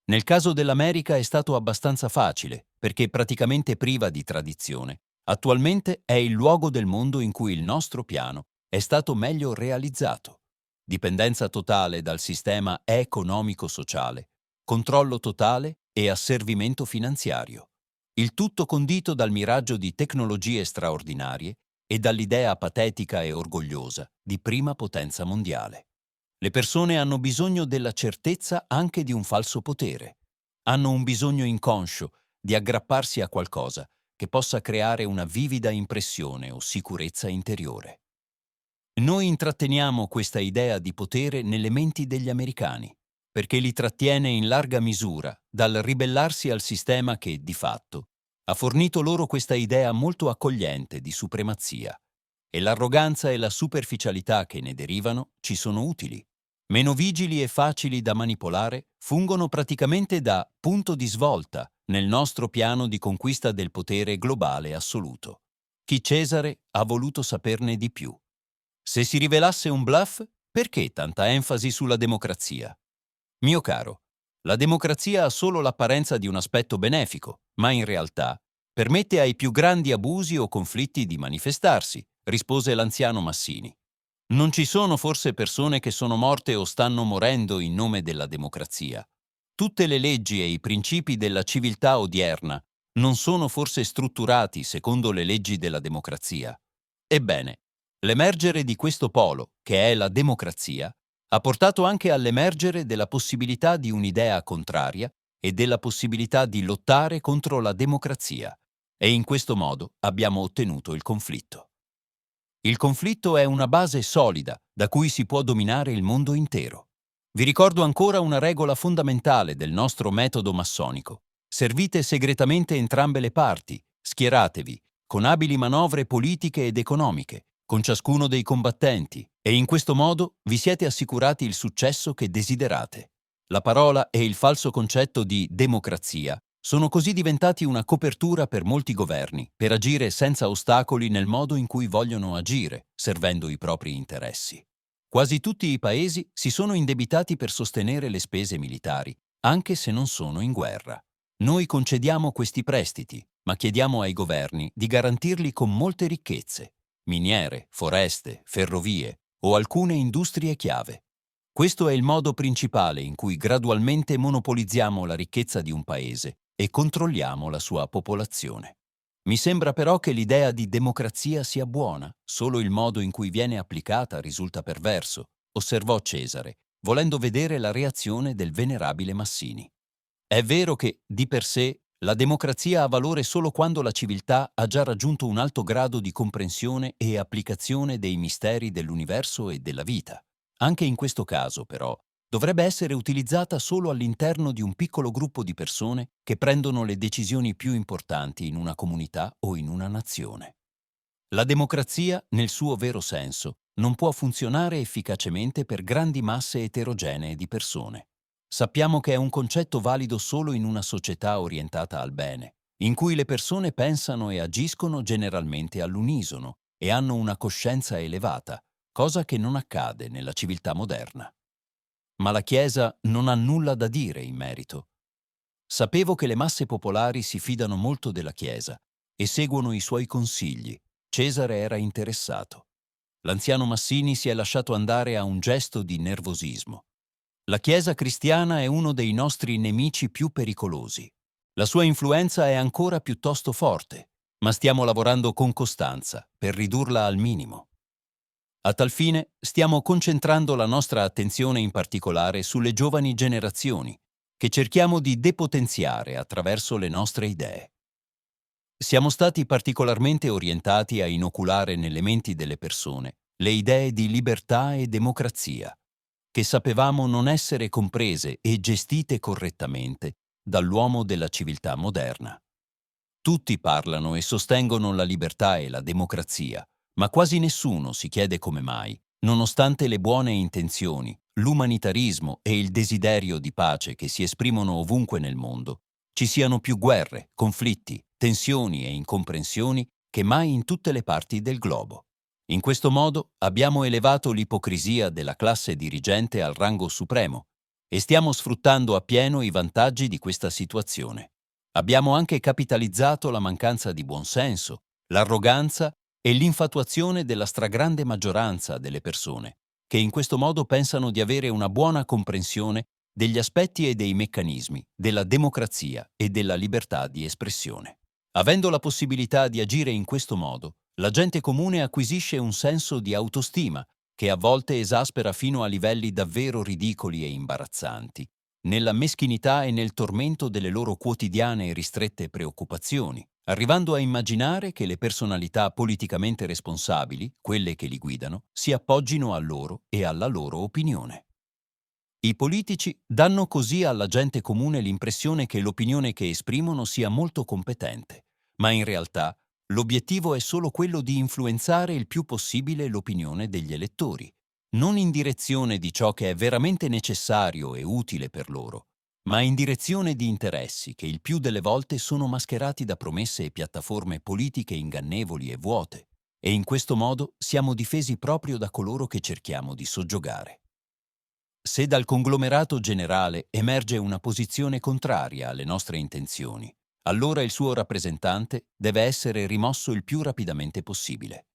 Nel caso dell'America è stato abbastanza facile, perché praticamente priva di tradizione. Attualmente è il luogo del mondo in cui il nostro piano è stato meglio realizzato. Dipendenza totale dal sistema economico-sociale, controllo totale e asservimento finanziario. Il tutto condito dal miraggio di tecnologie straordinarie e dall'idea patetica e orgogliosa di prima potenza mondiale. Le persone hanno bisogno della certezza anche di un falso potere. Hanno un bisogno inconscio di aggrapparsi a qualcosa che possa creare una vivida impressione o sicurezza interiore. Noi intratteniamo questa idea di potere nelle menti degli americani, perché li trattiene in larga misura dal ribellarsi al sistema che, di fatto, ha fornito loro questa idea molto accogliente di supremazia, e l'arroganza e la superficialità che ne derivano ci sono utili. Meno vigili e facili da manipolare, fungono praticamente da punto di svolta nel nostro piano di conquista del potere globale assoluto. Chi Cesare ha voluto saperne di più. Se si rivelasse un bluff, perché tanta enfasi sulla democrazia? Mio caro, la democrazia ha solo l'apparenza di un aspetto benefico, ma in realtà permette ai più grandi abusi o conflitti di manifestarsi, rispose l'anziano Massini. Non ci sono forse persone che sono morte o stanno morendo in nome della democrazia. Tutte le leggi e i principi della civiltà odierna non sono forse strutturati secondo le leggi della democrazia. Ebbene, l'emergere di questo polo, che è la democrazia, ha portato anche all'emergere della possibilità di un'idea contraria e della possibilità di lottare contro la democrazia, e in questo modo abbiamo ottenuto il conflitto. Il conflitto è una base solida da cui si può dominare il mondo intero. Vi ricordo ancora una regola fondamentale del nostro metodo massonico. Servite segretamente entrambe le parti, schieratevi, con abili manovre politiche ed economiche, con ciascuno dei combattenti, e in questo modo vi siete assicurati il successo che desiderate. La parola e il falso concetto di democrazia sono così diventati una copertura per molti governi, per agire senza ostacoli nel modo in cui vogliono agire, servendo i propri interessi. Quasi tutti i paesi si sono indebitati per sostenere le spese militari, anche se non sono in guerra. Noi concediamo questi prestiti, ma chiediamo ai governi di garantirli con molte ricchezze, miniere, foreste, ferrovie o alcune industrie chiave. Questo è il modo principale in cui gradualmente monopolizziamo la ricchezza di un paese e controlliamo la sua popolazione. Mi sembra però che l'idea di democrazia sia buona, solo il modo in cui viene applicata risulta perverso, osservò Cesare, volendo vedere la reazione del venerabile Massini. È vero che, di per sé, la democrazia ha valore solo quando la civiltà ha già raggiunto un alto grado di comprensione e applicazione dei misteri dell'universo e della vita. Anche in questo caso, però, dovrebbe essere utilizzata solo all'interno di un piccolo gruppo di persone che prendono le decisioni più importanti in una comunità o in una nazione. La democrazia, nel suo vero senso, non può funzionare efficacemente per grandi masse eterogenee di persone. Sappiamo che è un concetto valido solo in una società orientata al bene, in cui le persone pensano e agiscono generalmente all'unisono e hanno una coscienza elevata, cosa che non accade nella civiltà moderna. Ma la Chiesa non ha nulla da dire in merito. Sapevo che le masse popolari si fidano molto della Chiesa e seguono i suoi consigli. Cesare era interessato. L'anziano Massini si è lasciato andare a un gesto di nervosismo. La Chiesa cristiana è uno dei nostri nemici più pericolosi. La sua influenza è ancora piuttosto forte, ma stiamo lavorando con costanza per ridurla al minimo. A tal fine stiamo concentrando la nostra attenzione in particolare sulle giovani generazioni, che cerchiamo di depotenziare attraverso le nostre idee. Siamo stati particolarmente orientati a inoculare nelle menti delle persone le idee di libertà e democrazia, che sapevamo non essere comprese e gestite correttamente dall'uomo della civiltà moderna. Tutti parlano e sostengono la libertà e la democrazia, ma quasi nessuno si chiede come mai, nonostante le buone intenzioni, l'umanitarismo e il desiderio di pace che si esprimono ovunque nel mondo, ci siano più guerre, conflitti, tensioni e incomprensioni che mai in tutte le parti del globo. In questo modo abbiamo elevato l'ipocrisia della classe dirigente al rango supremo e stiamo sfruttando appieno i vantaggi di questa situazione. Abbiamo anche capitalizzato la mancanza di buonsenso, l'arroganza e l'infatuazione della stragrande maggioranza delle persone, che in questo modo pensano di avere una buona comprensione degli aspetti e dei meccanismi della democrazia e della libertà di espressione. Avendo la possibilità di agire in questo modo, la gente comune acquisisce un senso di autostima che a volte esaspera fino a livelli davvero ridicoli e imbarazzanti, nella meschinità e nel tormento delle loro quotidiane e ristrette preoccupazioni, arrivando a immaginare che le personalità politicamente responsabili, quelle che li guidano, si appoggino a loro e alla loro opinione. I politici danno così alla gente comune l'impressione che l'opinione che esprimono sia molto competente, ma in realtà l'obiettivo è solo quello di influenzare il più possibile l'opinione degli elettori, non in direzione di ciò che è veramente necessario e utile per loro, ma in direzione di interessi che il più delle volte sono mascherati da promesse e piattaforme politiche ingannevoli e vuote, e in questo modo siamo difesi proprio da coloro che cerchiamo di soggiogare. Se dal conglomerato generale emerge una posizione contraria alle nostre intenzioni, allora il suo rappresentante deve essere rimosso il più rapidamente possibile.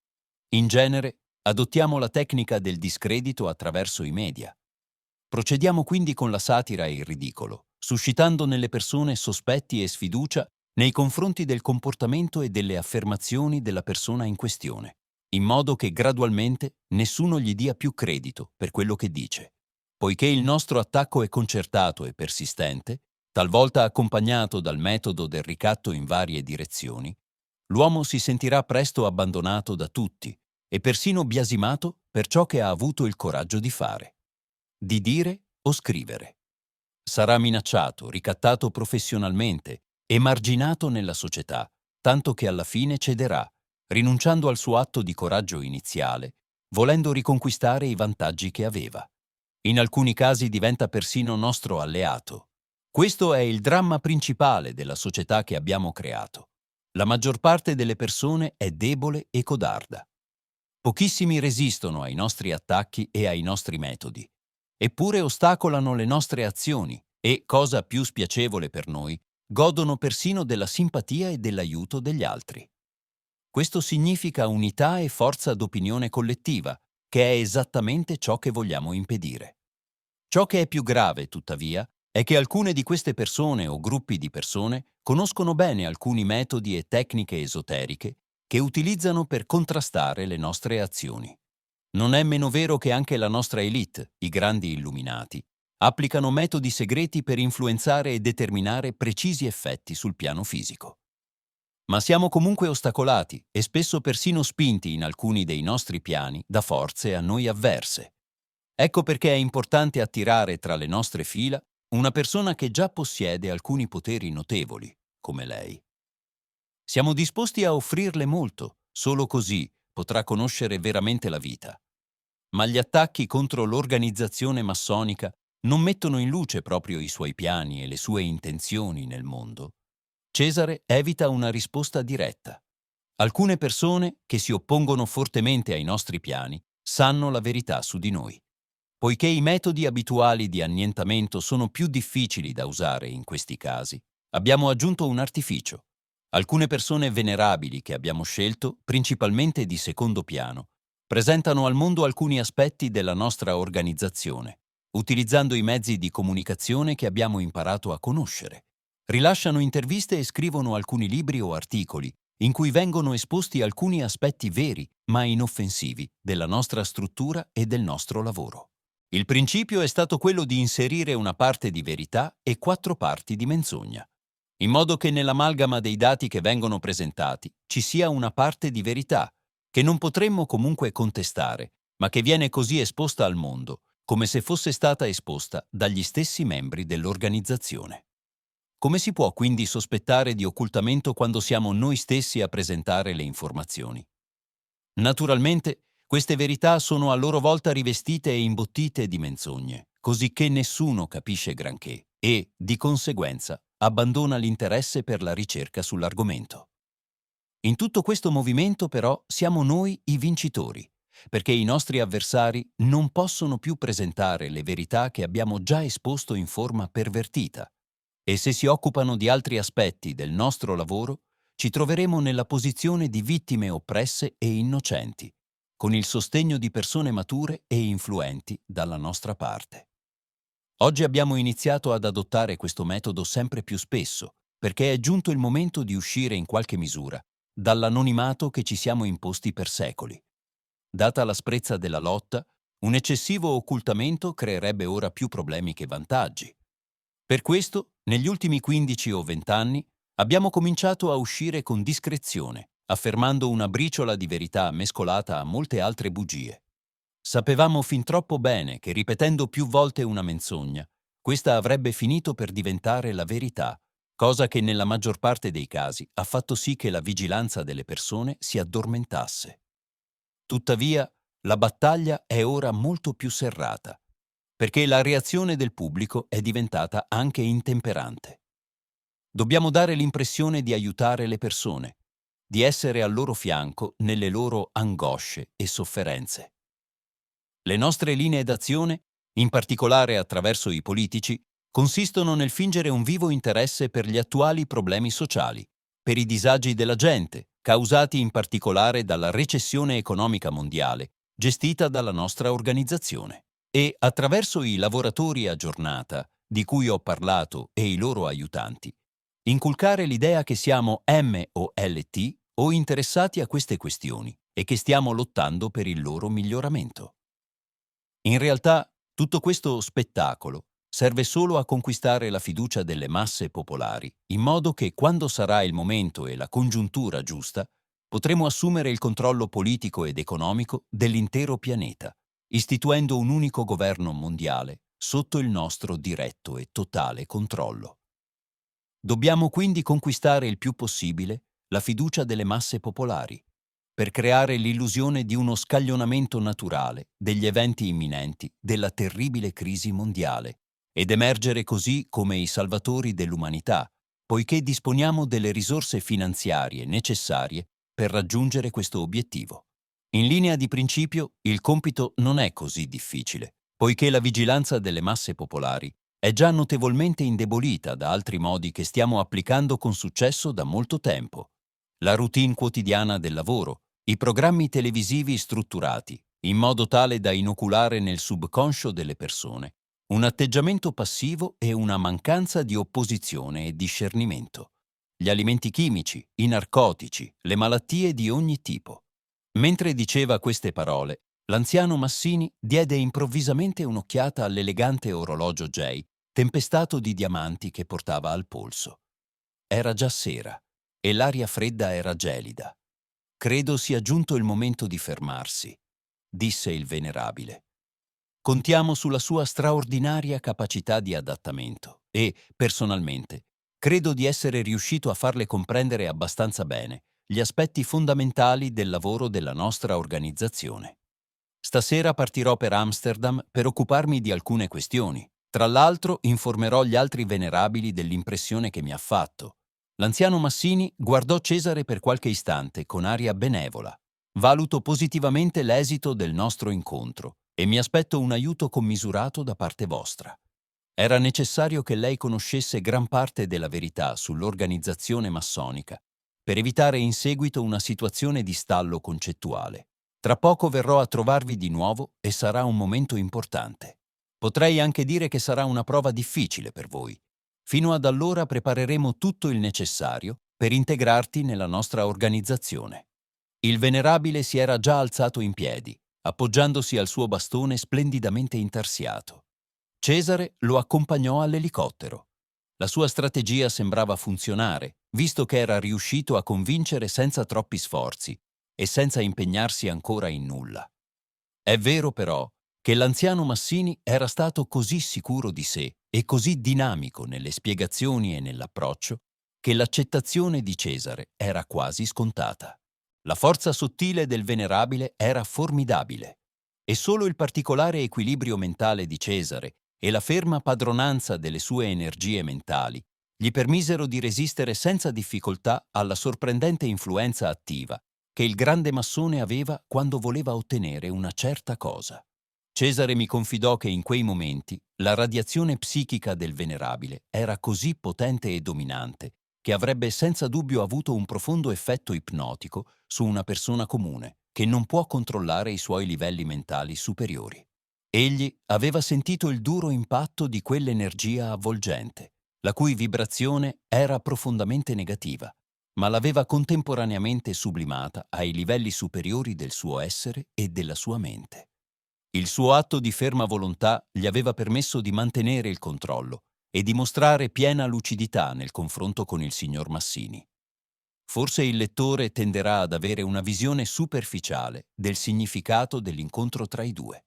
In genere, adottiamo la tecnica del discredito attraverso i media. Procediamo quindi con la satira e il ridicolo, suscitando nelle persone sospetti e sfiducia nei confronti del comportamento e delle affermazioni della persona in questione, in modo che gradualmente nessuno gli dia più credito per quello che dice. Poiché il nostro attacco è concertato e persistente, talvolta accompagnato dal metodo del ricatto in varie direzioni, l'uomo si sentirà presto abbandonato da tutti e persino biasimato per ciò che ha avuto il coraggio di fare, di dire o scrivere. Sarà minacciato, ricattato professionalmente, emarginato nella società, tanto che alla fine cederà, rinunciando al suo atto di coraggio iniziale, volendo riconquistare i vantaggi che aveva. In alcuni casi diventa persino nostro alleato. Questo è il dramma principale della società che abbiamo creato. La maggior parte delle persone è debole e codarda. Pochissimi resistono ai nostri attacchi e ai nostri metodi, eppure ostacolano le nostre azioni e, cosa più spiacevole per noi, godono persino della simpatia e dell'aiuto degli altri. Questo significa unità e forza d'opinione collettiva, che è esattamente ciò che vogliamo impedire. Ciò che è più grave, tuttavia, è che alcune di queste persone o gruppi di persone conoscono bene alcuni metodi e tecniche esoteriche che utilizzano per contrastare le nostre azioni. Non è meno vero che anche la nostra elite, i grandi illuminati, applicano metodi segreti per influenzare e determinare precisi effetti sul piano fisico. Ma siamo comunque ostacolati e spesso persino spinti in alcuni dei nostri piani da forze a noi avverse. Ecco perché è importante attirare tra le nostre fila una persona che già possiede alcuni poteri notevoli, come lei. Siamo disposti a offrirle molto, solo così potrà conoscere veramente la vita. Ma gli attacchi contro l'organizzazione massonica non mettono in luce proprio i suoi piani e le sue intenzioni nel mondo. Cesare evita una risposta diretta. Alcune persone che si oppongono fortemente ai nostri piani sanno la verità su di noi. Poiché i metodi abituali di annientamento sono più difficili da usare in questi casi, abbiamo aggiunto un artificio. Alcune persone venerabili che abbiamo scelto, principalmente di secondo piano, presentano al mondo alcuni aspetti della nostra organizzazione, utilizzando i mezzi di comunicazione che abbiamo imparato a conoscere. Rilasciano interviste e scrivono alcuni libri o articoli in cui vengono esposti alcuni aspetti veri, ma inoffensivi, della nostra struttura e del nostro lavoro. Il principio è stato quello di inserire una parte di verità e 4 parti di menzogna, in modo che nell'amalgama dei dati che vengono presentati ci sia una parte di verità, che non potremmo comunque contestare, ma che viene così esposta al mondo, come se fosse stata esposta dagli stessi membri dell'organizzazione. Come si può quindi sospettare di occultamento quando siamo noi stessi a presentare le informazioni? Naturalmente, queste verità sono a loro volta rivestite e imbottite di menzogne, cosicché nessuno capisce granché e, di conseguenza, abbandona l'interesse per la ricerca sull'argomento. In tutto questo movimento, però, siamo noi i vincitori, perché i nostri avversari non possono più presentare le verità che abbiamo già esposto in forma pervertita, e se si occupano di altri aspetti del nostro lavoro, ci troveremo nella posizione di vittime oppresse e innocenti, con il sostegno di persone mature e influenti dalla nostra parte. Oggi abbiamo iniziato ad adottare questo metodo sempre più spesso, perché è giunto il momento di uscire in qualche misura dall'anonimato che ci siamo imposti per secoli. Data l'asprezza della lotta, Un eccessivo occultamento creerebbe ora più problemi che vantaggi. Per questo, negli ultimi 15 o 20 anni, abbiamo cominciato a uscire con discrezione, affermando una briciola di verità mescolata a molte altre bugie. Sapevamo fin troppo bene che ripetendo più volte una menzogna, questa avrebbe finito per diventare la verità, cosa che nella maggior parte dei casi ha fatto sì che la vigilanza delle persone si addormentasse. Tuttavia, la battaglia è ora molto più serrata, perché la reazione del pubblico è diventata anche intemperante. Dobbiamo dare l'impressione di aiutare le persone, di essere al loro fianco nelle loro angosce e sofferenze. Le nostre linee d'azione, in particolare attraverso i politici, consistono nel fingere un vivo interesse per gli attuali problemi sociali, per i disagi della gente, causati in particolare dalla recessione economica mondiale, gestita dalla nostra organizzazione. E attraverso i lavoratori a giornata, di cui ho parlato, e i loro aiutanti, inculcare l'idea che siamo MOLT o interessati a queste questioni e che stiamo lottando per il loro miglioramento. In realtà, tutto questo spettacolo serve solo a conquistare la fiducia delle masse popolari, in modo che quando sarà il momento e la congiuntura giusta, potremo assumere il controllo politico ed economico dell'intero pianeta, istituendo un unico governo mondiale sotto il nostro diretto e totale controllo. Dobbiamo quindi conquistare il più possibile la fiducia delle masse popolari, per creare l'illusione di uno scaglionamento naturale degli eventi imminenti della terribile crisi mondiale ed emergere così come i salvatori dell'umanità, poiché disponiamo delle risorse finanziarie necessarie per raggiungere questo obiettivo. In linea di principio, il compito non è così difficile, poiché la vigilanza delle masse popolari è già notevolmente indebolita da altri modi che stiamo applicando con successo da molto tempo. La routine quotidiana del lavoro, i programmi televisivi strutturati, in modo tale da inoculare nel subconscio delle persone un atteggiamento passivo e una mancanza di opposizione e discernimento. Gli alimenti chimici, i narcotici, le malattie di ogni tipo. Mentre diceva queste parole, l'anziano Massini diede improvvisamente un'occhiata all'elegante orologio Jay, tempestato di diamanti che portava al polso. Era già sera e l'aria fredda era gelida. «Credo sia giunto il momento di fermarsi», disse il venerabile. Contiamo sulla sua straordinaria capacità di adattamento e, personalmente, credo di essere riuscito a farle comprendere abbastanza bene gli aspetti fondamentali del lavoro della nostra organizzazione. Stasera partirò per Amsterdam per occuparmi di alcune questioni. Tra l'altro informerò gli altri venerabili dell'impressione che mi ha fatto. L'anziano Massini guardò Cesare per qualche istante con aria benevola. Valuto positivamente l'esito del nostro incontro e mi aspetto un aiuto commisurato da parte vostra. Era necessario che lei conoscesse gran parte della verità sull'organizzazione massonica per evitare in seguito una situazione di stallo concettuale. Tra poco verrò a trovarvi di nuovo e sarà un momento importante. Potrei anche dire che sarà una prova difficile per voi. Fino ad allora prepareremo tutto il necessario per integrarti nella nostra organizzazione. Il venerabile si era già alzato in piedi, appoggiandosi al suo bastone splendidamente intarsiato. Cesare lo accompagnò all'elicottero. La sua strategia sembrava funzionare, visto che era riuscito a convincere senza troppi sforzi e senza impegnarsi ancora in nulla. È vero però che l'anziano Massini era stato così sicuro di sé e così dinamico nelle spiegazioni e nell'approccio che l'accettazione di Cesare era quasi scontata. La forza sottile del venerabile era formidabile e solo il particolare equilibrio mentale di Cesare e la ferma padronanza delle sue energie mentali gli permisero di resistere senza difficoltà alla sorprendente influenza attiva che il grande massone aveva quando voleva ottenere una certa cosa. Cesare mi confidò che in quei momenti la radiazione psichica del venerabile era così potente e dominante che avrebbe senza dubbio avuto un profondo effetto ipnotico su una persona comune che non può controllare i suoi livelli mentali superiori. Egli aveva sentito il duro impatto di quell'energia avvolgente, la cui vibrazione era profondamente negativa, ma l'aveva contemporaneamente sublimata ai livelli superiori del suo essere e della sua mente. Il suo atto di ferma volontà gli aveva permesso di mantenere il controllo e di mostrare piena lucidità nel confronto con il signor Massini. Forse il lettore tenderà ad avere una visione superficiale del significato dell'incontro tra i due.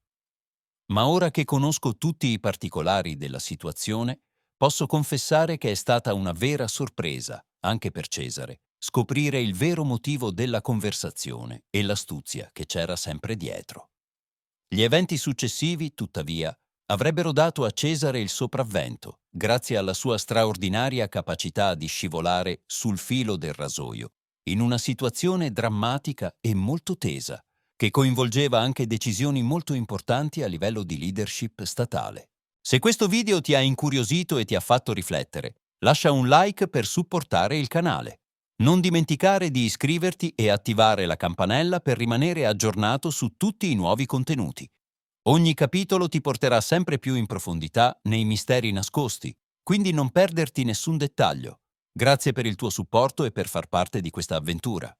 Ma ora che conosco tutti i particolari della situazione, posso confessare che è stata una vera sorpresa, anche per Cesare, scoprire il vero motivo della conversazione e l'astuzia che c'era sempre dietro. Gli eventi successivi, tuttavia, avrebbero dato a Cesare il sopravvento, grazie alla sua straordinaria capacità di scivolare sul filo del rasoio, in una situazione drammatica e molto tesa, che coinvolgeva anche decisioni molto importanti a livello di leadership statale. Se questo video ti ha incuriosito e ti ha fatto riflettere, lascia un like per supportare il canale. Non dimenticare di iscriverti e attivare la campanella per rimanere aggiornato su tutti i nuovi contenuti. Ogni capitolo ti porterà sempre più in profondità nei misteri nascosti, quindi non perderti nessun dettaglio. Grazie per il tuo supporto e per far parte di questa avventura.